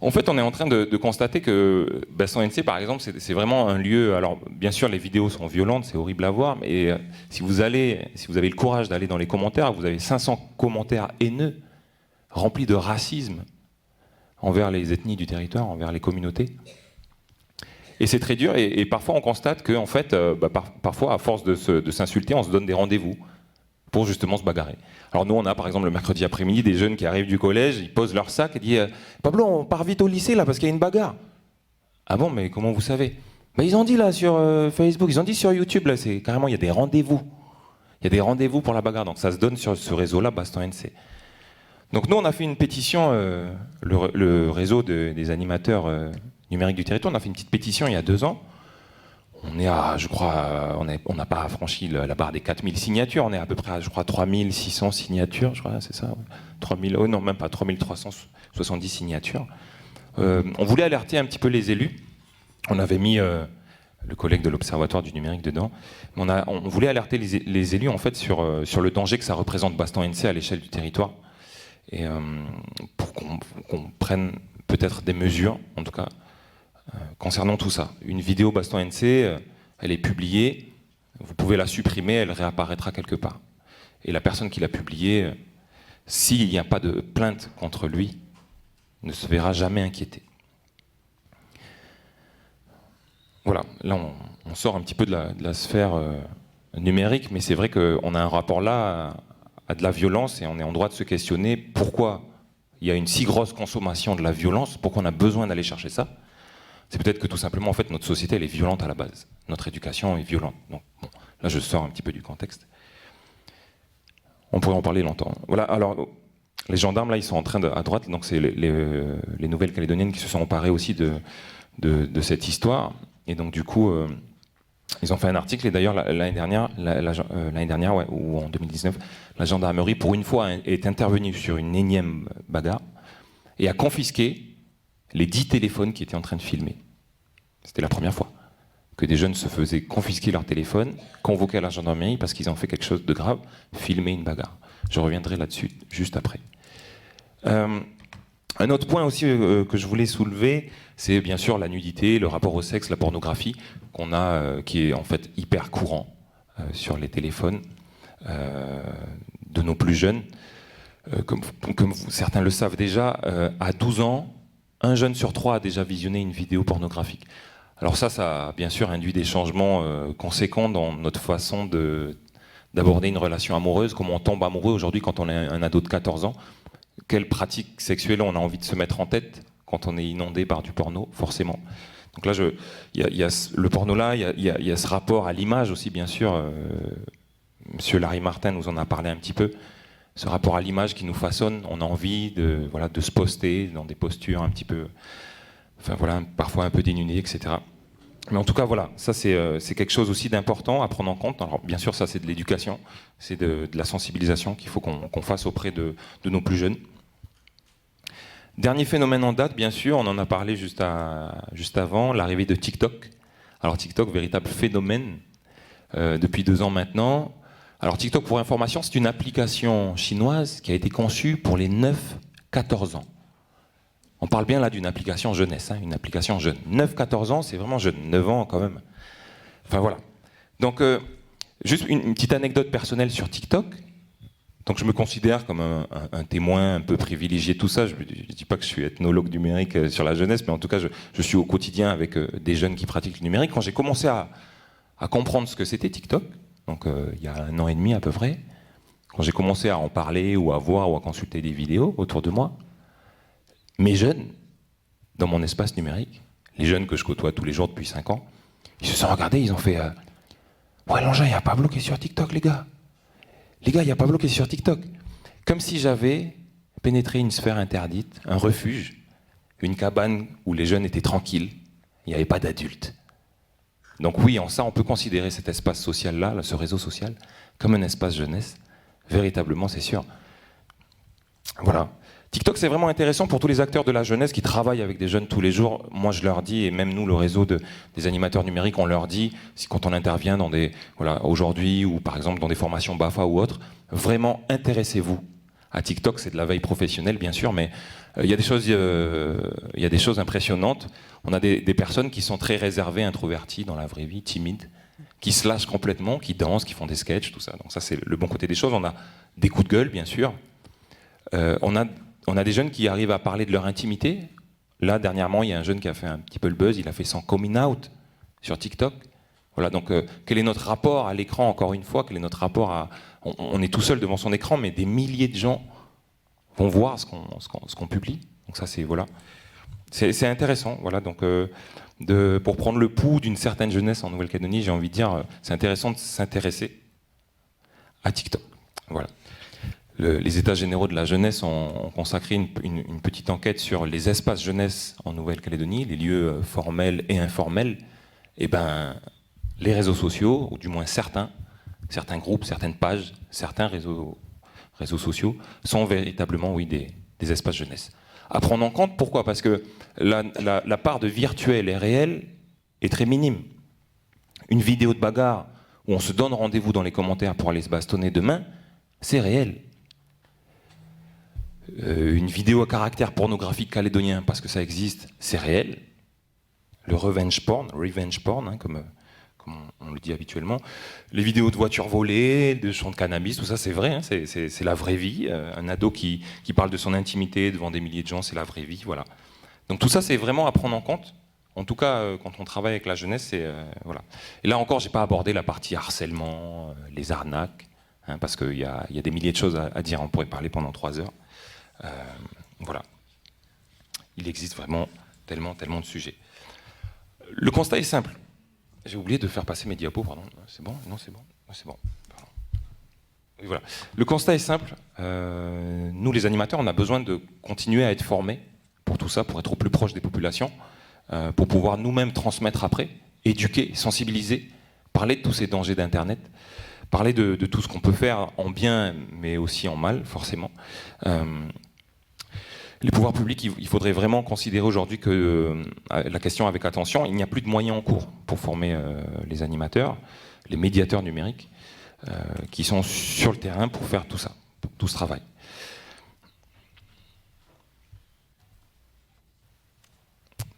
En fait, on est en train de constater que Baston NC, par exemple, c'est vraiment un lieu... Alors, bien sûr, les vidéos sont violentes, c'est horrible à voir, mais si vous avez le courage d'aller dans les commentaires, vous avez 500 commentaires haineux, remplis de racisme envers les ethnies du territoire, envers les communautés. Et c'est très dur, et parfois on constate que, en fait, parfois, à force de s'insulter, on se donne des rendez-vous pour justement se bagarrer. Alors nous, on a par exemple le mercredi après-midi des jeunes qui arrivent du collège, ils posent leur sac et disent « Pablo, on part vite au lycée là parce qu'il y a une bagarre. » Ah bon, mais comment vous savez ? Ils ont dit là sur Facebook, ils ont dit sur YouTube, là, c'est carrément, il y a des rendez-vous. Il y a des rendez-vous pour la bagarre, donc ça se donne sur ce réseau-là, Baston NC. Donc nous, on a fait une pétition, le réseau des animateurs numériques du territoire, on a fait une petite pétition il y a 2 ans. On est à, je crois, on n'a pas franchi la barre des 4000 signatures, on est à peu près à, je crois, 3600 signatures, je crois, c'est ça, 3000, oh non, même pas, 3370 signatures. On voulait alerter un petit peu les élus, on avait mis le collègue de l'Observatoire du numérique dedans, on voulait alerter les élus en fait sur le danger que ça représente Baston NC à l'échelle du territoire, et pour qu'on prenne peut-être des mesures, en tout cas, concernant tout ça. Une vidéo Baston NC, elle est publiée, vous pouvez la supprimer, elle réapparaîtra quelque part. Et la personne qui l'a publiée, s'il n'y a pas de plainte contre lui, ne se verra jamais inquiété. Voilà, là on sort un petit peu de la sphère numérique, mais c'est vrai qu'on a un rapport là à de la violence et on est en droit de se questionner pourquoi il y a une si grosse consommation de la violence, pourquoi on a besoin d'aller chercher ça. C'est peut-être que tout simplement, en fait, notre société elle est violente à la base. Notre éducation est violente. Donc, bon, là je sors un petit peu du contexte. On pourrait en parler longtemps. Voilà, alors les gendarmes là ils sont en train à droite, donc c'est les Nouvelles-Calédoniennes qui se sont emparées aussi de cette histoire. Et donc du coup, ils ont fait un article, et d'ailleurs l'année dernière, ouais, ou en 2019, la gendarmerie, pour une fois, est intervenue sur une énième bagarre, et a confisqué les 10 téléphones qui étaient en train de filmer. C'était la première fois que des jeunes se faisaient confisquer leur téléphone, convoqués à la gendarmerie parce qu'ils ont fait quelque chose de grave, filmer une bagarre. Je reviendrai là-dessus juste après. Un autre point aussi que je voulais soulever, c'est bien sûr la nudité, le rapport au sexe, la pornographie, qu'on a, qui est en fait hyper courant sur les téléphones de nos plus jeunes. Comme certains le savent déjà, à 12 ans, un jeune sur 3 a déjà visionné une vidéo pornographique. Alors ça a bien sûr induit des changements conséquents dans notre façon d'aborder une relation amoureuse, comment on tombe amoureux aujourd'hui quand on est un ado de 14 ans. Quelles pratiques sexuelles on a envie de se mettre en tête quand on est inondé par du porno, forcément. Donc là, il y a le porno là, il y a ce rapport à l'image aussi, bien sûr. Monsieur Larry Martin nous en a parlé un petit peu. Ce rapport à l'image qui nous façonne, on a envie de se poster dans des postures un petit peu, enfin voilà, parfois un peu dénudées, etc. Mais en tout cas, voilà, ça c'est quelque chose aussi d'important à prendre en compte. Alors bien sûr, ça c'est de l'éducation, c'est de la sensibilisation qu'il faut qu'on fasse auprès de nos plus jeunes. Dernier phénomène en date, bien sûr, on en a parlé juste avant, l'arrivée de TikTok. Alors TikTok, véritable phénomène depuis 2 ans maintenant. Alors TikTok, pour information, c'est une application chinoise qui a été conçue pour les 9-14 ans. On parle bien là d'une application jeunesse, hein, une application jeune. 9-14 ans, c'est vraiment jeune. 9 ans quand même. Enfin voilà. Donc, juste une petite anecdote personnelle sur TikTok. Donc je me considère comme un témoin un peu privilégié de tout ça. Je ne dis pas que je suis ethnologue numérique sur la jeunesse, mais en tout cas, je suis au quotidien avec des jeunes qui pratiquent le numérique. Quand j'ai commencé à comprendre ce que c'était TikTok, donc il y a 1 an et demi à peu près, quand j'ai commencé à en parler ou à voir ou à consulter des vidéos autour de moi, mes jeunes, dans mon espace numérique, les jeunes que je côtoie tous les jours depuis 5 ans, ils se sont regardés, ils ont fait ouais, l'engin, il n'y a pas bloqué sur TikTok, les gars. Les gars, il n'y a pas bloqué sur TikTok. Comme si j'avais pénétré une sphère interdite, un refuge, une cabane où les jeunes étaient tranquilles, il n'y avait pas d'adultes. Donc oui, en ça, on peut considérer cet espace social-là, ce réseau social, comme un espace jeunesse. Véritablement, c'est sûr. Voilà. TikTok, c'est vraiment intéressant pour tous les acteurs de la jeunesse qui travaillent avec des jeunes tous les jours. Moi, je leur dis, et même nous, le réseau des animateurs numériques, on leur dit, quand on intervient dans aujourd'hui, ou par exemple dans des formations BAFA ou autres, vraiment intéressez-vous à TikTok. C'est de la veille professionnelle, bien sûr, mais il y a des choses impressionnantes. On a des personnes qui sont très réservées, introverties dans la vraie vie, timides, qui se lâchent complètement, qui dansent, qui font des sketchs, tout ça. Donc ça, c'est le bon côté des choses. On a des coups de gueule, bien sûr. On a des jeunes qui arrivent à parler de leur intimité. Là, dernièrement, il y a un jeune qui a fait un petit peu le buzz. Il a fait son coming out sur TikTok. Voilà, donc quel est notre rapport à l'écran, encore une fois? Quel est notre rapport à... On est tout seul devant son écran, mais des milliers de gens vont voir ce qu'on publie. Donc ça, c'est intéressant. Voilà, donc pour prendre le pouls d'une certaine jeunesse en Nouvelle-Calédonie, j'ai envie de dire, c'est intéressant de s'intéresser à TikTok. Voilà. Les États généraux de la jeunesse ont consacré une petite enquête sur les espaces jeunesse en Nouvelle-Calédonie, les lieux formels et informels. Et ben, les réseaux sociaux, ou du moins certains groupes, certaines pages, certains réseaux sociaux sont véritablement, oui, des espaces jeunesse. À prendre en compte, pourquoi? Parce que la part de virtuel et réel est très minime. Une vidéo de bagarre où on se donne rendez-vous dans les commentaires pour aller se bastonner demain, c'est réel. Une vidéo à caractère pornographique calédonien, parce que ça existe, c'est réel. Le revenge porn, hein, comme on le dit habituellement. Les vidéos de voitures volées, de champs de cannabis, tout ça c'est vrai, hein, c'est la vraie vie. Un ado qui parle de son intimité devant des milliers de gens, c'est la vraie vie, voilà. Donc tout ça c'est vraiment à prendre en compte. En tout cas, quand on travaille avec la jeunesse, c'est voilà. Et là encore, j'ai pas abordé la partie harcèlement, les arnaques, hein, parce qu'il y a des milliers de choses à dire. On pourrait parler pendant 3 heures. Voilà. Il existe vraiment tellement de sujets. Le constat est simple. J'ai oublié de faire passer mes diapos, pardon. C'est bon? Non, c'est bon. C'est bon. Pardon. Et voilà. Le constat est simple. Nous, les animateurs, on a besoin de continuer à être formés pour tout ça, pour être au plus proche des populations, pour pouvoir nous-mêmes transmettre après, éduquer, sensibiliser, parler de tous ces dangers d'Internet, parler de tout ce qu'on peut faire en bien, mais aussi en mal, forcément. Les pouvoirs publics, il faudrait vraiment considérer aujourd'hui que la question avec attention, il n'y a plus de moyens en cours pour former les animateurs, les médiateurs numériques, qui sont sur le terrain pour faire tout ça, tout ce travail.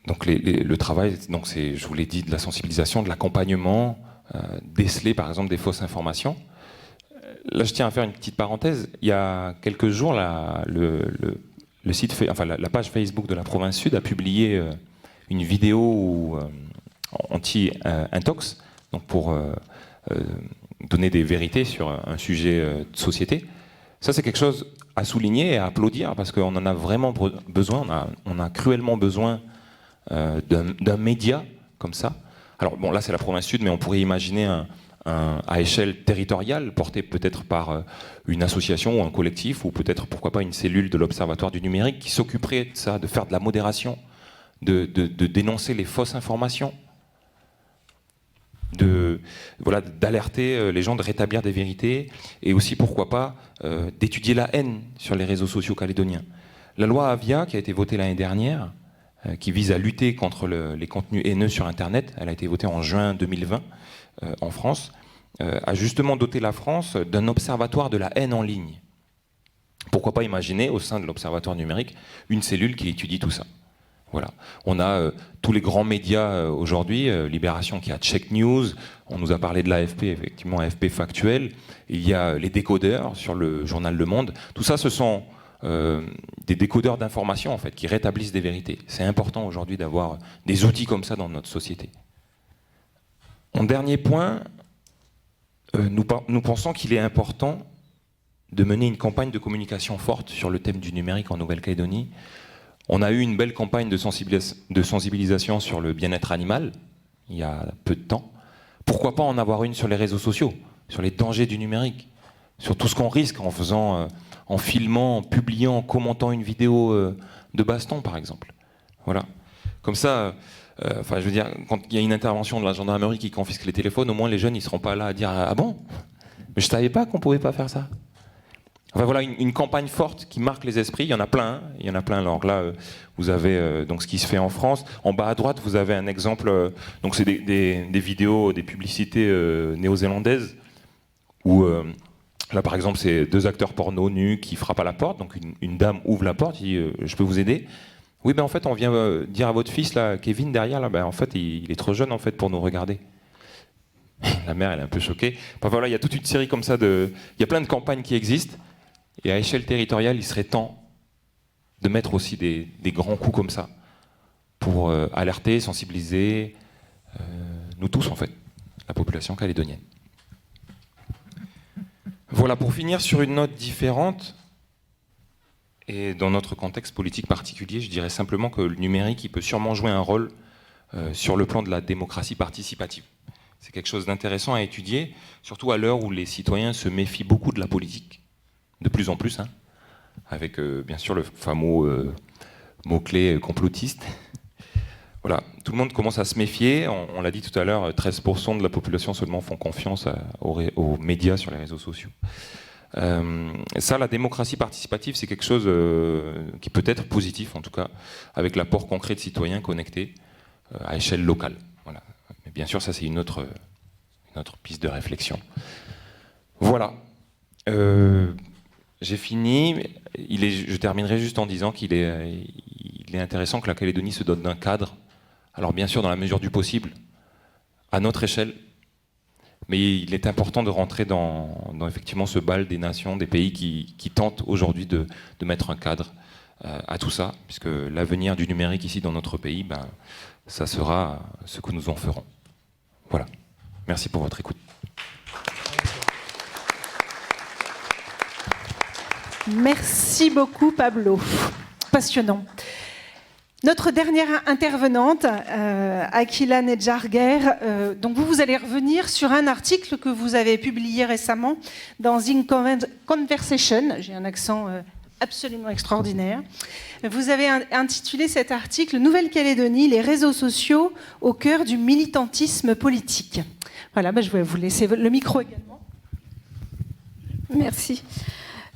Donc le travail, donc c'est, je vous l'ai dit, de la sensibilisation, de l'accompagnement, déceler par exemple des fausses informations. Là, je tiens à faire une petite parenthèse. Il y a quelques jours, le site, enfin, la page Facebook de la province Sud a publié une vidéo anti-intox, donc pour donner des vérités sur un sujet de société. Ça, c'est quelque chose à souligner et à applaudir parce qu'on en a vraiment besoin. On a cruellement besoin d'un média comme ça. Alors bon, là, c'est la province Sud, mais on pourrait imaginer à échelle territoriale, porté peut-être par une association ou un collectif, ou peut-être, pourquoi pas, une cellule de l'Observatoire du numérique qui s'occuperait de ça, de faire de la modération, de dénoncer les fausses informations, d'alerter les gens, de rétablir des vérités, et aussi, pourquoi pas, d'étudier la haine sur les réseaux sociaux calédoniens. La loi Avia, qui a été votée l'année dernière, qui vise à lutter contre les contenus haineux sur Internet, elle a été votée en juin 2020, en France, a justement doté la France d'un observatoire de la haine en ligne. Pourquoi pas imaginer au sein de l'observatoire numérique une cellule qui étudie tout ça. Voilà. On a tous les grands médias aujourd'hui, Libération qui a Check News, on nous a parlé de l'AFP, effectivement AFP Factuel, il y a les décodeurs sur le journal Le Monde. Tout ça, ce sont des décodeurs d'informations en fait, qui rétablissent des vérités. C'est important aujourd'hui d'avoir des outils comme ça dans notre société. En dernier point, nous pensons qu'il est important de mener une campagne de communication forte sur le thème du numérique en Nouvelle-Calédonie. On a eu une belle campagne de sensibilisation sur le bien-être animal, il y a peu de temps. Pourquoi pas en avoir une sur les réseaux sociaux, sur les dangers du numérique, sur tout ce qu'on risque en faisant, en filmant, en publiant, en commentant une vidéo de baston, par exemple. Voilà. Comme ça... Enfin, je veux dire, quand il y a une intervention de la gendarmerie qui confisque les téléphones, au moins les jeunes, ils ne seront pas là à dire « Ah bon? Mais je ne savais pas qu'on ne pouvait pas faire ça. » Enfin voilà, une campagne forte qui marque les esprits. Il y en a plein. Hein. Il y en a plein. Alors là, vous avez donc ce qui se fait en France. En bas à droite, vous avez un exemple. Donc c'est des vidéos, des publicités néo-zélandaises où là, par exemple, c'est 2 acteurs porno nus qui frappent à la porte. Donc une dame ouvre la porte, dit « Je peux vous aider ?» Oui, ben en fait, on vient dire à votre fils, là, Kevin, derrière, là, ben en fait, il est trop jeune en fait pour nous regarder. La mère, elle est un peu choquée. Enfin, voilà, il y a toute une série comme ça il y a plein de campagnes qui existent. Et à échelle territoriale, il serait temps de mettre aussi des grands coups comme ça pour alerter, sensibiliser nous tous en fait, la population calédonienne. Voilà, pour finir sur une note différente. Et dans notre contexte politique particulier, je dirais simplement que le numérique, il peut sûrement jouer un rôle sur le plan de la démocratie participative. C'est quelque chose d'intéressant à étudier, surtout à l'heure où les citoyens se méfient beaucoup de la politique, de plus en plus, hein, avec bien sûr le fameux mot-clé complotiste. Voilà, tout le monde commence à se méfier. On l'a dit tout à l'heure, 13% de la population seulement font confiance aux médias sur les réseaux sociaux. Ça, la démocratie participative, c'est quelque chose qui peut être positif, en tout cas, avec l'apport concret de citoyens connectés à échelle locale. Voilà. Mais bien sûr, ça, c'est une autre piste de réflexion. Voilà. j'ai fini. Je terminerai juste en disant qu'il est intéressant que la Calédonie se dote d'un cadre. Alors bien sûr, dans la mesure du possible, à notre échelle, mais il est important de rentrer dans effectivement ce bal des nations, des pays qui tentent aujourd'hui de mettre un cadre à tout ça, puisque l'avenir du numérique ici dans notre pays, ça sera ce que nous en ferons. Voilà. Merci pour votre écoute. Merci beaucoup, Pablo. Passionnant. Notre dernière intervenante, Akila Nedjarguer, donc vous allez revenir sur un article que vous avez publié récemment dans In Conversation. J'ai un accent absolument extraordinaire. Vous avez intitulé cet article « Nouvelle-Calédonie, les réseaux sociaux au cœur du militantisme politique ». Voilà, je vais vous laisser le micro également. Merci.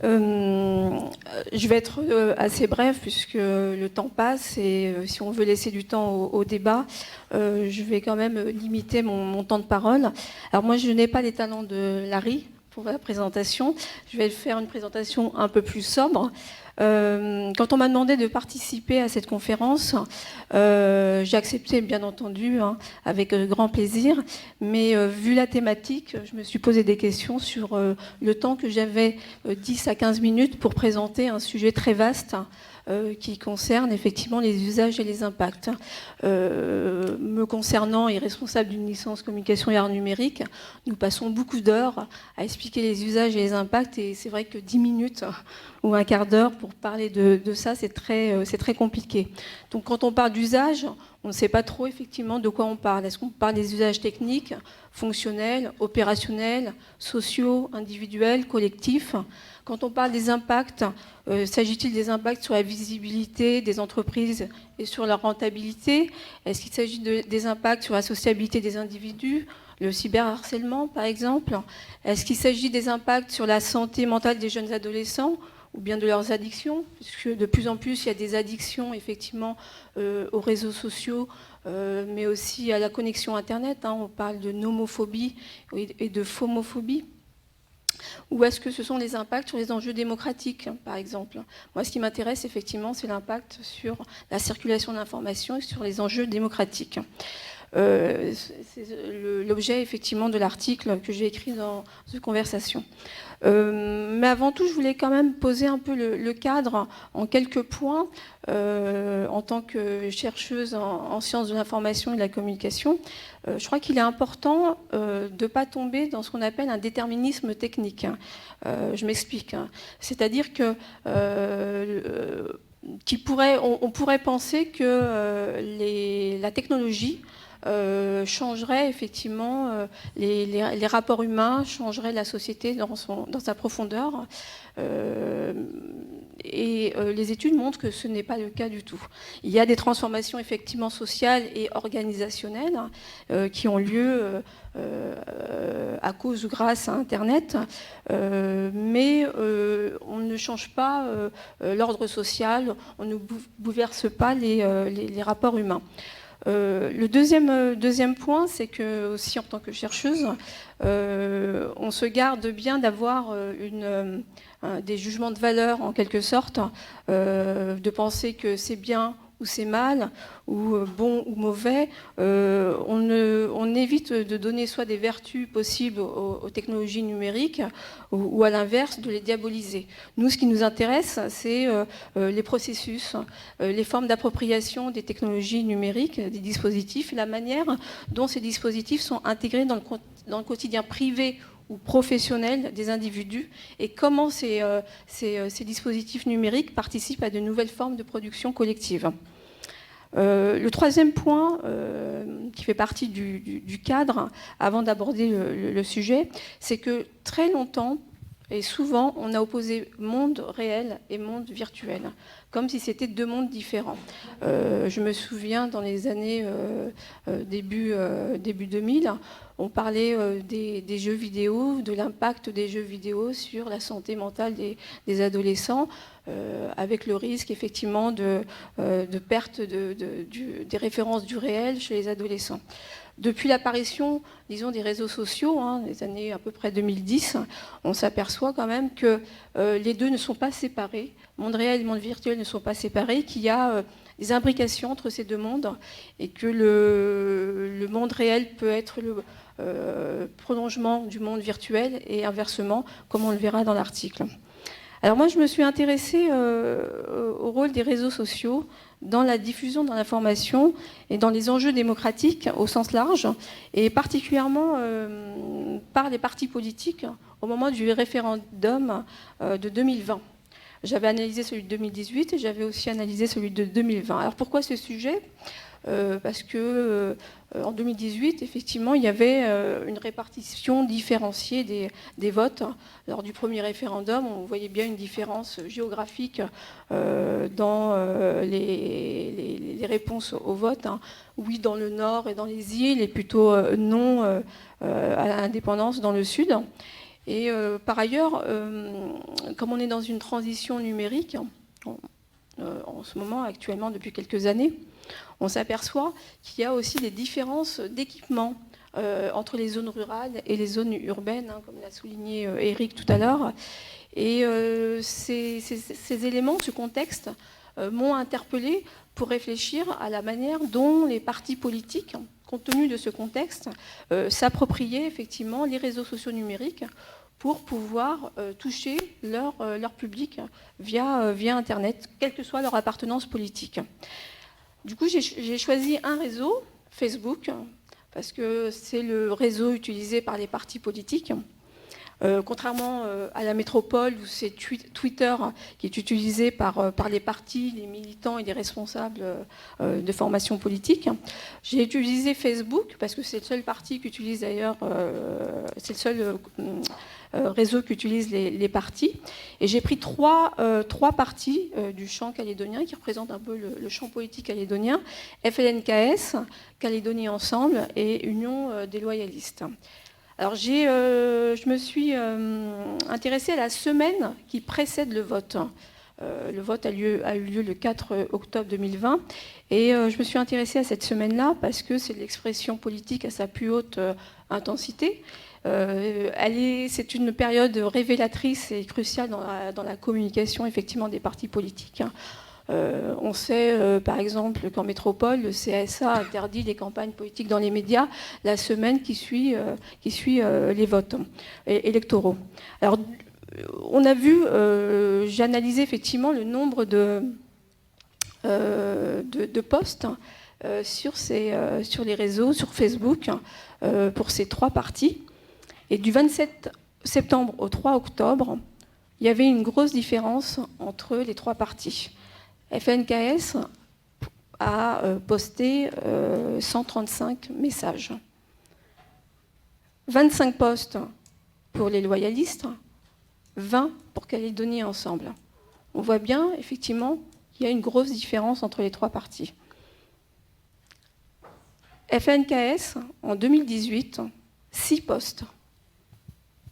Je vais être assez brève puisque le temps passe et si on veut laisser du temps au débat, je vais quand même limiter mon temps de parole. Alors moi, je n'ai pas les talents de Larry pour la présentation. Je vais faire une présentation un peu plus sobre. Quand on m'a demandé de participer à cette conférence, j'ai accepté bien entendu, avec grand plaisir, mais vu la thématique, je me suis posé des questions sur le temps que j'avais, 10 à 15 minutes pour présenter un sujet très vaste qui concerne effectivement les usages et les impacts. Me concernant et responsable d'une licence communication et art numérique, nous passons beaucoup d'heures à expliquer les usages et les impacts et c'est vrai que 10 minutes ou un quart d'heure pour parler de ça, c'est très compliqué. Donc quand on parle d'usage, on ne sait pas trop effectivement de quoi on parle. Est-ce qu'on parle des usages techniques, fonctionnels, opérationnels, sociaux, individuels, collectifs ? Quand on parle des impacts, s'agit-il des impacts sur la visibilité des entreprises et sur leur rentabilité ? Est-ce qu'il s'agit des impacts sur la sociabilité des individus ? Le cyberharcèlement, par exemple ? Est-ce qu'il s'agit des impacts sur la santé mentale des jeunes adolescents ou bien de leurs addictions, puisque de plus en plus, il y a des addictions, effectivement, aux réseaux sociaux, mais aussi à la connexion Internet. On parle de nomophobie et de phomophobie. Ou est-ce que ce sont les impacts sur les enjeux démocratiques, par exemple ? Moi, ce qui m'intéresse, effectivement, c'est l'impact sur la circulation de l'information et sur les enjeux démocratiques. C'est l'objet, effectivement, de l'article que j'ai écrit dans The Conversation. Mais avant tout, je voulais quand même poser un peu le cadre en quelques points. En tant que chercheuse en sciences de l'information et de la communication, je crois qu'il est important de ne pas tomber dans ce qu'on appelle un déterminisme technique. Je m'explique. C'est-à-dire que on pourrait penser que la technologie changerait effectivement les rapports humains, changerait la société dans sa profondeur. Et les études montrent que ce n'est pas le cas du tout. Il y a des transformations effectivement sociales et organisationnelles qui ont lieu à cause ou grâce à Internet, mais on ne change pas l'ordre social, on ne bouleverse pas les rapports humains. Le deuxième point, c'est que aussi en tant que chercheuse, on se garde bien d'avoir des jugements de valeur en quelque sorte, de penser que c'est bien ou c'est mal, ou bon ou mauvais. On évite de donner soit des vertus possibles aux technologies numériques ou à l'inverse de les diaboliser. Nous, ce qui nous intéresse, c'est les processus, les formes d'appropriation des technologies numériques, des dispositifs, la manière dont ces dispositifs sont intégrés dans le quotidien privé ou professionnel des individus et comment ces dispositifs numériques participent à de nouvelles formes de production collective. Le troisième point, qui fait partie du cadre, avant d'aborder le sujet, c'est que très longtemps et souvent, on a opposé monde réel et monde virtuel. comme si c'était deux mondes différents. Je me souviens, dans les années début 2000, on parlait des jeux vidéo, de l'impact des jeux vidéo sur la santé mentale des adolescents, avec le risque effectivement de perte des références du réel chez les adolescents. Depuis l'apparition, disons, des réseaux sociaux, les années à peu près 2010, on s'aperçoit quand même que les deux ne sont pas séparés. Monde réel et monde virtuel ne sont pas séparés, qu'il y a des imbrications entre ces deux mondes et que le monde réel peut être le prolongement du monde virtuel et inversement, comme on le verra dans l'article. Alors moi, je me suis intéressée au rôle des réseaux sociaux dans la diffusion de l'information et dans les enjeux démocratiques au sens large, et particulièrement par les partis politiques au moment du référendum de 2020. J'avais analysé celui de 2018 et j'avais aussi analysé celui de 2020. Alors pourquoi ce sujet ? Parce que en 2018, effectivement, il y avait une répartition différenciée des votes. Lors du premier référendum, on voyait bien une différence géographique dans les réponses au vote. Oui, dans le nord et dans les îles, et plutôt non à l'indépendance dans le sud. Et par ailleurs, comme on est dans une transition numérique, en ce moment, actuellement, depuis quelques années, on s'aperçoit qu'il y a aussi des différences d'équipement entre les zones rurales et les zones urbaines, comme l'a souligné Eric tout à l'heure. Et ces éléments, ce contexte, m'ont interpellée pour réfléchir à la manière dont les partis politiques, compte tenu de ce contexte, s'appropriaient effectivement les réseaux sociaux numériques pour pouvoir toucher leur public via Internet, quelle que soit leur appartenance politique. Du coup, j'ai choisi un réseau, Facebook, parce que c'est le réseau utilisé par les partis politiques. Contrairement à la métropole, où c'est Twitter qui est utilisé par les partis, les militants et les responsables de formation politique. J'ai utilisé Facebook, parce que c'est le seul parti qu'utilise d'ailleurs, c'est le seul réseau qu'utilisent les partis. Et j'ai pris trois partis du champ calédonien, qui représentent un peu le champ politique calédonien: FLNKS, Calédonie Ensemble et Union des loyalistes. Alors je me suis intéressée à la semaine qui précède le vote. Le vote a eu lieu le 4 octobre 2020. Et je me suis intéressée à cette semaine-là parce que c'est l'expression politique à sa plus haute intensité. C'est une période révélatrice et cruciale dans la communication effectivement des partis politiques. On sait, par exemple, qu'en métropole, le CSA interdit les campagnes politiques dans les médias la semaine qui suit les votes électoraux. Alors, on a vu, j'ai analysé effectivement le nombre de posts sur les réseaux, sur Facebook, pour ces trois partis. Et du 27 septembre au 3 octobre, il y avait une grosse différence entre les trois partis. FNKS a posté 135 messages. 25 posts pour les loyalistes, 20 pour Calédonie Ensemble. On voit bien, effectivement, qu'il y a une grosse différence entre les trois partis. FNKS, en 2018, 6 posts,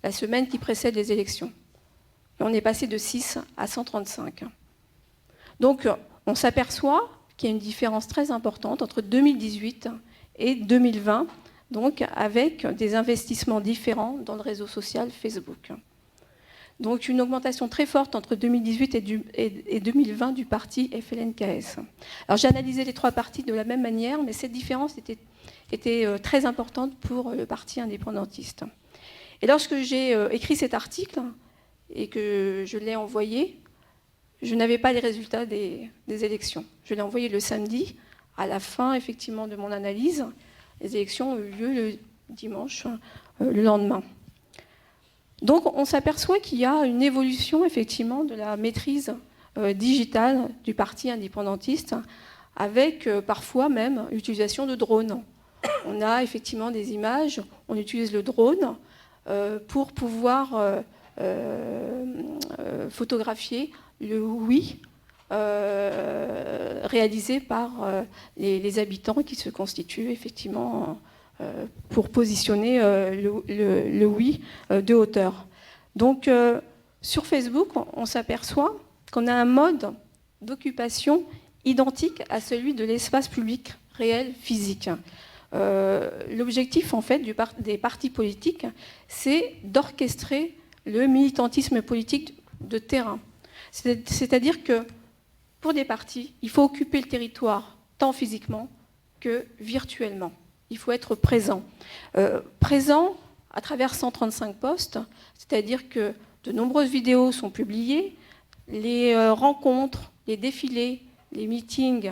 la semaine qui précède les élections. Et on est passé de 6 à 135. Donc, on s'aperçoit qu'il y a une différence très importante entre 2018 et 2020, donc avec des investissements différents dans le réseau social Facebook. Donc, une augmentation très forte entre 2018 et 2020 du parti FLNKS. Alors, j'ai analysé les trois partis de la même manière, mais cette différence était très importante pour le parti indépendantiste. Et lorsque j'ai écrit cet article et que je l'ai envoyé, je n'avais pas les résultats des élections. Je l'ai envoyé le samedi, à la fin effectivement de mon analyse. Les élections ont eu lieu le dimanche, le lendemain. Donc on s'aperçoit qu'il y a une évolution effectivement de la maîtrise digitale du parti indépendantiste, avec parfois même l'utilisation de drones. On a effectivement des images, on utilise le drone pour pouvoir photographier le oui réalisés par les habitants qui se constituent effectivement pour positionner le oui de hauteur. Donc sur Facebook, on s'aperçoit qu'on a un mode d'occupation identique à celui de l'espace public réel, physique. L'objectif en fait des partis politiques, c'est d'orchestrer le militantisme politique de terrain. C'est-à-dire que pour des partis, il faut occuper le territoire tant physiquement que virtuellement. Il faut être présent. Présent à travers 135 posts, c'est-à-dire que de nombreuses vidéos sont publiées, les rencontres, les défilés, les meetings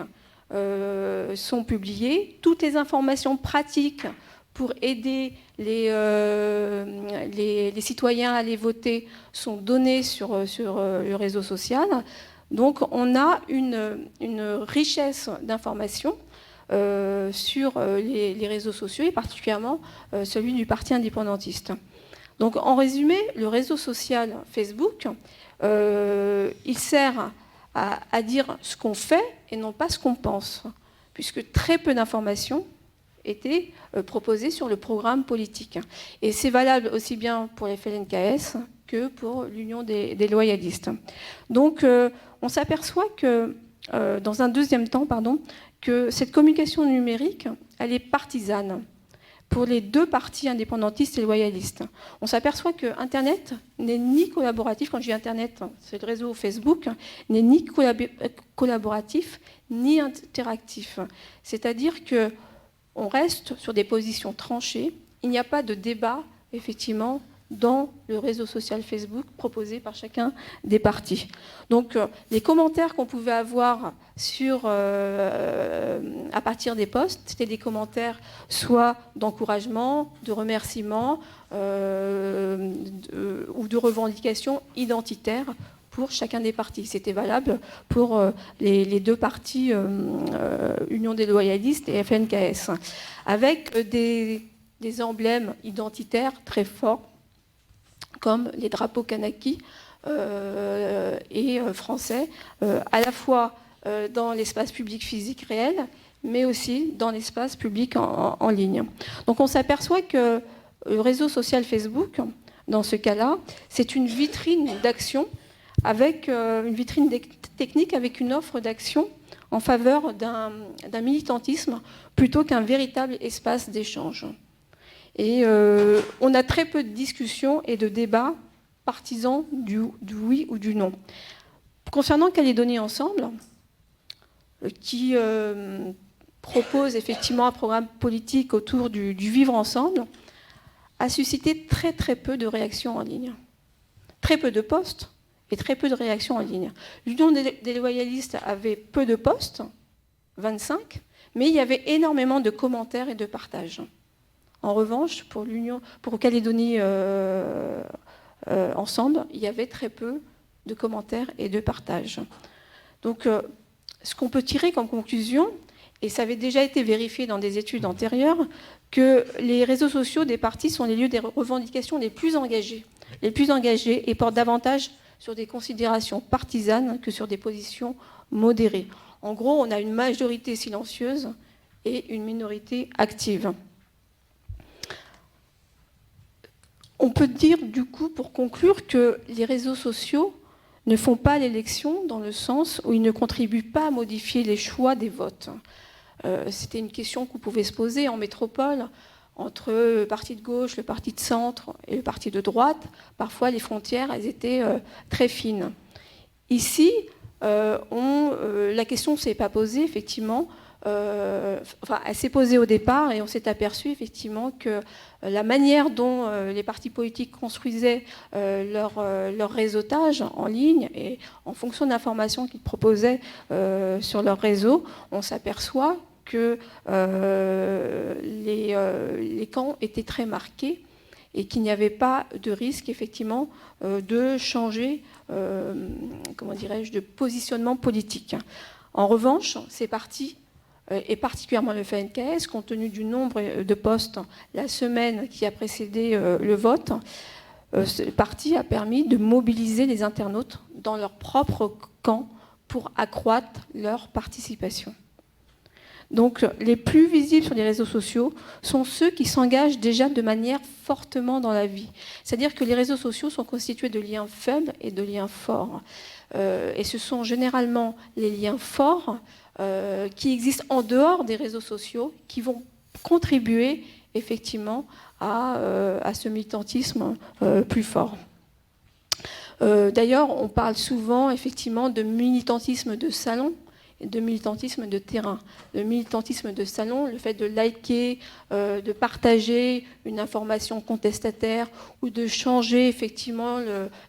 sont publiés, toutes les informations pratiques pour aider les citoyens à aller voter sont données sur le réseau social. Donc on a une richesse d'informations sur les réseaux sociaux et particulièrement celui du Parti indépendantiste. Donc en résumé, le réseau social Facebook, il sert à dire ce qu'on fait et non pas ce qu'on pense, puisque très peu d'informations étaient proposées sur le programme politique. Et c'est valable aussi bien pour les FLNKS que pour l'Union des loyalistes. Donc on s'aperçoit que, dans un deuxième temps, que cette communication numérique, elle est partisane pour les deux partis indépendantistes et loyalistes. On s'aperçoit que Internet n'est ni collaboratif, quand je dis Internet, c'est le réseau Facebook, n'est ni collaboratif ni interactif. C'est-à-dire qu'on reste sur des positions tranchées, il n'y a pas de débat, effectivement, dans le réseau social Facebook proposé par chacun des partis. Donc les commentaires qu'on pouvait avoir à partir des posts, c'était des commentaires soit d'encouragement, de remerciement ou de revendications identitaires pour chacun des partis. C'était valable pour les deux partis Union des loyalistes et FLNKS, avec des emblèmes identitaires très forts, comme les drapeaux kanakis et français, à la fois dans l'espace public physique réel, mais aussi dans l'espace public en ligne. Donc on s'aperçoit que le réseau social Facebook, dans ce cas-là, c'est une vitrine d'action, avec une vitrine technique avec une offre d'action en faveur d'un militantisme plutôt qu'un véritable espace d'échange. Et on a très peu de discussions et de débats partisans du oui ou du non. Concernant Calédonie Ensemble, qui propose effectivement un programme politique autour du vivre ensemble, a suscité très très peu de réactions en ligne. Très peu de posts et très peu de réactions en ligne. L'Union des loyalistes avait peu de posts, 25, mais il y avait énormément de commentaires et de partages. En revanche, pour Calédonie Ensemble, il y avait très peu de commentaires et de partages. Donc, ce qu'on peut tirer comme conclusion, et ça avait déjà été vérifié dans des études antérieures, que les réseaux sociaux des partis sont les lieux des revendications les plus engagées et portent davantage sur des considérations partisanes que sur des positions modérées. En gros, on a une majorité silencieuse et une minorité active. On peut dire, du coup, pour conclure, que les réseaux sociaux ne font pas l'élection dans le sens où ils ne contribuent pas à modifier les choix des votes. C'était une question qu'on pouvait se poser en métropole entre le parti de gauche, le parti de centre et le parti de droite. Parfois, les frontières, elles étaient très fines. Ici, la question ne s'est pas posée, effectivement. Elle s'est posée au départ et on s'est aperçu effectivement que la manière dont les partis politiques construisaient leur réseautage en ligne et en fonction d'informations qu'ils proposaient sur leur réseau, on s'aperçoit que les camps étaient très marqués et qu'il n'y avait pas de risque effectivement de changer de positionnement politique. En revanche, ces partis et particulièrement le FLNKS, compte tenu du nombre de postes la semaine qui a précédé le vote, ce parti a permis de mobiliser les internautes dans leur propre camp pour accroître leur participation. Donc, les plus visibles sur les réseaux sociaux sont ceux qui s'engagent déjà de manière fortement dans la vie. C'est-à-dire que les réseaux sociaux sont constitués de liens faibles et de liens forts. Et ce sont généralement les liens forts qui existent en dehors des réseaux sociaux qui vont contribuer effectivement à ce militantisme plus fort. D'ailleurs, on parle souvent effectivement de militantisme de salon et de militantisme de terrain. Le militantisme de salon, le fait de liker, de partager une information contestataire ou de changer effectivement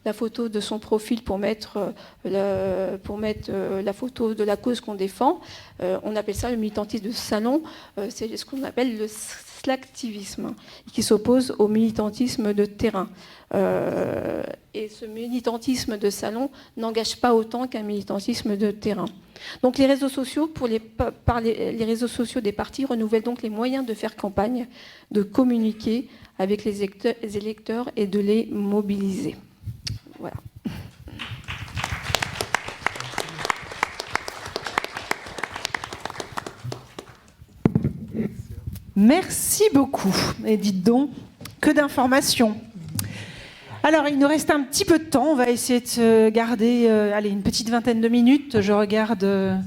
la photo de son profil pour mettre la photo de la cause qu'on défend, on appelle ça le militantisme de salon. C'est ce qu'on appelle le slacktivisme, qui s'oppose au militantisme de terrain. Et ce militantisme de salon n'engage pas autant qu'un militantisme de terrain. Donc les réseaux sociaux, les réseaux sociaux des partis renouvellent donc les moyens de faire campagne, de communiquer avec les électeurs et de les mobiliser. Voilà. Merci beaucoup. Et dites donc, que d'informations. Alors, il nous reste un petit peu de temps. On va essayer de se garder une petite vingtaine de minutes. Je regarde...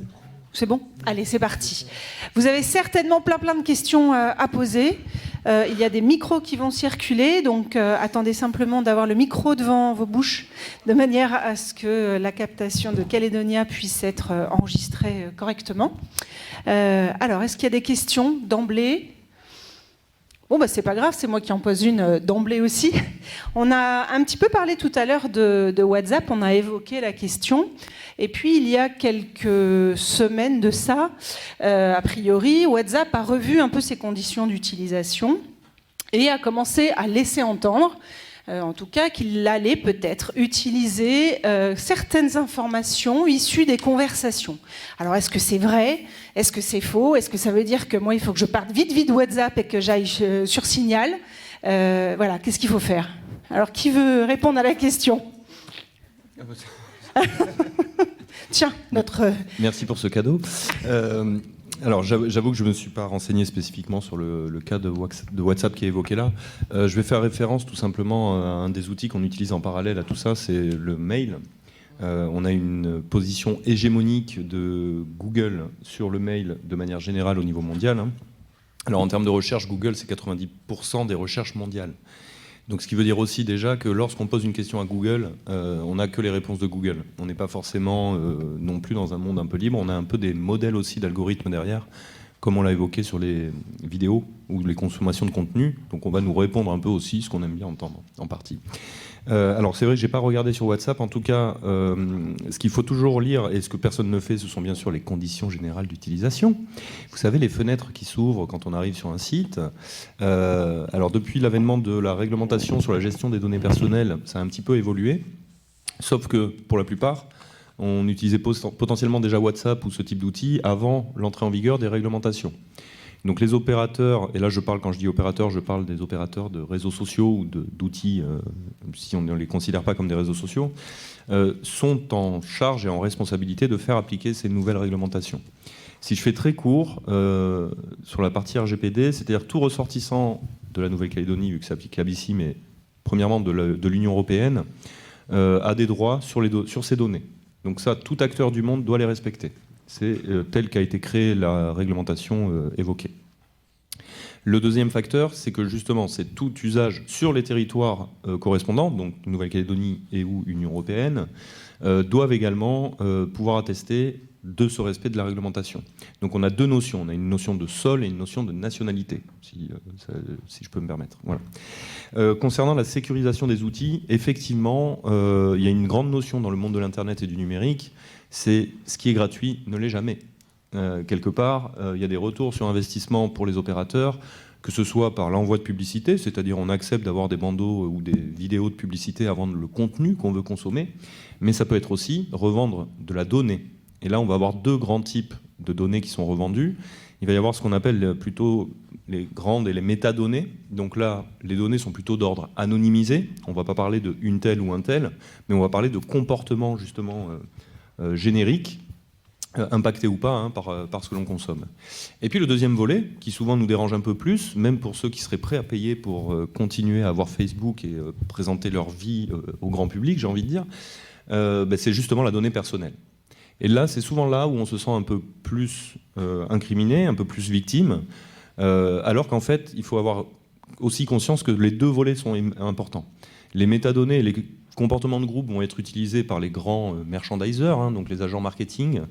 C'est bon ? Allez, c'est parti. Vous avez certainement plein de questions à poser. Il y a des micros qui vont circuler, donc attendez simplement d'avoir le micro devant vos bouches, de manière à ce que la captation de Calédonia puisse être enregistrée correctement. Alors, est-ce qu'il y a des questions d'emblée ? Bon, c'est pas grave, c'est moi qui en pose une d'emblée aussi. On a un petit peu parlé tout à l'heure de WhatsApp, on a évoqué la question. Et puis, il y a quelques semaines de ça, a priori, WhatsApp a revu un peu ses conditions d'utilisation et a commencé à laisser entendre, en tout cas, qu'il allait peut-être utiliser certaines informations issues des conversations. Alors, est-ce que c'est vrai ? Est-ce que c'est faux ? Est-ce que ça veut dire que moi, il faut que je parte vite de WhatsApp et que j'aille sur Signal ? Voilà, qu'est-ce qu'il faut faire ? Alors, qui veut répondre à la question ? Tiens, notre... Merci pour ce cadeau. Alors, j'avoue que je ne me suis pas renseigné spécifiquement sur le cas de WhatsApp qui est évoqué là. Je vais faire référence tout simplement à un des outils qu'on utilise en parallèle à tout ça, c'est le mail. On a une position hégémonique de Google sur le mail de manière générale au niveau mondial. Alors, en termes de recherche, Google, c'est 90% des recherches mondiales. Donc, ce qui veut dire aussi déjà que lorsqu'on pose une question à Google, on n'a que les réponses de Google. On n'est pas forcément non plus dans un monde un peu libre. On a un peu des modèles aussi d'algorithmes derrière, comme on l'a évoqué sur les vidéos ou les consommations de contenu. Donc, on va nous répondre un peu aussi ce qu'on aime bien entendre, en partie. Alors, c'est vrai que je n'ai pas regardé sur WhatsApp. En tout cas, ce qu'il faut toujours lire, et ce que personne ne fait, ce sont bien sûr les conditions générales d'utilisation. Vous savez, les fenêtres qui s'ouvrent quand on arrive sur un site. Alors, depuis l'avènement de la réglementation sur la gestion des données personnelles, ça a un petit peu évolué. Sauf que, pour la plupart, on utilisait potentiellement déjà WhatsApp ou ce type d'outils avant l'entrée en vigueur des réglementations. Donc les opérateurs, et là quand je dis opérateurs, je parle des opérateurs de réseaux sociaux ou d'outils, si on ne les considère pas comme des réseaux sociaux, sont en charge et en responsabilité de faire appliquer ces nouvelles réglementations. Si je fais très court, sur la partie RGPD, c'est-à-dire tout ressortissant de la Nouvelle-Calédonie, vu que c'est applicable ici, mais premièrement de l'Union européenne, a des droits sur ces données. Donc ça, tout acteur du monde doit les respecter. C'est tel qu'a été créée la réglementation évoquée. Le deuxième facteur, c'est que justement, c'est tout usage sur les territoires correspondants, donc Nouvelle-Calédonie et ou Union européenne, doivent également pouvoir attester de ce respect de la réglementation. Donc on a deux notions. On a une notion de sol et une notion de nationalité, si je peux me permettre. Voilà. Concernant la sécurisation des outils, effectivement, il y a une grande notion dans le monde de l'Internet et du numérique, c'est ce qui est gratuit ne l'est jamais. Quelque part, il y a des retours sur investissement pour les opérateurs, que ce soit par l'envoi de publicité, c'est-à-dire on accepte d'avoir des bandeaux ou des vidéos de publicité avant le contenu qu'on veut consommer, mais ça peut être aussi revendre de la donnée. Et là, on va avoir deux grands types de données qui sont revendues. Il va y avoir ce qu'on appelle plutôt les grandes et les métadonnées. Donc là, les données sont plutôt d'ordre anonymisé. On ne va pas parler de une telle ou un tel, mais on va parler de comportement justement génériques, impactés ou pas par ce que l'on consomme. Et puis le deuxième volet, qui souvent nous dérange un peu plus, même pour ceux qui seraient prêts à payer pour continuer à avoir Facebook et présenter leur vie au grand public, j'ai envie de dire, c'est justement la donnée personnelle. Et là, c'est souvent là où on se sent un peu plus incriminé, un peu plus victime, alors qu'en fait, il faut avoir aussi conscience que les deux volets sont importants. Les métadonnées et les comportements de groupe vont être utilisés par les grands merchandisers, donc les agents marketing.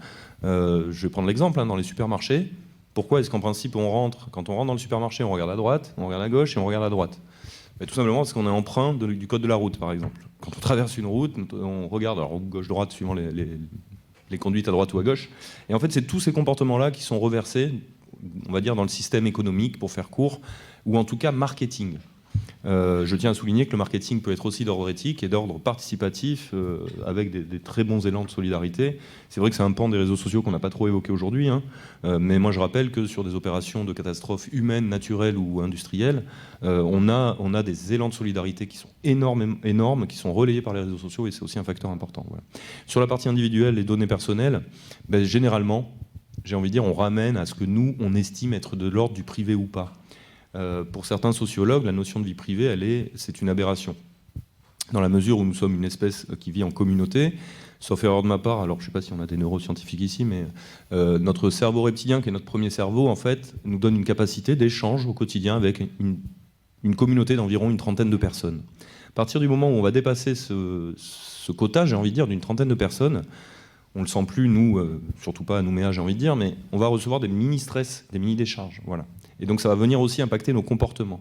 Je vais prendre l'exemple, dans les supermarchés. Pourquoi est-ce qu'en principe, quand on rentre dans le supermarché, on regarde à droite, on regarde à gauche et on regarde à droite? Tout simplement parce qu'on est emprunt du code de la route, par exemple. Quand on traverse une route, on regarde, alors gauche-droite, suivant les conduites à droite ou à gauche. Et en fait, c'est tous ces comportements-là qui sont reversés, on va dire, dans le système économique, pour faire court, ou en tout cas marketing. Je tiens à souligner que le marketing peut être aussi d'ordre éthique et d'ordre participatif, avec des très bons élans de solidarité. C'est vrai que c'est un pan des réseaux sociaux qu'on n'a pas trop évoqué aujourd'hui, mais moi je rappelle que sur des opérations de catastrophes humaines, naturelles ou industrielles, on a des élans de solidarité qui sont énormes, qui sont relayés par les réseaux sociaux, et c'est aussi un facteur important. Voilà. Sur la partie individuelle, les données personnelles, généralement, j'ai envie de dire, on ramène à ce que nous, on estime être de l'ordre du privé ou pas. Pour certains sociologues, la notion de vie privée, c'est une aberration. Dans la mesure où nous sommes une espèce qui vit en communauté, sauf erreur de ma part, alors je ne sais pas si on a des neuroscientifiques ici, mais notre cerveau reptilien, qui est notre premier cerveau, en fait, nous donne une capacité d'échange au quotidien avec une communauté d'environ une trentaine de personnes. À partir du moment où on va dépasser ce quota, j'ai envie de dire, d'une trentaine de personnes, on ne le sent plus, nous, surtout pas à Nouméa, j'ai envie de dire, mais on va recevoir des mini-stress, des mini-décharges. Voilà. Et donc ça va venir aussi impacter nos comportements.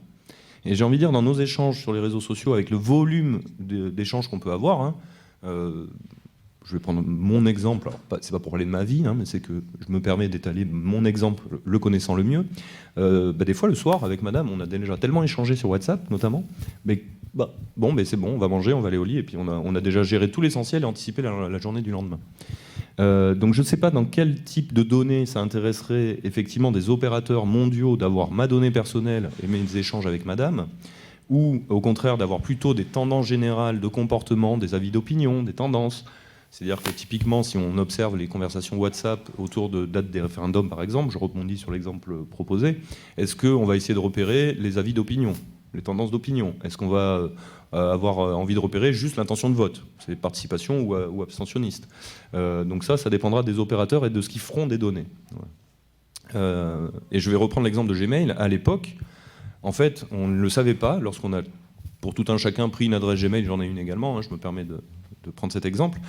Et j'ai envie de dire, dans nos échanges sur les réseaux sociaux, avec le volume d'échanges qu'on peut avoir, je vais prendre mon exemple, alors c'est pas pour parler de ma vie, mais c'est que je me permets d'étaler mon exemple, le connaissant le mieux. Des fois, le soir, avec madame, on a déjà tellement échangé sur WhatsApp, notamment, mais c'est bon, on va manger, on va aller au lit, et puis on a déjà géré tout l'essentiel et anticipé la journée du lendemain. Donc je ne sais pas dans quel type de données ça intéresserait effectivement des opérateurs mondiaux d'avoir ma donnée personnelle et mes échanges avec madame, ou au contraire d'avoir plutôt des tendances générales de comportement, des avis d'opinion, des tendances. C'est-à-dire que typiquement, si on observe les conversations WhatsApp autour de dates des référendums, par exemple, je rebondis sur l'exemple proposé, est-ce qu'on va essayer de repérer les avis d'opinion, les tendances d'opinion? Est-ce qu'on va avoir envie de repérer juste l'intention de vote? C'est participation ou abstentionniste. Donc ça dépendra des opérateurs et de ce qu'ils feront des données. Et je vais reprendre l'exemple de Gmail. À l'époque, en fait, on ne le savait pas lorsqu'on a, pour tout un chacun, pris une adresse Gmail, j'en ai une également, je me permets de prendre cet exemple.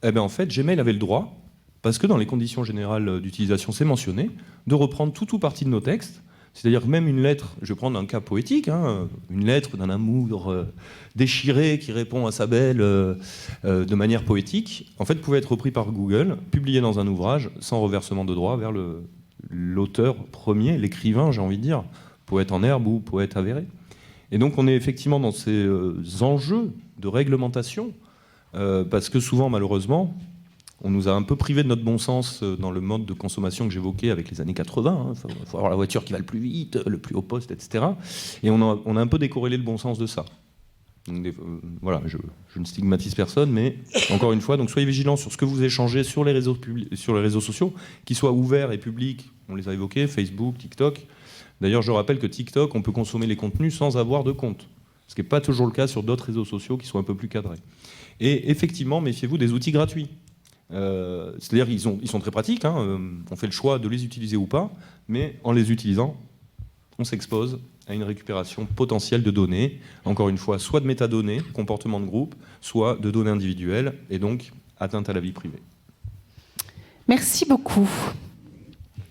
En fait, Gmail avait le droit, parce que dans les conditions générales d'utilisation, c'est mentionné, de reprendre tout ou partie de nos textes. C'est-à-dire que même une lettre, je vais prendre un cas poétique, une lettre d'un amour déchiré qui répond à sa belle de manière poétique, en fait, pouvait être repris par Google, publié dans un ouvrage, sans reversement de droit vers l'auteur premier, l'écrivain, j'ai envie de dire, poète en herbe ou poète avéré. Et donc on est effectivement dans ces enjeux de réglementation, parce que souvent, malheureusement, on nous a un peu privé de notre bon sens dans le mode de consommation que j'évoquais avec les années 80. Il faut avoir la voiture qui va le plus vite, le plus haut poste, etc. Et on a un peu décorrélé le bon sens de ça. Donc, voilà, je ne stigmatise personne, mais encore une fois, donc soyez vigilants sur ce que vous échangez sur les réseaux sociaux, qu'ils soient ouverts et publics. On les a évoqués, Facebook, TikTok. D'ailleurs, je rappelle que TikTok, on peut consommer les contenus sans avoir de compte, ce qui n'est pas toujours le cas sur d'autres réseaux sociaux qui sont un peu plus cadrés. Et effectivement, méfiez-vous des outils gratuits. C'est-à-dire qu'ils sont très pratiques, on fait le choix de les utiliser ou pas, mais en les utilisant, on s'expose à une récupération potentielle de données, encore une fois, soit de métadonnées, comportement de groupe, soit de données individuelles, et donc atteinte à la vie privée. Merci beaucoup.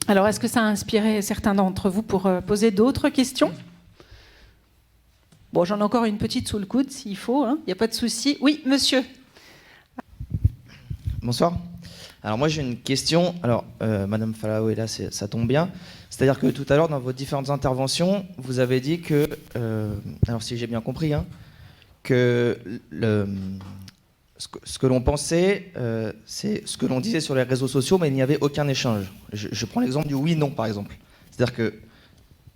Alors, est-ce que ça a inspiré certains d'entre vous pour poser d'autres questions ? Bon, j'en ai encore une petite sous le coude, s'il faut, il n'y a pas de souci. Oui, monsieur. Bonsoir. Alors moi j'ai une question. Alors Madame Falao est là, ça tombe bien. C'est-à-dire que tout à l'heure dans vos différentes interventions, vous avez dit que, alors si j'ai bien compris, que ce que l'on pensait, c'est ce que l'on disait sur les réseaux sociaux, mais il n'y avait aucun échange. Je prends l'exemple du oui-non par exemple. C'est-à-dire que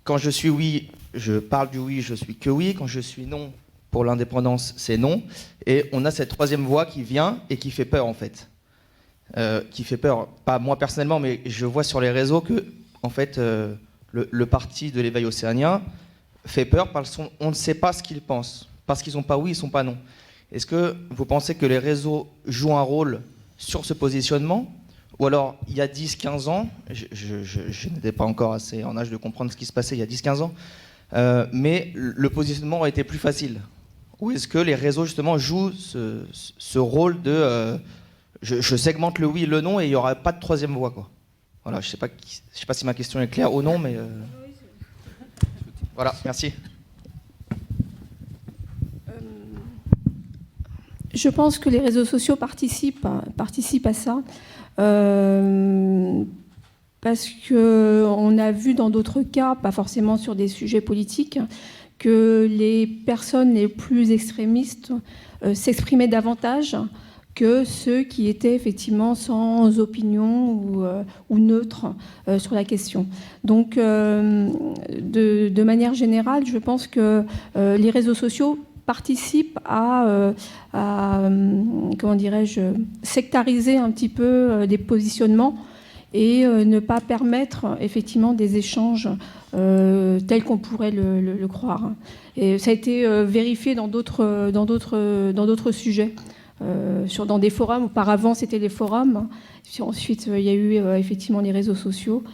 quand je suis oui, je parle du oui, je suis que oui. Quand je suis non pour l'indépendance, c'est non. Et on a cette troisième voie qui vient et qui fait peur en fait. qui fait peur. Pas moi personnellement, mais je vois sur les réseaux que, en fait, le parti de l'éveil océanien fait peur parce qu'on ne sait pas ce qu'ils pensent. Parce qu'ils ne sont pas oui, ils ne sont pas non. Est-ce que vous pensez que les réseaux jouent un rôle sur ce positionnement ? Ou alors, il y a 10-15 ans, je n'étais pas encore assez en âge de comprendre ce qui se passait il y a 10-15 ans, mais le positionnement a été plus facile. Ou est-ce que les réseaux, justement, jouent ce rôle de je segmente le oui et le non et il n'y aura pas de troisième voie, quoi. Voilà, je sais pas si ma question est claire ou non, mais... Voilà, merci. Je pense que les réseaux sociaux participent à ça. Parce qu'on a vu dans d'autres cas, pas forcément sur des sujets politiques, que les personnes les plus extrémistes s'exprimaient davantage que ceux qui étaient effectivement sans opinion ou neutres sur la question. Donc, de manière générale, je pense que les réseaux sociaux participent à comment dirais-je, sectariser un petit peu des positionnements et ne pas permettre effectivement des échanges tels qu'on pourrait le croire. Et ça a été vérifié dans d'autres sujets. Dans des forums, auparavant c'était les forums, puis ensuite il y a eu effectivement les réseaux sociaux.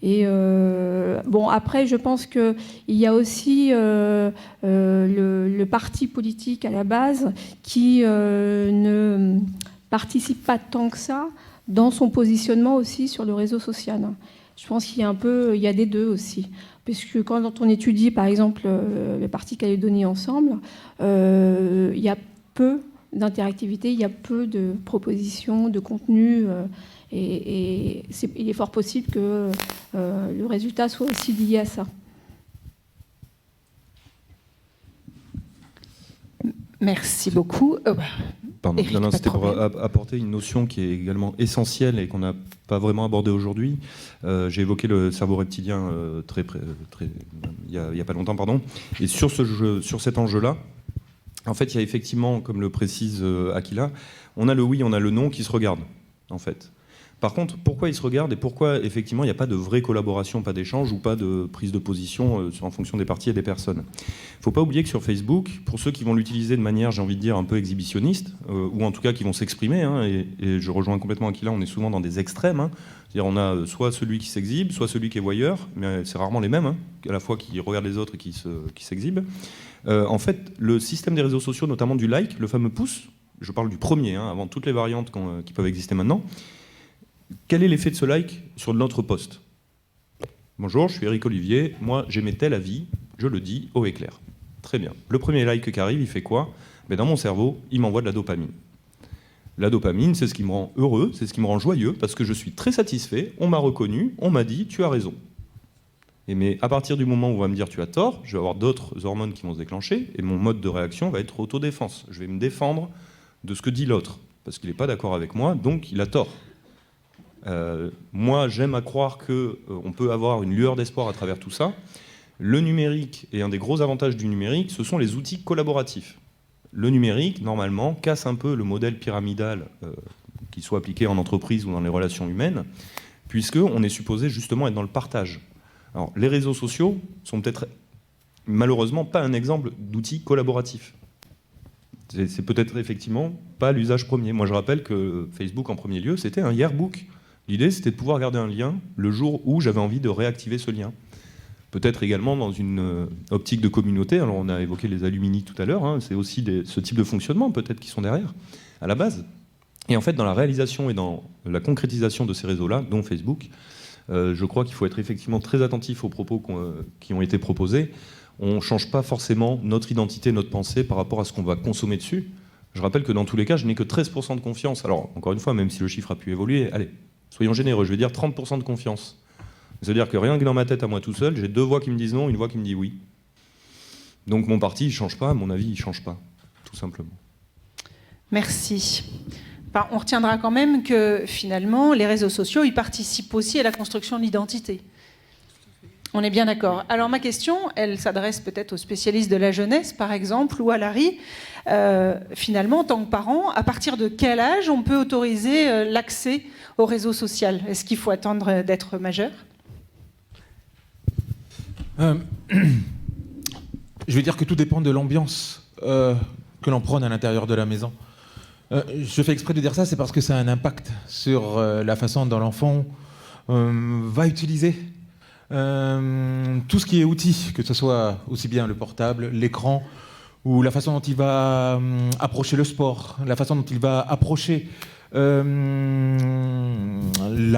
Et bon, après, je pense qu'il y a aussi le parti politique à la base qui ne participe pas tant que ça dans son positionnement aussi sur le réseau social. Je pense qu'il y a il y a des deux aussi. Parce que quand on étudie, par exemple, le parti Calédonie Ensemble, il y a peu d'interactivité, il y a peu de propositions, de contenu. Et il est fort possible que le résultat soit aussi lié à ça. Merci beaucoup. Pardon, Éric, non, pas de c'était pour problème. apporter une notion qui est également essentielle et qu'on n'a pas vraiment abordée aujourd'hui. J'ai évoqué le cerveau reptilien il y a pas longtemps, pardon. Et sur cet enjeu-là, en fait, il y a effectivement, comme le précise Aquila, on a le oui, on a le non qui se regardent, en fait. Par contre, pourquoi ils se regardent et pourquoi, effectivement, il n'y a pas de vraie collaboration, pas d'échange ou pas de prise de position en fonction des partis et des personnes. Il ne faut pas oublier que sur Facebook, pour ceux qui vont l'utiliser de manière, j'ai envie de dire, un peu exhibitionniste, ou en tout cas qui vont s'exprimer, hein, et je rejoins complètement Aquila, on est souvent dans des extrêmes, hein. C'est-à-dire on a soit celui qui s'exhibe, soit celui qui est voyeur, mais c'est rarement les mêmes, hein, à la fois qui regardent les autres et qui s'exhibent. En fait, le système des réseaux sociaux, notamment du like, le fameux pouce, je parle du premier, hein, avant toutes les variantes qui peuvent exister maintenant. Quel est l'effet de ce like sur notre post ? Bonjour, je suis Éric Olivier, moi j'aimais tel avis, je le dis haut et clair. Très bien. Le premier like qui arrive, il fait quoi ? Dans mon cerveau, il m'envoie de la dopamine. La dopamine, c'est ce qui me rend heureux, c'est ce qui me rend joyeux, parce que je suis très satisfait, on m'a reconnu, on m'a dit, tu as raison. Mais à partir du moment où on va me dire tu as tort, je vais avoir d'autres hormones qui vont se déclencher, et mon mode de réaction va être autodéfense. Je vais me défendre de ce que dit l'autre, parce qu'il n'est pas d'accord avec moi, donc il a tort. Moi, j'aime à croire qu'on peut avoir une lueur d'espoir à travers tout ça. Le numérique, et un des gros avantages du numérique, ce sont les outils collaboratifs. Le numérique, normalement, casse un peu le modèle pyramidal qui soit appliqué en entreprise ou dans les relations humaines, puisqu'on est supposé justement être dans le partage. Alors, les réseaux sociaux sont peut-être, malheureusement, pas un exemple d'outil collaboratif. C'est peut-être effectivement pas l'usage premier. Moi, je rappelle que Facebook, en premier lieu, c'était un yearbook. L'idée, c'était de pouvoir garder un lien le jour où j'avais envie de réactiver ce lien. Peut-être également dans une optique de communauté. Alors, on a évoqué les alumni tout à l'heure. Hein, c'est aussi ce type de fonctionnement, peut-être, qui sont derrière, à la base. Et en fait, dans la réalisation et dans la concrétisation de ces réseaux-là, dont Facebook, je crois qu'il faut être effectivement très attentif aux propos qui ont été proposés. On ne change pas forcément notre identité, notre pensée par rapport à ce qu'on va consommer dessus. Je rappelle que dans tous les cas, je n'ai que 13% de confiance. Alors, encore une fois, même si le chiffre a pu évoluer, allez, soyons généreux, je vais dire 30% de confiance. C'est-à-dire que rien que dans ma tête à moi tout seul, j'ai 2 voix qui me disent non, une voix qui me dit oui. Donc mon parti, il ne change pas, mon avis, il ne change pas, tout simplement. Merci. On retiendra quand même que finalement, les réseaux sociaux, ils participent aussi à la construction de l'identité. On est bien d'accord. Alors ma question, elle s'adresse peut-être aux spécialistes de la jeunesse, par exemple, ou à Larry. Finalement, en tant que parent, à partir de quel âge on peut autoriser l'accès au réseau social ? Est-ce qu'il faut attendre d'être majeur ? Je vais dire que tout dépend de l'ambiance que l'on prône à l'intérieur de la maison. Je fais exprès de dire ça, c'est parce que ça a un impact sur la façon dont l'enfant va utiliser tout ce qui est outil, que ce soit aussi bien le portable, l'écran, ou la façon dont il va approcher le sport, la façon dont il va approcher la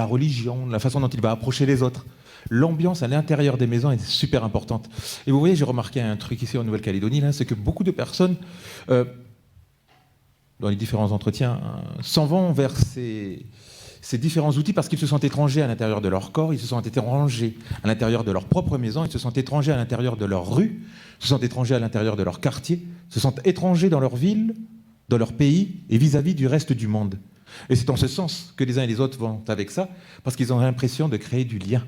religion, la façon dont il va approcher les autres. L'ambiance à l'intérieur des maisons est super importante. Et vous voyez, j'ai remarqué un truc ici en Nouvelle-Calédonie, là, c'est que beaucoup de personnes, dans les différents entretiens, s'en vont vers ces différents outils parce qu'ils se sentent étrangers à l'intérieur de leur corps, ils se sentent étrangers à l'intérieur de leur propre maison, ils se sentent étrangers à l'intérieur de leur rue, ils se sentent étrangers à l'intérieur de leur quartier, ils se sentent étrangers dans leur ville, dans leur pays et vis-à-vis du reste du monde. Et c'est en ce sens que les uns et les autres vont avec ça, parce qu'ils ont l'impression de créer du lien.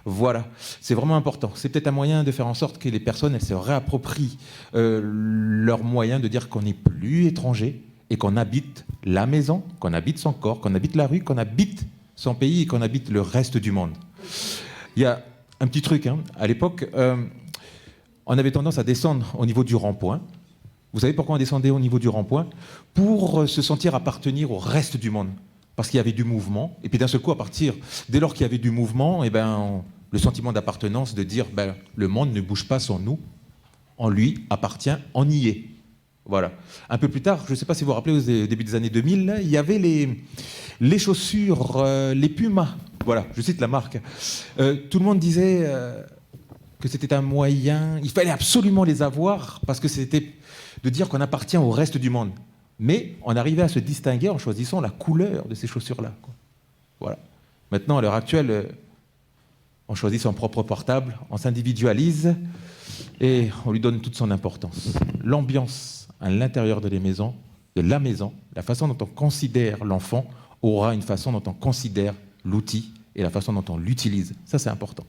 Voilà, c'est vraiment important. C'est peut-être un moyen de faire en sorte que les personnes elles se réapproprient leurs moyens de dire qu'on n'est plus étranger et qu'on habite la maison, qu'on habite son corps, qu'on habite la rue, qu'on habite son pays et qu'on habite le reste du monde. Il y a un petit truc, hein. À l'époque, on avait tendance à descendre au niveau du rond-point. Vous savez pourquoi on descendait au niveau du rond-point ? Pour se sentir appartenir au reste du monde. Parce qu'il y avait du mouvement, et puis d'un seul coup, dès lors qu'il y avait du mouvement, le sentiment d'appartenance, de dire le monde ne bouge pas sans nous, on lui appartient, on y est. Voilà. Un peu plus tard, je ne sais pas si vous vous rappelez, au début des années 2000, là, il y avait les chaussures, les Pumas. Voilà, je cite la marque. Tout le monde disait que c'était un moyen, il fallait absolument les avoir, parce que c'était de dire qu'on appartient au reste du monde. Mais on arrivait à se distinguer en choisissant la couleur de ces chaussures-là. Voilà. Maintenant, à l'heure actuelle, on choisit son propre portable, on s'individualise et on lui donne toute son importance. L'ambiance à l'intérieur de la maison, la façon dont on considère l'enfant aura une façon dont on considère l'outil et la façon dont on l'utilise. Ça, c'est important.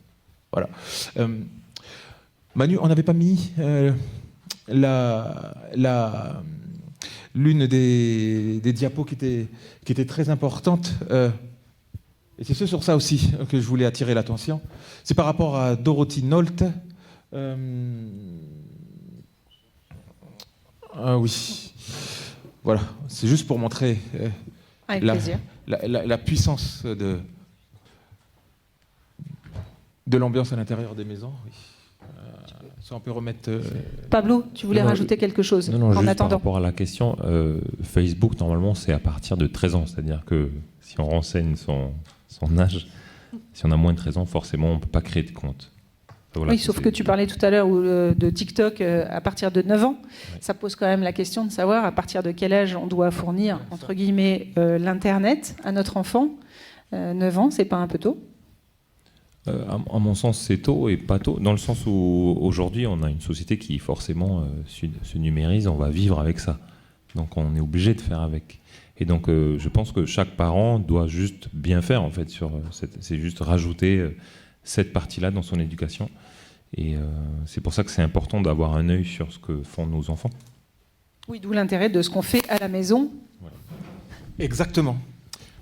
Voilà. Manu, on n'avait pas mis l'une des diapos qui était très importante, et c'est sur ça aussi que je voulais attirer l'attention. C'est par rapport à Dorothy Nolte. Oui, voilà, c'est juste pour montrer la puissance de l'ambiance à l'intérieur des maisons. Oui. Ça, on peut remettre. Pablo, tu voulais rajouter quelque chose non, en juste attendant. par rapport à la question, Facebook, normalement, c'est à partir de 13 ans. C'est-à-dire que si on renseigne son âge, si on a moins de 13 ans, forcément, on ne peut pas créer de compte. Voilà, oui, sauf que tu parlais tout à l'heure de TikTok à partir de 9 ans. Ouais. Ça pose quand même la question de savoir à partir de quel âge on doit fournir, entre guillemets, l'Internet à notre enfant. 9 ans, c'est pas un peu tôt ? À mon sens, c'est tôt et pas tôt, dans le sens où aujourd'hui, on a une société qui forcément se numérise, on va vivre avec ça. Donc on est obligé de faire avec. Et donc je pense que chaque parent doit juste bien faire, en fait, c'est juste rajouter cette partie-là dans son éducation. Et c'est pour ça que c'est important d'avoir un œil sur ce que font nos enfants. Oui, d'où l'intérêt de ce qu'on fait à la maison. Voilà. Exactement.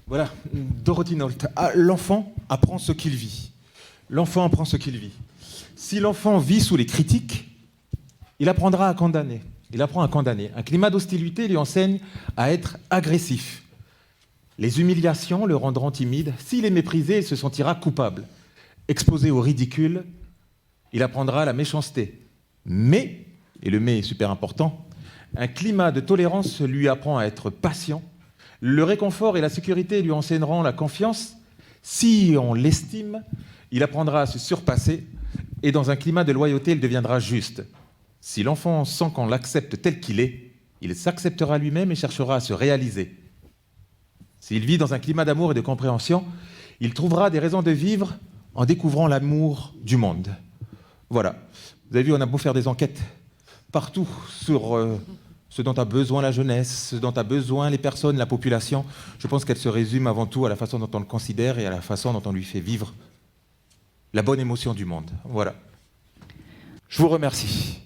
Voilà, Dorothy Nolte. L'enfant apprend ce qu'il vit. L'enfant apprend ce qu'il vit. Si l'enfant vit sous les critiques, il apprendra à condamner. Il apprend à condamner. Un climat d'hostilité lui enseigne à être agressif. Les humiliations le rendront timide. S'il est méprisé, il se sentira coupable. Exposé au ridicule, il apprendra la méchanceté. Mais, et le mais est super important, un climat de tolérance lui apprend à être patient. Le réconfort et la sécurité lui enseigneront la confiance. Si on l'estime, il apprendra à se surpasser et dans un climat de loyauté, il deviendra juste. Si l'enfant sent qu'on l'accepte tel qu'il est, il s'acceptera lui-même et cherchera à se réaliser. S'il vit dans un climat d'amour et de compréhension, il trouvera des raisons de vivre en découvrant l'amour du monde. Voilà. Vous avez vu, on a beau faire des enquêtes partout sur ce dont a besoin la jeunesse, ce dont a besoin les personnes, la population. Je pense qu'elle se résume avant tout à la façon dont on le considère et à la façon dont on lui fait vivre la bonne émotion du monde. Voilà. Je vous remercie.